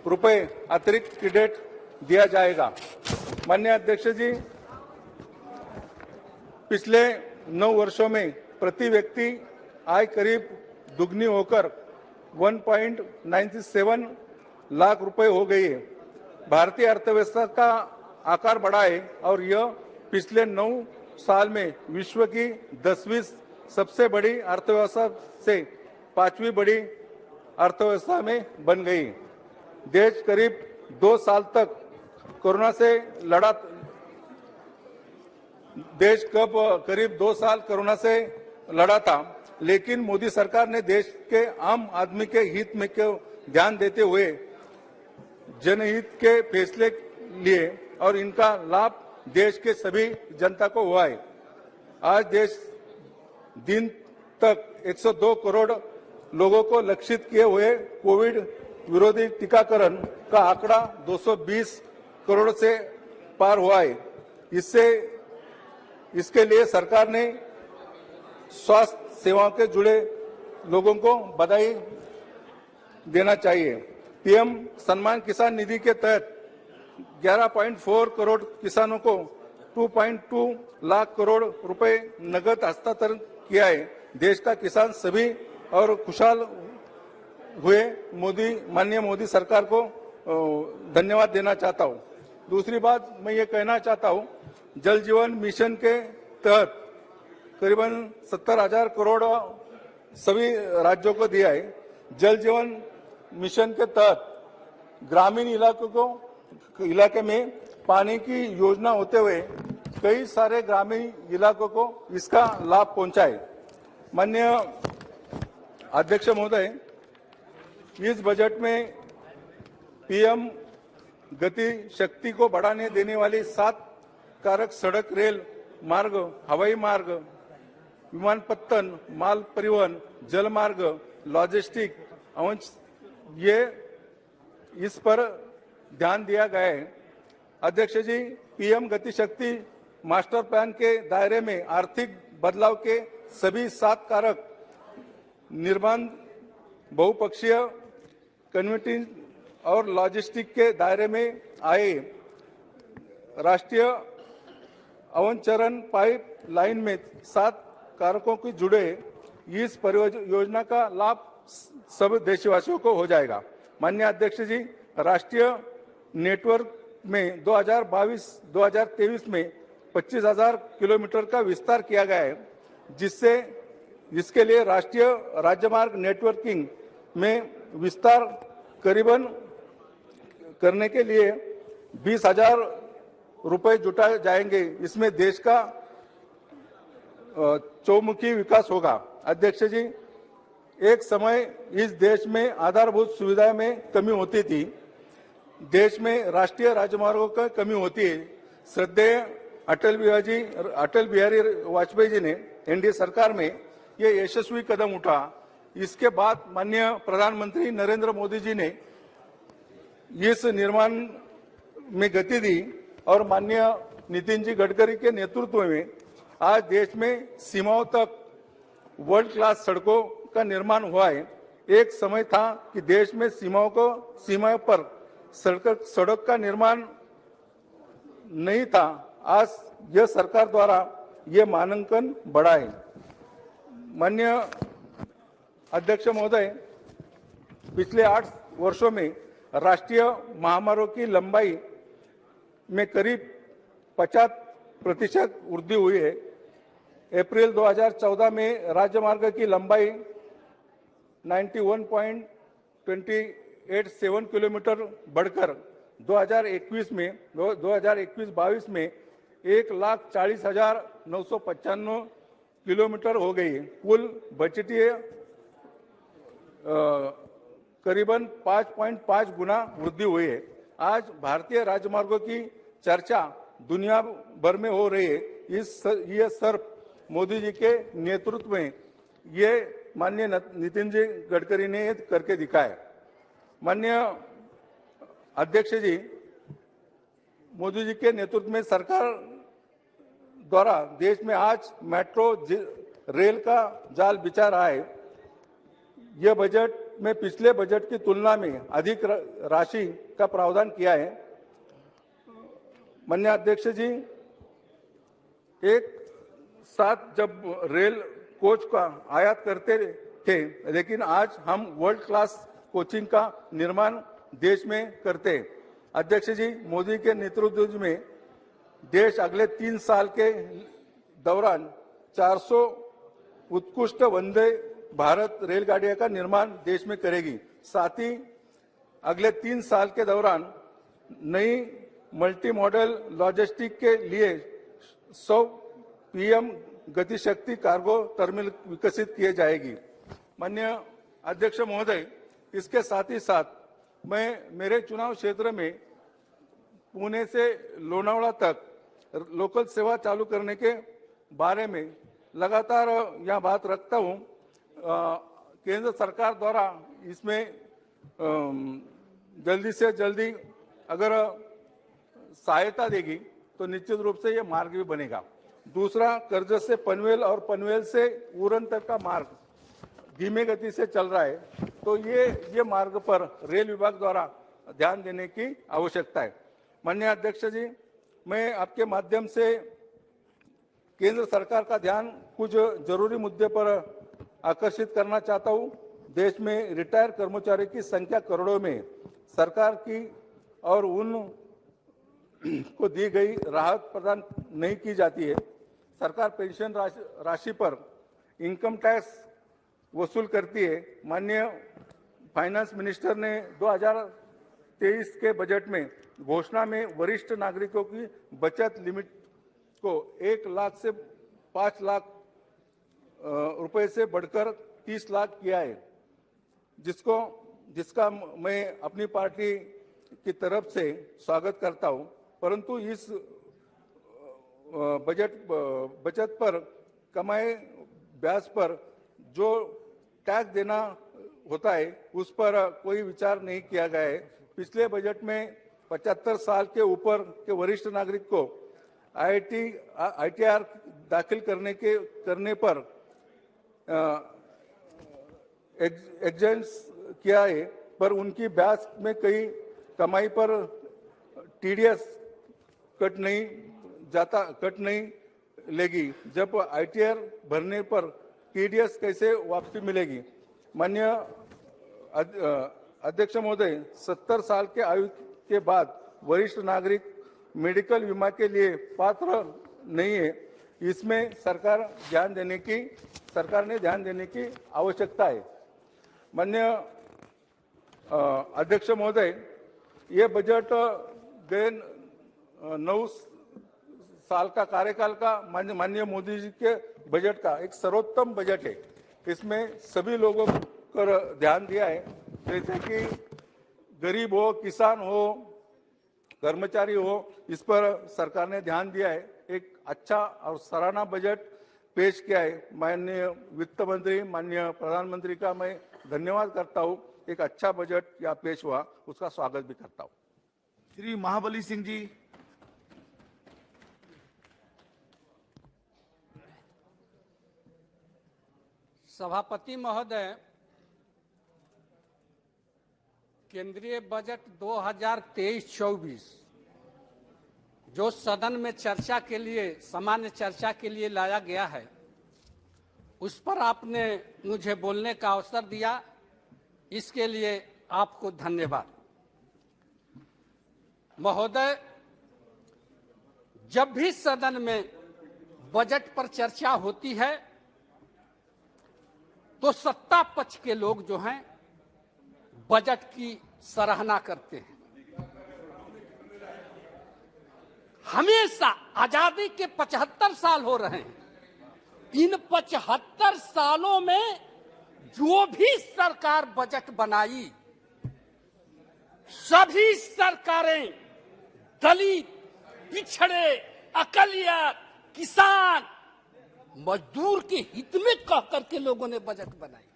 रुपए अतिरिक्त क्रेडिट दिया जाएगा। माननीय अध्यक्ष जी, पिछले 9 वर्षों में प्रति व्यक्ति आय करीब दुगनी होकर 1.97 लाख रुपए हो गई है। भारतीय अर्थव्यवस्था का आकार बढ़ा है और यह पिछले 9 साल में विश्व की 10वीं सबसे बड़ी अर्थव्यवस्था से 5वीं बड़ी अर्थव्यवस्था में बन गई। देश करीब 2 साल तक कोरोना से लड़ा। देश करीब 2 साल कोरोना से लड़ा था, लेकिन मोदी सरकार ने देश के आम आदमी के हित में ध्यान देते हुए जनहित के फैसले लिए और इनका लाभ देश के सभी जनता को हुआ है। आज देश दिन तक 102 करोड़ लोगों को लक्षित किए हुए कोविड विरोधी टीकाकरण का आंकड़ा 220 करोड़ से पार हुआ है। इसके लिए सरकार ने स्वास्थ्य सेवाओं के जुड़े लोगों को बधाई देना चाहिए। पीएम सम्मान किसान निधि के तहत 11.4 करोड़ किसानों को 2.2 लाख करोड़ रुपए नगद हस्तांतरण किया है। देश का किसान सभी और खुशहाल हुए। माननीय मोदी सरकार को धन्यवाद देना चाहता हूं। दूसरी बात मैं ये कहना चाहता हूं, जल जीवन मिशन के तहत करीबन 70,000 करोड़ सभी राज्यों को दिया है। जल जीवन मिशन के तहत ग्रामीण इलाके में पानी की योजना होते हुए कई सारे ग्रामीण इलाकों को इसका लाभ पहुंचा है। माननीय अध्यक्ष महोदय, इस बजट में पीएम गति शक्ति को बढ़ाने देने वाली 7 कारक सड़क, रेल मार्ग, हवाई मार्ग, विमानपत्तन, माल परिवहन, जल मार्ग, लॉजिस्टिक, ये इस पर ध्यान दिया गया है। अध्यक्ष जी, पीएम गति शक्ति मास्टर प्लान के दायरे में आर्थिक बदलाव के सभी 7 कारक निर्माण, बहुपक्षीय कन्वेंटिंग और लॉजिस्टिक के दायरे में आए। राष्ट्रीय अवचरण पाइप लाइन में 7 कारकों के जुड़े इस परियोजना का लाभ सब देशवासियों को हो जाएगा। माननीय अध्यक्ष जी, राष्ट्रीय नेटवर्क में 2022-2023 में 25,000 किलोमीटर का विस्तार किया गया है, जिससे इसके लिए राष्ट्रीय राजमार्ग नेटवर्किंग में विस्तार करीबन करने के लिए 20,000 रुपए जुटाए जाएंगे। इसमें देश का चौमुखी विकास होगा। अध्यक्ष जी, एक समय इस देश में आधारभूत सुविधा में कमी होती थी। देश में राष्ट्रीय राजमार्गों का कमी होती है। श्रद्धेय अटल बिहारी वाजपेयी जी ने एनडीए सरकार में ये यशस्वी कदम उठा। इसके बाद माननीय प्रधानमंत्री नरेंद्र मोदी जी ने इस निर्माण में गति दी और माननीय नितिन जी गडकरी के नेतृत्व में आज देश में सीमाओं तक वर्ल्ड क्लास सड़कों का निर्माण हुआ है। एक समय था कि देश में सीमा पर सड़क का निर्माण नहीं था। आज यह सरकार द्वारा ये मानांकन बढ़ा है। माननीय अध्यक्ष महोदय, पिछले 8 वर्षों में राष्ट्रीय महामार्गों की लंबाई में करीब 50% वृद्धि हुई है। अप्रैल 2014 में राज्यमार्ग की लंबाई 91.287 किलोमीटर बढ़कर 2021-22 में 1,40,995 किलोमीटर हो गई। कुल बजटीय करीबन 5.5 गुना वृद्धि हुई है। आज भारतीय राजमार्गों की चर्चा दुनिया भर में हो रही है। ये सिर्फ मोदी जी के नेतृत्व में ये माननीय नितिन जी गडकरी ने ये करके दिखाया। माननीय अध्यक्ष जी, मोदी जी के नेतृत्व में सरकार द्वारा देश में आज मेट्रो रेल का जाल बिछा रहा है। यह बजट में पिछले बजट की तुलना में अधिक राशि का प्रावधान किया है। माननीय अध्यक्ष जी, एक साथ जब रेल कोच का आयात करते थे, लेकिन आज हम वर्ल्ड क्लास कोचिंग का निर्माण देश में करते हैं। अध्यक्ष जी, मोदी के नेतृत्व में देश अगले 3 साल के दौरान 400 उत्कृष्ट वंदे भारत रेलगाड़ियों का निर्माण देश में करेगी। साथ ही अगले 3 साल के दौरान नई मल्टी मॉडल लॉजिस्टिक के लिए 100 पीएम गतिशक्ति कार्गो टर्मिनल विकसित किए जाएगी। माननीय अध्यक्ष महोदय, इसके साथ ही साथ मैं मेरे चुनाव क्षेत्र में पुणे से लोनावाड़ा तक लोकल सेवा चालू करने के बारे में लगातार यह बात रखता हूं। केंद्र सरकार द्वारा इसमें जल्दी से जल्दी अगर सहायता देगी तो निश्चित रूप से ये मार्ग भी बनेगा। दूसरा, कर्जत से पनवेल और पनवेल से उरण तक का मार्ग धीमे गति से चल रहा है, तो ये मार्ग पर रेल विभाग द्वारा ध्यान देने की आवश्यकता है। माननीय अध्यक्ष जी, मैं आपके माध्यम से केंद्र सरकार का ध्यान कुछ जरूरी मुद्दे पर आकर्षित करना चाहता हूं। देश में रिटायर कर्मचारियों की संख्या करोड़ों में, सरकार की और उन को दी गई राहत प्रदान नहीं की जाती है। सरकार पेंशन राशि पर इनकम टैक्स वसूल करती है। माननीय फाइनेंस मिनिस्टर ने 2023 के बजट में घोषणा में वरिष्ठ नागरिकों की बचत लिमिट को 1 लाख से 5 लाख रुपए से बढ़कर 30 लाख किया है, जिसका मैं अपनी पार्टी की तरफ से स्वागत करता हूं। परंतु इस बचत पर कमाए ब्याज पर जो टैक्स देना होता है उस पर कोई विचार नहीं किया गया है। पिछले बजट में 75 साल के ऊपर के वरिष्ठ नागरिक को ITR दाखिल करने पर एग्जेंस किया है, पर उनकी ब्याज में कई कमाई पर TDS कट नहीं लेगी। जब ITR भरने पर TDS कैसे वापसी मिलेगी? माननीय अध्यक्ष महोदय, 70 साल के आयु के बाद वरिष्ठ नागरिक मेडिकल बीमा के लिए पात्र नहीं है। इसमें सरकार ने ध्यान देने की आवश्यकता है। माननीय अध्यक्ष महोदय, ये बजट 9 साल का कार्यकाल का माननीय मोदी जी के बजट का एक सर्वोत्तम बजट है। इसमें सभी लोगों पर ध्यान दिया है, जैसे कि गरीब हो, किसान हो, कर्मचारी हो, इस पर सरकार ने ध्यान दिया है। एक अच्छा और सराहना बजट पेश किया है। माननीय वित्त मंत्री, माननीय प्रधानमंत्री का मैं धन्यवाद करता हूं। एक अच्छा बजट यहाँ पेश हुआ, उसका स्वागत भी करता हूं। श्री महाबली सिंह जी। सभापति महोदय, केंद्रीय बजट 2023-24 जो सदन में चर्चा के लिए, सामान्य चर्चा के लिए लाया गया है, उस पर आपने मुझे बोलने का अवसर दिया, इसके लिए आपको धन्यवाद। महोदय, जब भी सदन में बजट पर चर्चा होती है तो सत्ता पक्ष के लोग जो हैं बजट की सराहना करते हैं। हमेशा आजादी के 75 साल हो रहे हैं, इन 75 सालों में जो भी सरकार बजट बनाई, सभी सरकारें दलित, पिछड़े, अकलियत, किसान, मजदूर के हित में कह करके लोगों ने बजट बनाई।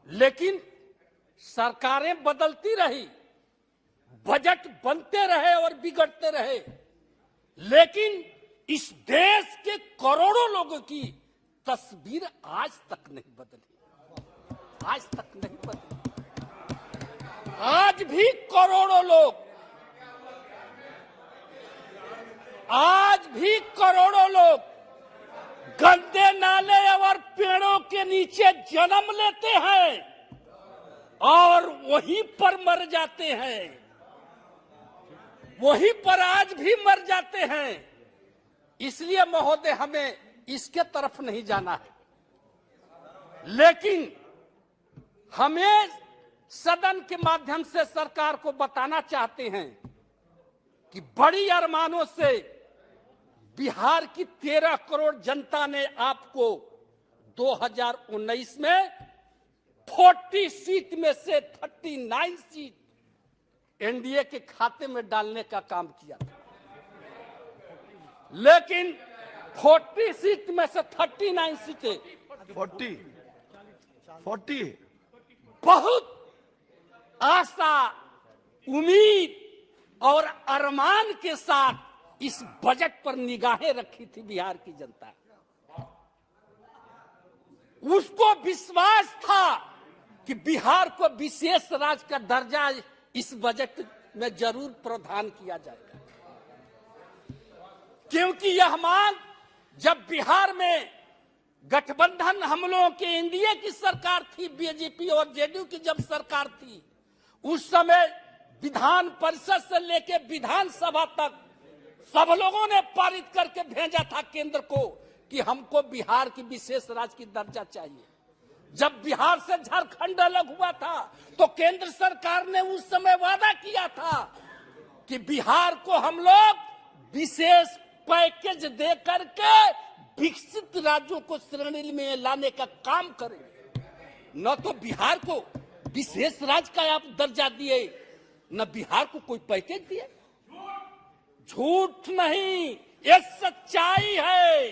लेकिन सरकारें बदलती रही, बजट बनते रहे और बिगड़ते रहे, लेकिन इस देश के करोड़ों लोगों की तस्वीर आज तक नहीं बदली, आज तक नहीं बदली। आज भी करोड़ों लोग, आज भी करोड़ों लोग गंदे नाले और पेड़ों के नीचे जन्म लेते हैं और वहीं पर मर जाते हैं, वहीं पर आज भी मर जाते हैं। इसलिए महोदय, हमें इसके तरफ नहीं जाना है, लेकिन हमें सदन के माध्यम से सरकार को बताना चाहते हैं कि बड़ी अरमानों से बिहार की 13 करोड़ जनता ने आपको 2019 में 40 सीट में से 39 सीट एनडीए के खाते में डालने का काम किया था। लेकिन 40 सीट में से 39 सीटें 40 बहुत आशा, उम्मीद और अरमान के साथ इस बजट पर निगाहें रखी थी बिहार की जनता। उसको विश्वास था कि बिहार को विशेष राज्य का दर्जा इस बजट में जरूर प्रावधान किया जाएगा, क्योंकि यह मांग जब बिहार में गठबंधन हम लोगों के एनडीए की सरकार थी, बीजेपी और जेडीयू की जब सरकार थी, उस समय विधान परिषद से लेकर विधानसभा तक सब लोगों ने पारित करके भेजा था केंद्र को कि हमको बिहार की विशेष राज्य की दर्जा चाहिए। जब बिहार से झारखंड अलग हुआ था तो केंद्र सरकार ने उस समय वादा किया था कि बिहार को हम लोग विशेष पैकेज दे करके विकसित राज्यों को श्रेणी में लाने का काम करेंगे। न तो बिहार को विशेष राज्य का आप दर्जा दिए, न बिहार को कोई पैकेज दिए। झूठ नहीं, ये सच्चाई है,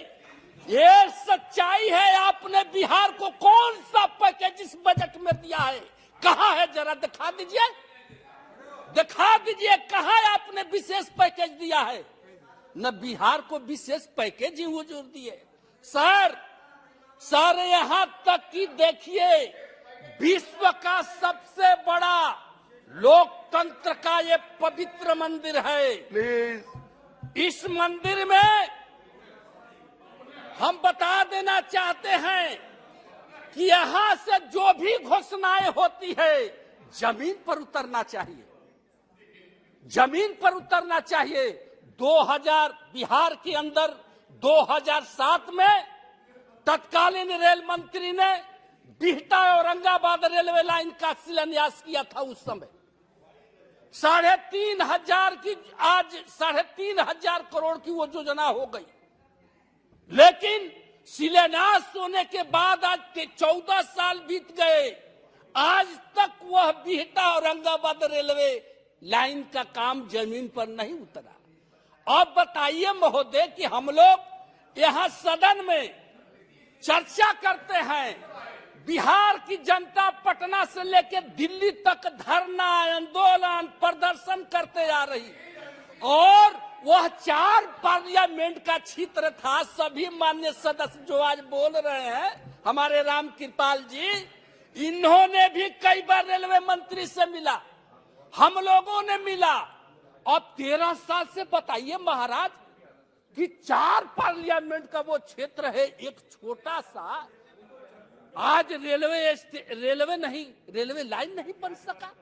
ये सच्चाई है। आपने बिहार को कौन सा पैकेज इस बजट में दिया है? कहाँ है? जरा दिखा दीजिए, दिखा दीजिए कहाँ आपने विशेष पैकेज दिया है। न बिहार को विशेष पैकेज ही हुजूर दिए। सर यहाँ तक कि देखिए, विश्व का सबसे बड़ा लोकतंत्र का ये पवित्र मंदिर है। इस मंदिर में हम बता देना चाहते हैं कि यहाँ से जो भी घोषणाएं होती है जमीन पर उतरना चाहिए, जमीन पर उतरना चाहिए। 2000 बिहार के अंदर 2007 में तत्कालीन रेल मंत्री ने बिहटा औरंगाबाद रेलवे लाइन का शिलान्यास किया था। उस समय 3,500 की, आज 3,500 करोड़ की वो योजना हो गई। लेकिन शिलान्यास होने के बाद आज 14 साल बीत गए, आज तक वह बिहटा औरंगाबाद रेलवे लाइन का काम जमीन पर नहीं उतरा। अब बताइए महोदय कि हम लोग यहाँ सदन में चर्चा करते हैं, बिहार की जनता पटना से लेकर दिल्ली तक धरना, आंदोलन, प्रदर्शन करते आ रही, और वह 4 पार्लियामेंट का क्षेत्र था। सभी माननीय सदस्य जो आज बोल रहे हैं, हमारे राम कृपाल जी, इन्होंने भी कई बार रेलवे मंत्री से मिला, हम लोगों ने मिला, अब 13 साल से बताइए महाराज कि 4 पार्लियामेंट का वो क्षेत्र है, एक छोटा सा, आज रेलवे लाइन नहीं बन सका।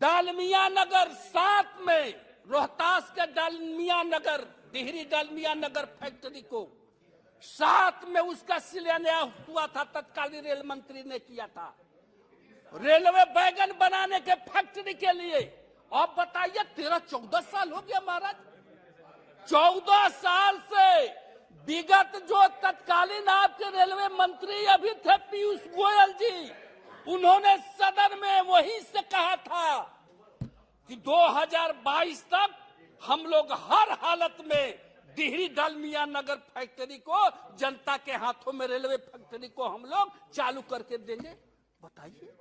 डालमिया नगर 7 में, रोहतास के डालमिया नगर, डिहरी डालमिया नगर फैक्ट्री को 7 में उसका शिलान्यास हुआ था, तत्कालीन रेल मंत्री ने किया था, रेलवे बैगन बनाने के फैक्ट्री के लिए। अब बताइए 13-14 साल हो गया महाराज, 14 साल से विगत जो तत्कालीन आपके रेलवे मंत्री अभी थे पीयूष गोयल जी, उन्होंने सदन में वही से कहा था कि 2022 तक हम लोग हर हालत में डिहरी डालमिया नगर फैक्ट्री को, जनता के हाथों में रेलवे फैक्ट्री को हम लोग चालू करके देंगे। बताइए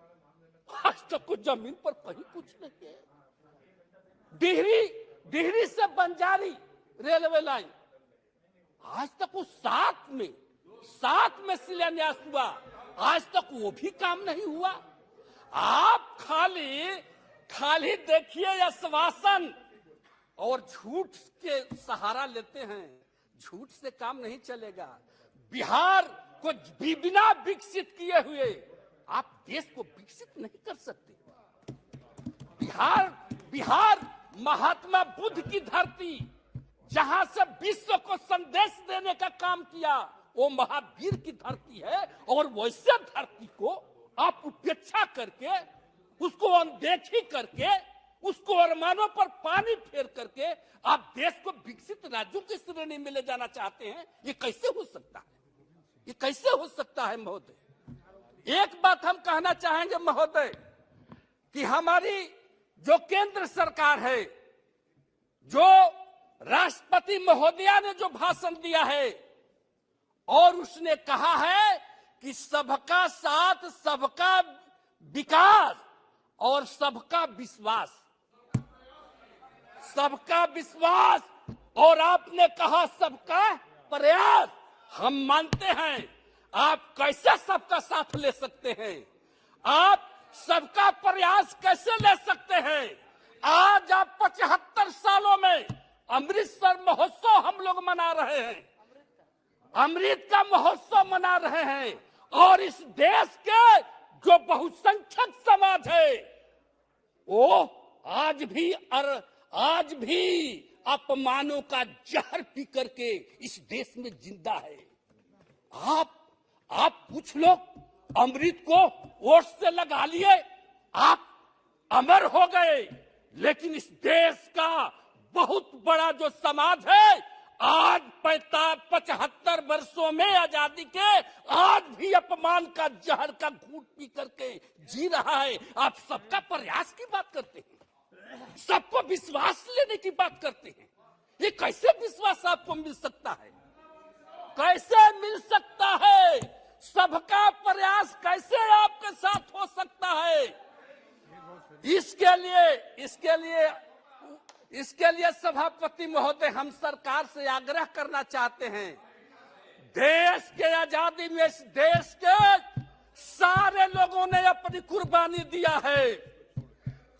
आज तक कुछ जमीन पर कहीं कुछ नहीं है। डिहरी से बंजारी रेलवे लाइन आज तक वो 7 में शिलान्यास हुआ, आज तक वो भी काम नहीं हुआ। आप खाली देखिए आश्वासन और झूठ के सहारा लेते हैं, झूठ से काम नहीं चलेगा। बिहार को बिना विकसित किए हुए आप देश को विकसित नहीं कर सकते। बिहार महात्मा बुद्ध की धरती, जहां से विश्व को संदेश देने का काम किया, वो महावीर की धरती है, और वैसे धरती को आप उपेक्षा करके, उसको अनदेखी करके, उसको अरमानों पर पानी फेर करके आप देश को विकसित राज्यों की श्रेणी में ले जाना चाहते हैं। ये कैसे हो सकता है? ये कैसे हो सकता है महोदय? एक बात हम कहना चाहेंगे महोदय कि हमारी जो केंद्र सरकार है, जो राष्ट्रपति महोदया ने जो भाषण दिया है, और उसने कहा है कि सबका साथ, सबका विकास और सबका विश्वास, सबका विश्वास, और आपने कहा सबका प्रयास। हम मानते हैं, आप कैसे सबका साथ ले सकते हैं? आप सबका प्रयास कैसे ले सकते हैं? आज आप 75 सालों में अमृतसर महोत्सव हम लोग मना रहे हैं, अमृत का महोत्सव मना रहे हैं, और इस देश के जो बहुसंख्यक समाज है, वो आज भी अपमानों का जहर पी करके इस देश में जिंदा है। आप पूछ लो, अमृत को वोट से लगा लिए, आप अमर हो गए, लेकिन इस देश का बहुत बड़ा जो समाज है, आज 75 वर्षों में आजादी के, आज भी अपमान का जहर का घूंट पी करके जी रहा है। आप सबका प्रयास की बात करते हैं, सबको विश्वास लेने की बात करते हैं। ये कैसे विश्वास आपको मिल सकता है? कैसे मिल सकता है? सबका प्रयास कैसे आपके साथ हो सकता है? इसके लिए सभापति महोदय, हम सरकार से आग्रह करना चाहते हैं, देश के आजादी में इस देश के सारे लोगों ने अपनी कुर्बानी दिया है,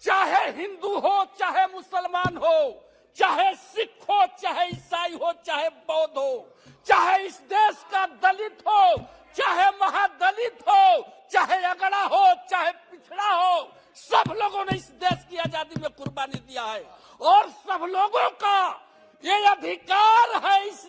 चाहे हिंदू हो, चाहे मुसलमान हो, चाहे सिख हो, चाहे ईसाई हो, चाहे बौद्ध हो, चाहे इस देश का दलित हो, चाहे महादलित हो, चाहे अगड़ा हो, चाहे पिछड़ा हो, सब लोगों ने इस देश की आजादी में कुर्बानी दिया है, और सब लोगों का ये अधिकार है इस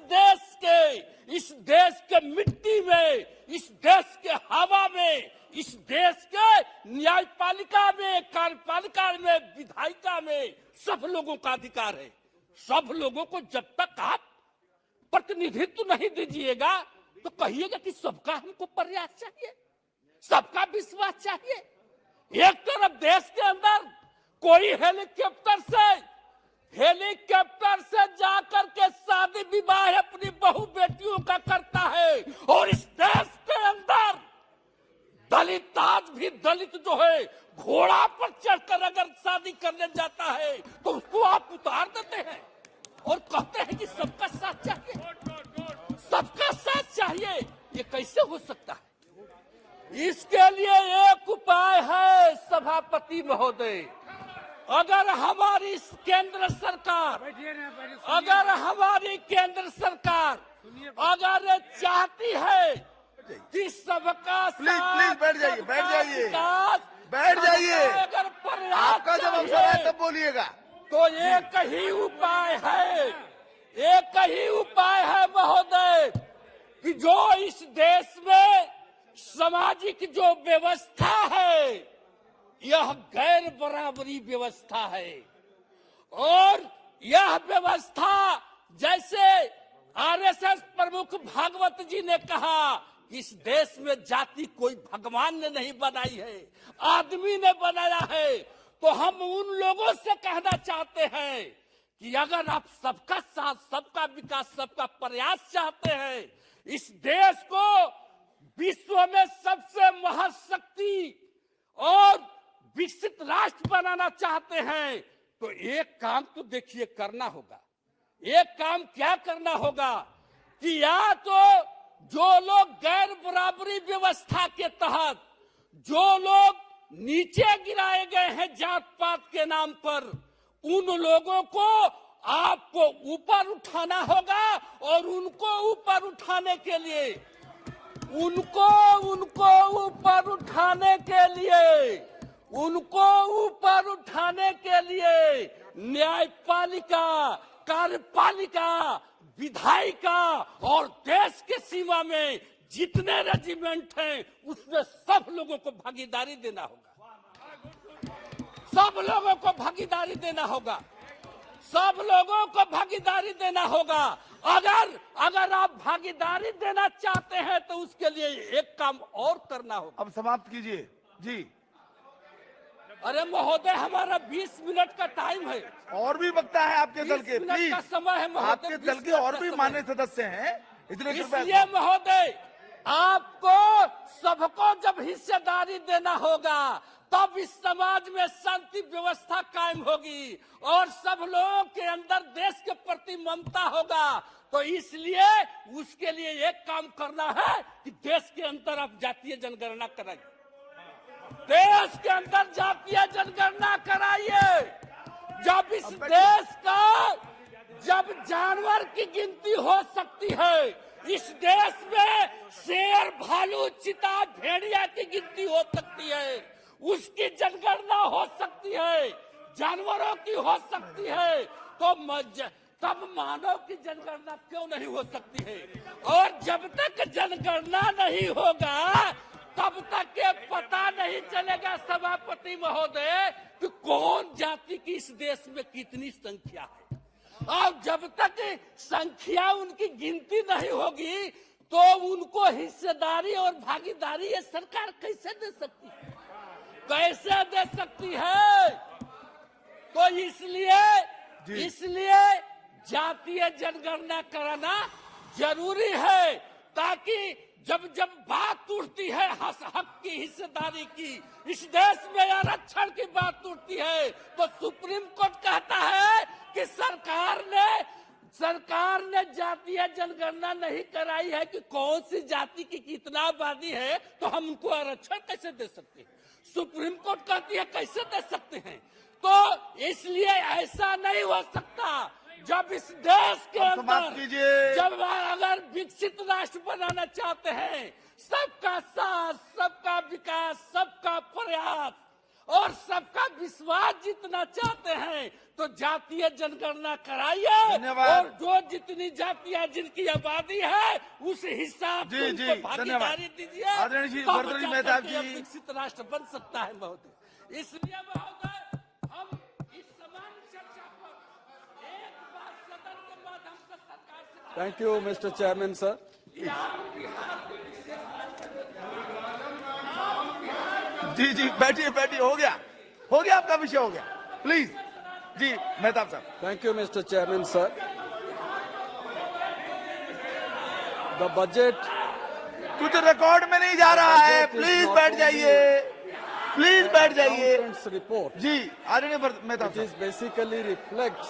देश के मिट्टी में, इस देश के हवा में, इस देश के न्यायपालिका में, कार्यपालिका में, विधायिका में, सब लोगों का अधिकार है। सब लोगों को जब तक आप प्रतिनिधित्व नहीं दीजिएगा, तो कहिएगा कि सबका हमको प्रयास चाहिए, सबका विश्वास चाहिए। एक तरफ देश के अंदर कोई हेलीकॉप्टर से जाकर के शादी विवाह अपनी बहू बेटियों का करता है, और इस देश के अंदर दलित, आज भी दलित जो है, घोड़ा पर चढ़कर अगर शादी करने जाता है तो उसको आप उतार देते हैं और कहते हैं कि सबका साथ चाहिए, सबका साथ चाहिए। ये कैसे हो सकता है? इसके लिए एक उपाय है सभापति महोदय, अगर हमारी केंद्र सरकार अगर चाहती है कि सबका प्लीज बैठ जाइए, बैठ जाइए। अगर प्रयास आपका जब अवसर है तब बोलिएगा। तो एक ही उपाय है महोदय कि जो इस देश में सामाजिक जो व्यवस्था है यह गैर बराबरी व्यवस्था है और यह व्यवस्था जैसे आरएसएस प्रमुख भागवत जी ने कहा इस देश में जाति कोई भगवान ने नहीं बनाई है, आदमी ने बनाया है। तो हम उन लोगों से कहना चाहते हैं कि अगर आप सबका साथ, सबका विकास, सबका प्रयास चाहते हैं, इस देश को विश्व में सबसे महाशक्ति और विकसित राष्ट्र बनाना चाहते हैं, तो एक काम तो देखिए करना होगा। एक काम क्या करना होगा कि या तो जो लोग गैर बराबरी व्यवस्था के तहत जो लोग नीचे गिराए गए हैं जात पात के नाम पर, उन लोगों को आपको ऊपर उठाना होगा और उनको ऊपर उठाने के लिए उनको ऊपर उठाने के लिए न्यायपालिका, कार्यपालिका, विधायिका और देश के सीमा में जितने रेजिमेंट हैं उसमें सब लोगों को भागीदारी देना होगा। सब लोगों को भागीदारी देना होगा। अगर आप भागीदारी देना चाहते हैं तो उसके लिए एक काम और करना होगा। अब समाप्त कीजिए जी। अरे महोदय हमारा 20 मिनट का टाइम है। और भी वक्ता है आपके दल के, 20 मिनट का प्लीज। समय है महोदय। आपके दल के और भी मान्य सदस्य हैं, इसलिए महोदय आपको सबको जब हिस्सेदारी देना होगा तब इस समाज में शांति व्यवस्था कायम होगी और सब लोगों के अंदर देश के प्रति ममता होगा। तो इसलिए उसके लिए एक काम करना है कि देश के अंदर आप जातीय जनगणना कराइए। देश के अंदर जातीय जनगणना कराइए। जब इस देश का जब जानवर की गिनती हो सकती है, इस देश में शेर, भालू, चीता, भेड़िया की गिनती हो सकती है, उसकी जनगणना हो सकती है, जानवरों की हो सकती है, तो तब मानव की जनगणना क्यों नहीं हो सकती है? और जब तक जनगणना नहीं होगा तब तक ये पता नहीं चलेगा सभापति महोदय कि कौन जाति की इस देश में कितनी संख्या है। और जब तक संख्या उनकी गिनती नहीं होगी तो उनको हिस्सेदारी और भागीदारी ये सरकार कैसे दे सकती है? कैसे दे सकती है? तो इसलिए जातीय जनगणना कराना जरूरी है ताकि जब बात उठती है हक की, हिस्सेदारी की, इस देश में आरक्षण की बात उठती है तो सुप्रीम कोर्ट कहता है कि सरकार ने जातीय जनगणना नहीं कराई है कि कौन सी जाति की कितना आबादी है तो हम उनको आरक्षण कैसे दे सकते हैं? सुप्रीम कोर्ट कहती है कैसे दे सकते हैं? तो इसलिए ऐसा नहीं हो सकता। जब इस देश के अंदर जब अगर विकसित राष्ट्र बनाना चाहते हैं, सबका साथ, सबका विकास, सबका प्रयास और सबका विश्वास जीतना चाहते हैं तो जातीय जनगणना कराइए और जो जितनी जातियां जिनकी आबादी है उस हिसाब से उनको भागीदारी दीजिए, तब विकसित राष्ट्र बन सकता है महोदय। इसलिए महोदय हम इस समान चर्चा पर एक बार सदन के माध्यम से सरकार से thank you mister chairman sir. जी बैठिए, हो गया आपका विषय हो गया। प्लीज जी मेहताब साहब। Thank you mister chairman sir. The budget कुछ रिकॉर्ड में नहीं जा रहा है, प्लीज बैठ जाइए। रिपोर्ट जी आदरणीय Mahtab sahab, it basically reflects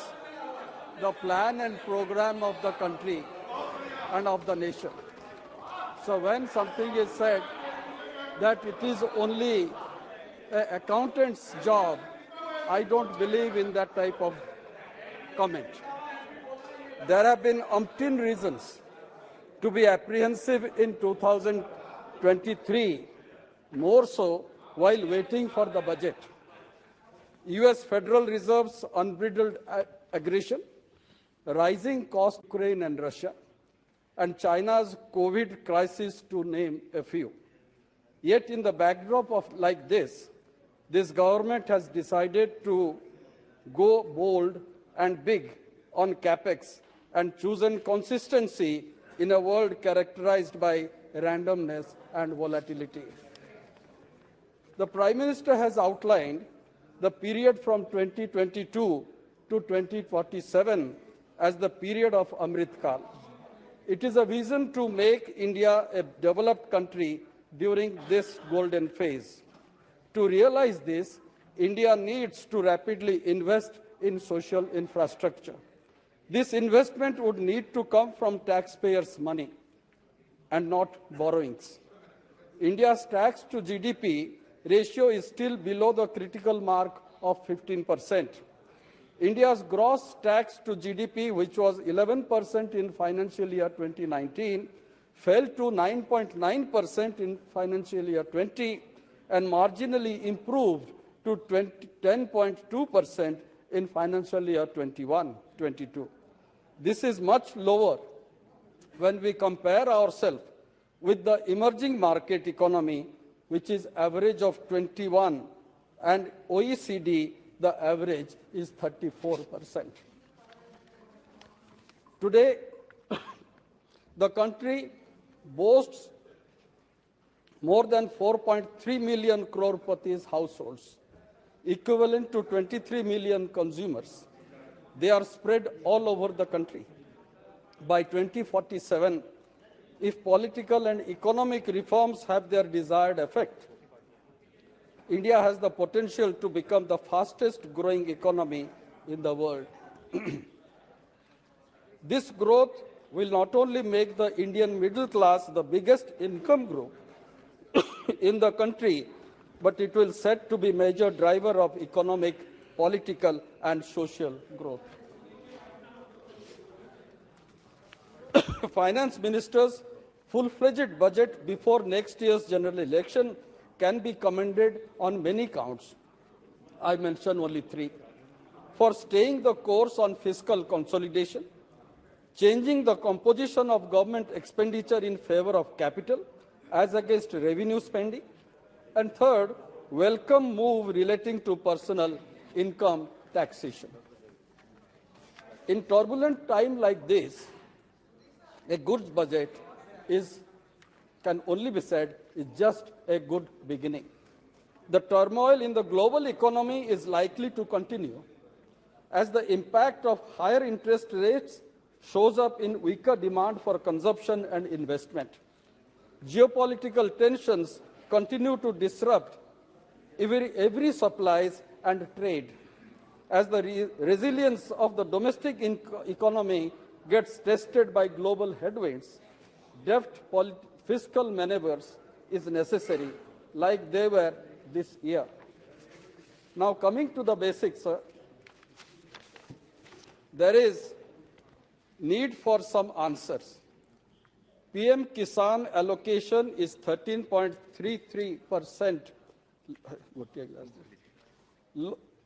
the plan and programme of the country and of the nation. So when something is said that it is only an accountant's job I don't believe in that type of comment. There have been umpteen reasons to be apprehensive in 2023, more so while waiting for the budget. US Federal Reserve's unbridled aggression, rising cost of Ukraine and Russia, and China's COVID crisis, to name a few. Yet in the backdrop of like this government has decided to go bold and big on capex and chosen consistency in a world characterized by randomness and volatility. The Prime Minister has outlined the period from 2022 to 2047 as the period of Amrit Kal. It is a vision to make India a developed country during this golden phase. To realize this, India needs to rapidly invest in social infrastructure. This investment would need to come from taxpayers' money and not borrowings. India's tax to GDP ratio is still below the critical mark of 15%. India's gross tax to GDP, which was 11% in financial year 2019, fell to 9.9% in financial year 20 and marginally improved to 10.2% in financial year 21-22. This is much lower when we compare ourselves with the emerging market economy, which is average of 21, and OECD, the average is 34%. Today, the country boasts more than 4.3 million crorepati's households, equivalent to 23 million consumers. They are spread all over the country. By 2047, if political and economic reforms have their desired effect, India has the potential to become the fastest growing economy in the world. This growth will not only make the Indian middle class the biggest income group in the country, but it will set to be major driver of economic, political, and social growth. Finance Minister's full-fledged budget before next year's general election can be commended on many counts. I mention only three. For staying the course on fiscal consolidation, changing the composition of government expenditure in favor of capital as against revenue spending, and third, welcome move relating to personal income taxation. In turbulent time like this, a good budget can only be said is just a good beginning. The turmoil in the global economy is likely to continue as the impact of higher interest rates shows up in weaker demand for consumption and investment. Geopolitical tensions continue to disrupt every supplies and trade. As the resilience of the domestic economy gets tested by global headwinds, deft fiscal maneuvers is necessary, like they were this year. Now, coming to the basics, there is need for some answers. PM Kisan allocation is 13.33%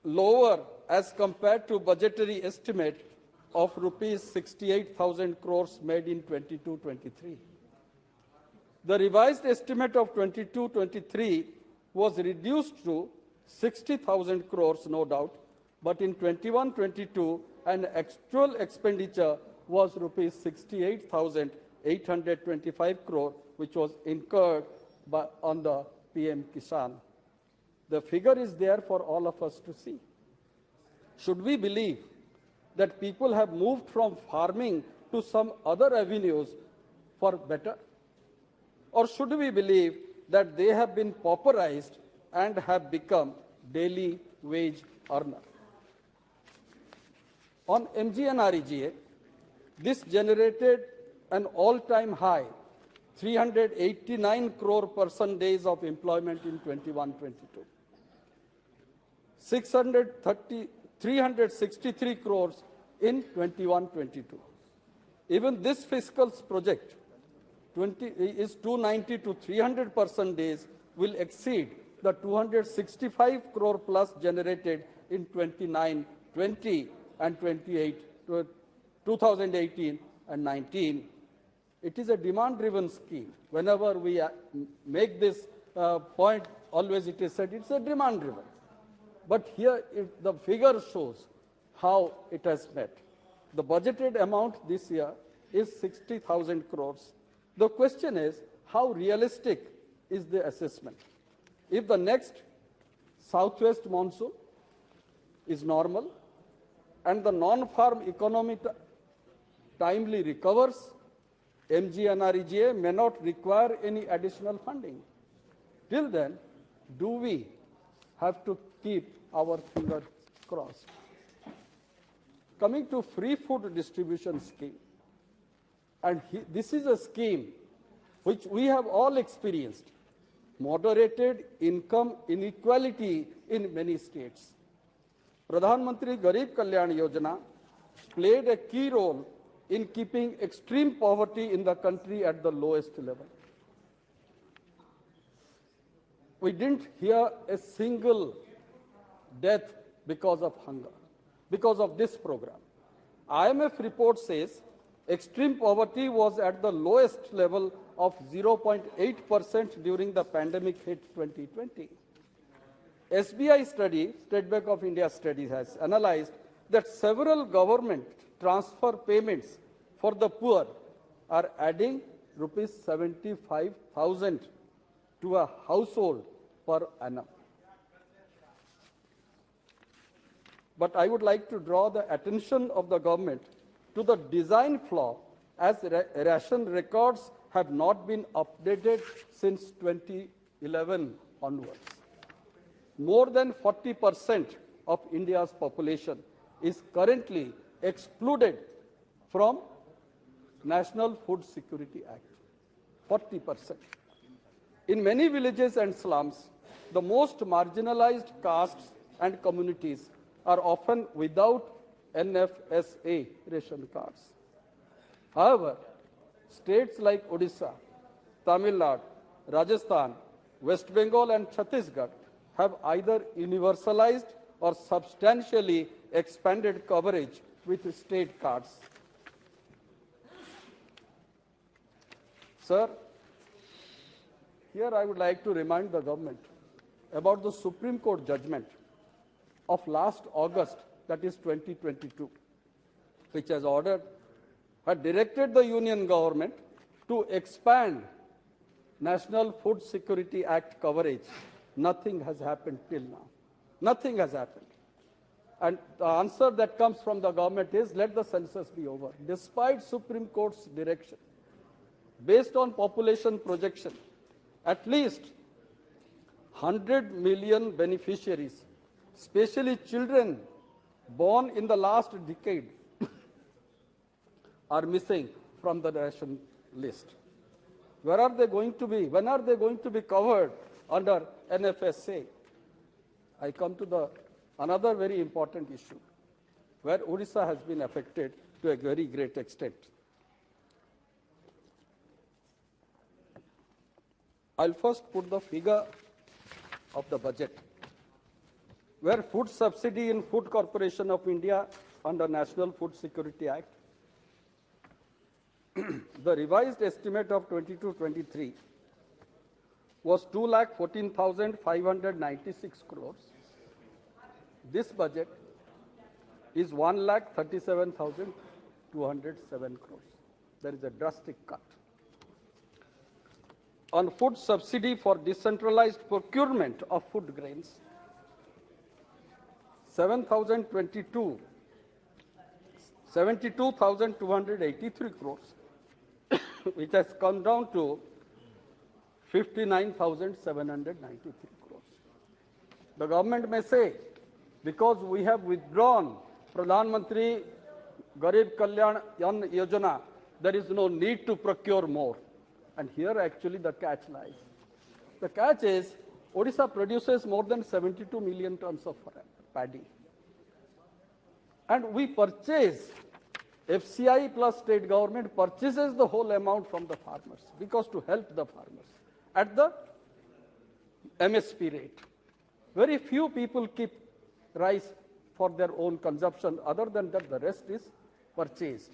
lower as compared to budgetary estimate of rupees 68,000 crores made in 22-23. The revised estimate of 22-23 was reduced to 60,000 crores, no doubt, but in 21-22, an actual expenditure was rupees 68,825 crore, which was incurred on the PM Kisan. The figure is there for all of us to see. Should we believe that people have moved from farming to some other avenues for better? Or should we believe that they have been pauperized and have become daily wage earner? On MGNREGA, this generated an all-time high, 389 crore person days of employment in 21-22. 363 crores in 21-22. Even this fiscal's project is 290 to 300% days will exceed the 265 crore plus generated in 29-20 and 2018 and 19. It is a demand-driven scheme. Whenever we make this point, always it is said it's a demand-driven. But here the figure shows how it has met. The budgeted amount this year is 60,000 crores. The question is, how realistic is the assessment? If the next southwest monsoon is normal and the non-farm economy timely recovers, MGNREGA may not require any additional funding. Till then, do we have to keep our fingers crossed? Coming to free food distribution scheme, and this is a scheme which we have all experienced, moderated income inequality in many states. Pradhan Mantri Garib Kalyan Yojana played a key role in keeping extreme poverty in the country at the lowest level. We didn't hear a single death because of hunger, because of this program. IMF report says extreme poverty was at the lowest level of 0.8% during the pandemic hit 2020. SBI study, State Bank of India study, has analyzed that several government transfer payments for the poor are adding rupees 75,000 to a household per annum. But I would like to draw the attention of the government to the design flaw, as ration records have not been updated since 2011 onwards. More than 40% of India's population is currently excluded from National Food Security Act. 40%. In many villages and slums, the most marginalized castes and communities are often without NFSA ration cards. However, states like Odisha, Tamil Nadu, Rajasthan, West Bengal and Chhattisgarh have either universalized or substantially expanded coverage with state cards. Sir, here I would like to remind the government about the Supreme Court judgment of last August, that is 2022, which had directed the Union government to expand National Food Security Act coverage. Nothing has happened till now. Nothing has happened. And the answer that comes from the government is, let the census be over. Despite Supreme Court's direction, based on population projection, at least 100 million beneficiaries, especially children born in the last decade, are missing from the ration list. Where are they going to be? When are they going to be covered under NFSA? I come to another very important issue, where Odisha has been affected to a very great extent. I'll first put the figure of the budget, where food subsidy in Food Corporation of India under National Food Security Act, the revised estimate of 22-23 was 2,14,596 crores. This budget is 1,37,207 crores. There is a drastic cut. On food subsidy for decentralized procurement of food grains, 72,283 crores, which has come down to 59,793 crores. The government may say, because we have withdrawn Pradhan Mantri Garib Kalyan Yojana, there is no need to procure more. And here actually the catch lies. The catch is, Odisha produces more than 72 million tons of paddy. And we purchase, FCI plus state government purchases the whole amount from the farmers because to help the farmers at the MSP rate. Very few people keep rice for their own consumption. Other than that, the rest is purchased.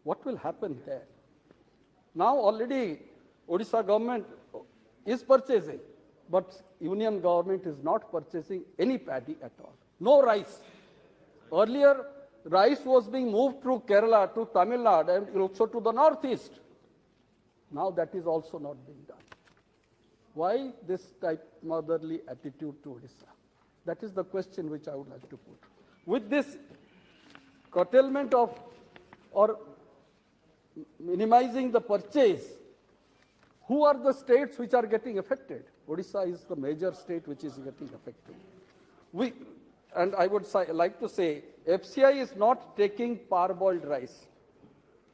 What will happen there? Now already Odisha government is purchasing, but union government is not purchasing any paddy at all. No rice. Earlier, rice was being moved through Kerala to Tamil Nadu and also to the northeast. Now that is also not being done. Why this type motherly attitude to Odisha? That is the question which I would like to put. With this curtailment of or minimizing the purchase, who are the states which are getting affected? Odisha is the major state which is getting affected. And I would like to say, FCI is not taking parboiled rice.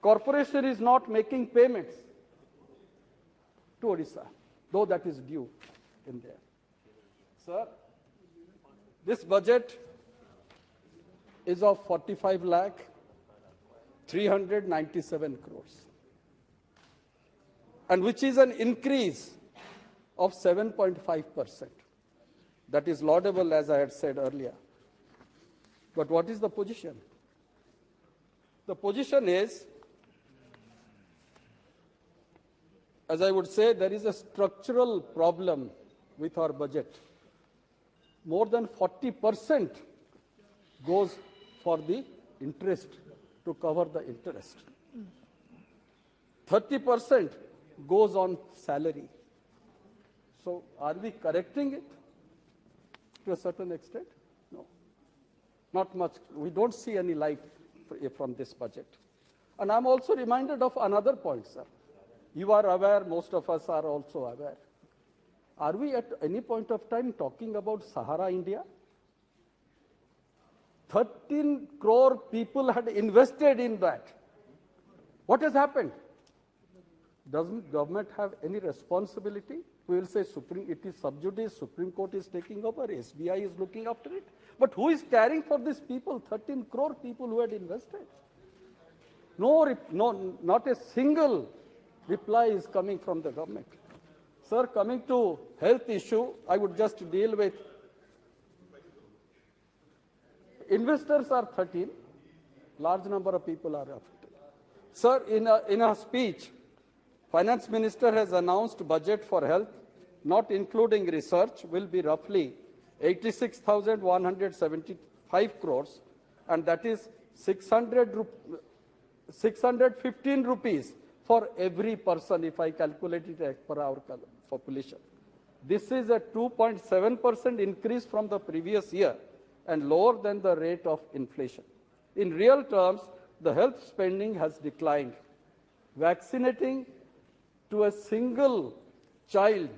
Corporation is not making payments to Odisha, though that is due in there. Sir, this budget is of 45 lakh 397 crores, and which is an increase of 7.5%. That is laudable, as I had said earlier. But what is the position? The position is, as I would say, there is a structural problem with our budget. More than 40% goes for the interest, to cover the interest. 30% goes on salary. So are we correcting it to a certain extent? No, not much. We don't see any light from this budget. And I'm also reminded of another point, sir. You are aware, most of us are also aware. Are we at any point of time talking about Sahara India? 13 crore people had invested in that. What has happened? Doesn't government have any responsibility? We will say it is sub judice, Supreme Court is taking over, SBI is looking after it. But who is caring for these people, 13 crore people who had invested? No, not a single reply is coming from the government. Sir, coming to health issue, I would just deal with investors are 13, large number of people are affected. Sir, in a speech, Finance Minister has announced budget for health, not including research, will be roughly 86,175 crores, and that is 615 rupees for every person if I calculate it as per our population. This is a 2.7% increase from the previous year and lower than the rate of inflation. In real terms, the health spending has declined. Vaccinating to a single child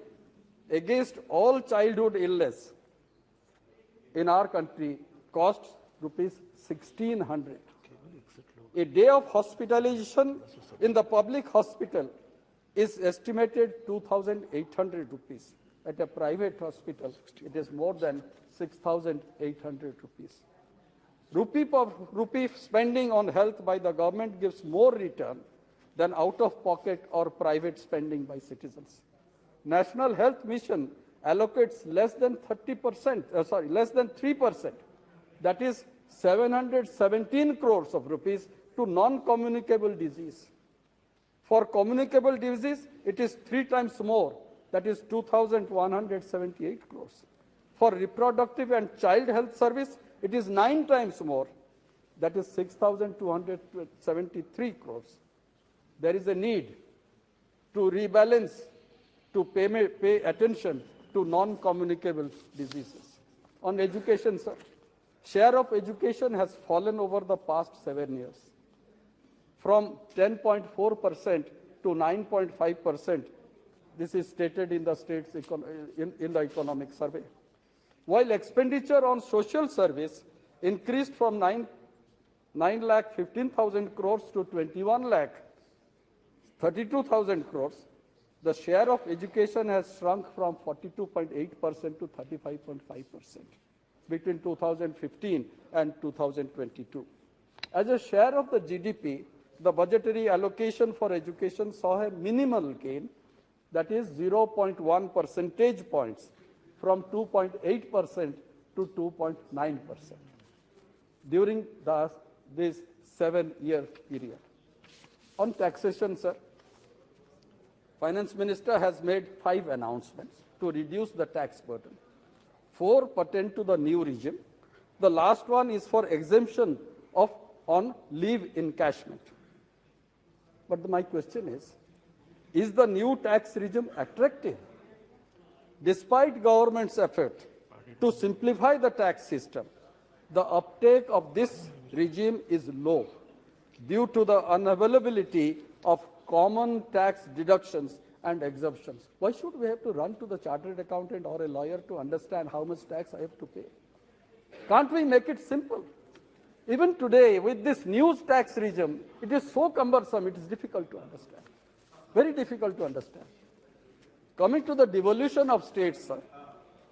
against all childhood illness in our country costs rupees 1,600. A day of hospitalization in the public hospital is estimated 2,800 rupees. At a private hospital, it is more than 6,800 rupees. Rupee spending on health by the government gives more return than out-of-pocket or private spending by citizens. National Health Mission allocates less than 3%, that is 717 crores of rupees to non-communicable disease. For communicable disease, it is 3 times more, that is 2,178 crores. For reproductive and child health service, it is 9 times more, that is 6,273 crores. There is a need to rebalance, to pay attention to non-communicable diseases. On education, sir, share of education has fallen over the past 7 years, from 10.4% to 9.5%. This is stated in the state's in the economic survey. While expenditure on social service increased from 9,15,000 crores to 21,32,000 crores, the share of education has shrunk from 42.8% to 35.5%. between 2015 and 2022. As a share of the GDP, the budgetary allocation for education saw a minimal gain, that is 0.1 percentage points, from 2.8% to 2.9% during this 7-year period. On taxation, sir, Finance Minister has made 5 announcements to reduce the tax burden. 4 pertain to the new regime. The last one is for exemption on leave encashment. But my question is the new tax regime attractive? Despite government's effort to simplify the tax system, the uptake of this regime is low due to the unavailability of common tax deductions and exemptions. Why should we have to run to the chartered accountant or a lawyer to understand how much tax I have to pay? Can't we make it simple? Even today, with this new tax regime, it is so cumbersome, it is difficult to understand. Very difficult to understand. Coming to the devolution of states, sir,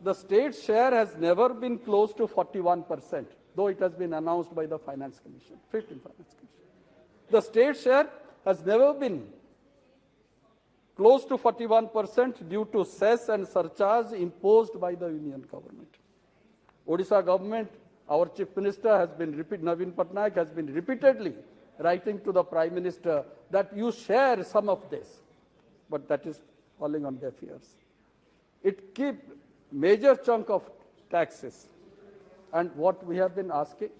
the state share has never been close to 41%, though it has been announced by the Finance Commission, 15 Finance Commission. The state share has never been close to 41% due to cess and surcharge imposed by the Union government. Odisha government, our Chief Minister has been Naveen Patnaik has been repeatedly writing to the Prime Minister that you share some of this, but that is falling on deaf ears. It keeps major chunk of taxes, and what we have been asking,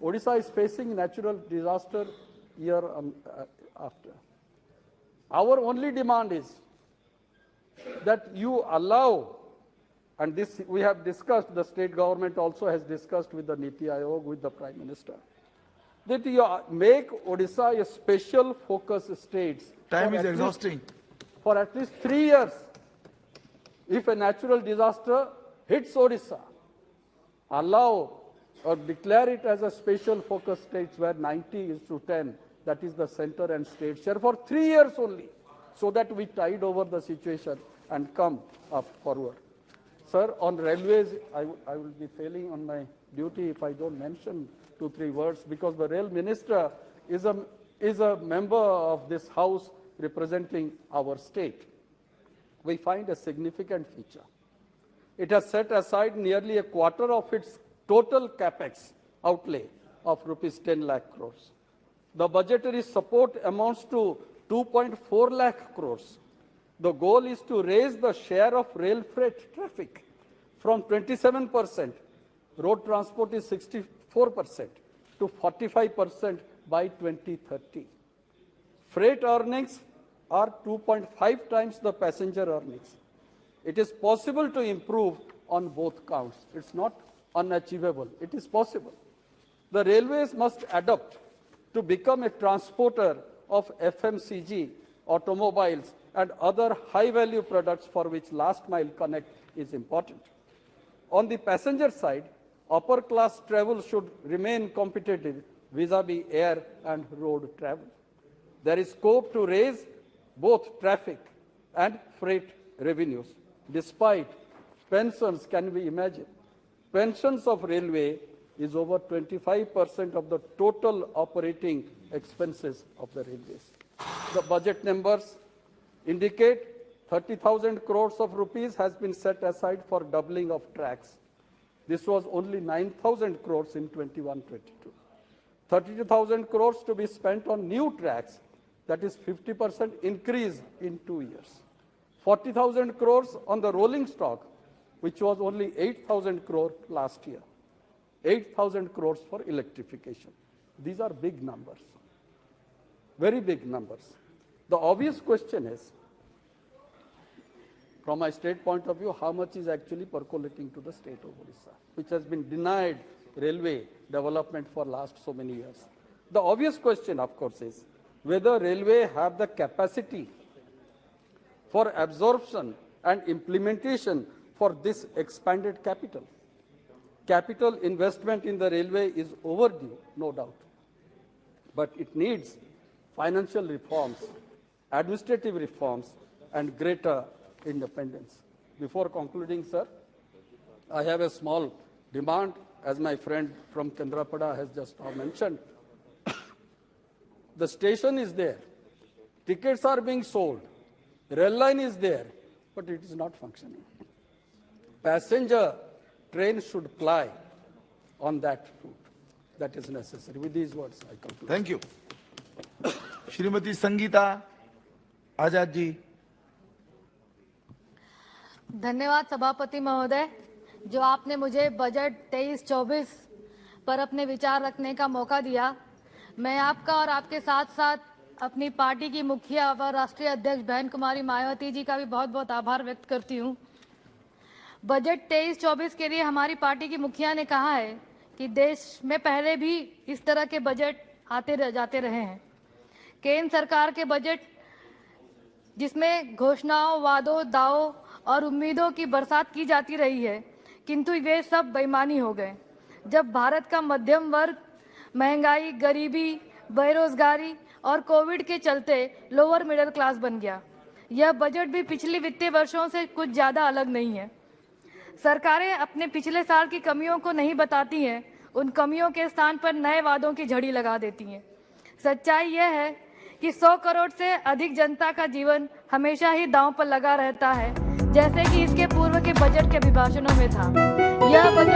Odisha is facing natural disaster year after. Our only demand is that you allow, and this we have discussed, the state government also has discussed with the Niti Aayog, with the Prime Minister, that you make Odisha a special focus state. Time is exhausting. For at least 3 years, if a natural disaster hits Odisha, allow or declare it as a special focus state where 90:10, that is the center and state share, for 3 years only, so that we tide over the situation and come up forward. Sir, on railways, I will be failing on my duty if I don't mention 2-3 words, because the rail minister is a member of this house representing our state. We find a significant feature. It has set aside nearly a quarter of its total capex outlay of rupees 10 lakh crores. The budgetary support amounts to 2.4 lakh crores. The goal is to raise the share of rail freight traffic from 27%, road transport is 64%, to 45% by 2030. Freight earnings are 2.5 times the passenger earnings. It is possible to improve on both counts. It's not unachievable. It is possible. The railways must adapt to become a transporter of FMCG, automobiles, and other high-value products for which last-mile connect is important. On the passenger side, upper-class travel should remain competitive vis-à-vis air and road travel. There is scope to raise both traffic and freight revenues. Despite pensions, can we imagine? Pensions of railway is over 25% of the total operating expenses of the railways. The budget numbers indicate 30,000 crores of rupees has been set aside for doubling of tracks. This was only 9,000 crores in 21-22. 32,000 crores to be spent on new tracks, that is 50% increase in 2 years. 40,000 crores on the rolling stock, which was only 8,000 crore last year. 8,000 crores for electrification. These are big numbers, very big numbers. The obvious question is, from my state point of view, how much is actually percolating to the state of Odisha, which has been denied railway development for last so many years. The obvious question, of course, is whether railway have the capacity for absorption and implementation for this expanded capital. Capital investment in the railway is overdue, no doubt, but it needs financial reforms, administrative reforms, and greater independence. Before concluding, sir, I have a small demand, as my friend from Kendrapada has just now mentioned. The station is there, tickets are being sold, rail line is there, but it is not functioning. Passenger train should ply on that route. That is necessary. With these words, I conclude. Thank you. Shrimati Sangeeta Azad ji. धन्यवाद सभापति महोदय, जो आपने मुझे budget 23-24 पर अपने विचार रखने का मौका दिया। मैं आपका और आपके साथ साथ अपनी पार्टी की मुखिया व राष्ट्रीय अध्यक्ष बहन कुमारी मायावती जी का भी बहुत बहुत आभार व्यक्त करती हूँ। बजट 23-24 के लिए हमारी पार्टी की मुखिया ने कहा है कि देश में पहले भी इस तरह के बजट आते जाते रहे हैं। केंद्र सरकार के बजट जिसमें घोषणाओं, वादों, दावों और उम्मीदों की बरसात की जाती रही है, किंतु वे सब बेईमानी हो गए। जब भारत का मध्यम वर्ग महंगाई, गरीबी, बेरोजगारी और कोविड के चलते लोअर मिडिल क्लास बन गया। यह बजट भी पिछले वित्तीय वर्षों से कुछ ज़्यादा अलग नहीं है। सरकारें अपने पिछले साल की कमियों को नहीं बताती हैं, उन कमियों के स्थान पर नए वादों की झड़ी लगा देती हैं। सच्चाई यह है कि 100 करोड़ से अधिक जनता का जीवन हमेशा ही दांव पर लगा रहता है, जैसे कि इसके पूर्व के बजट के अभिभाषणों में था। यह बजट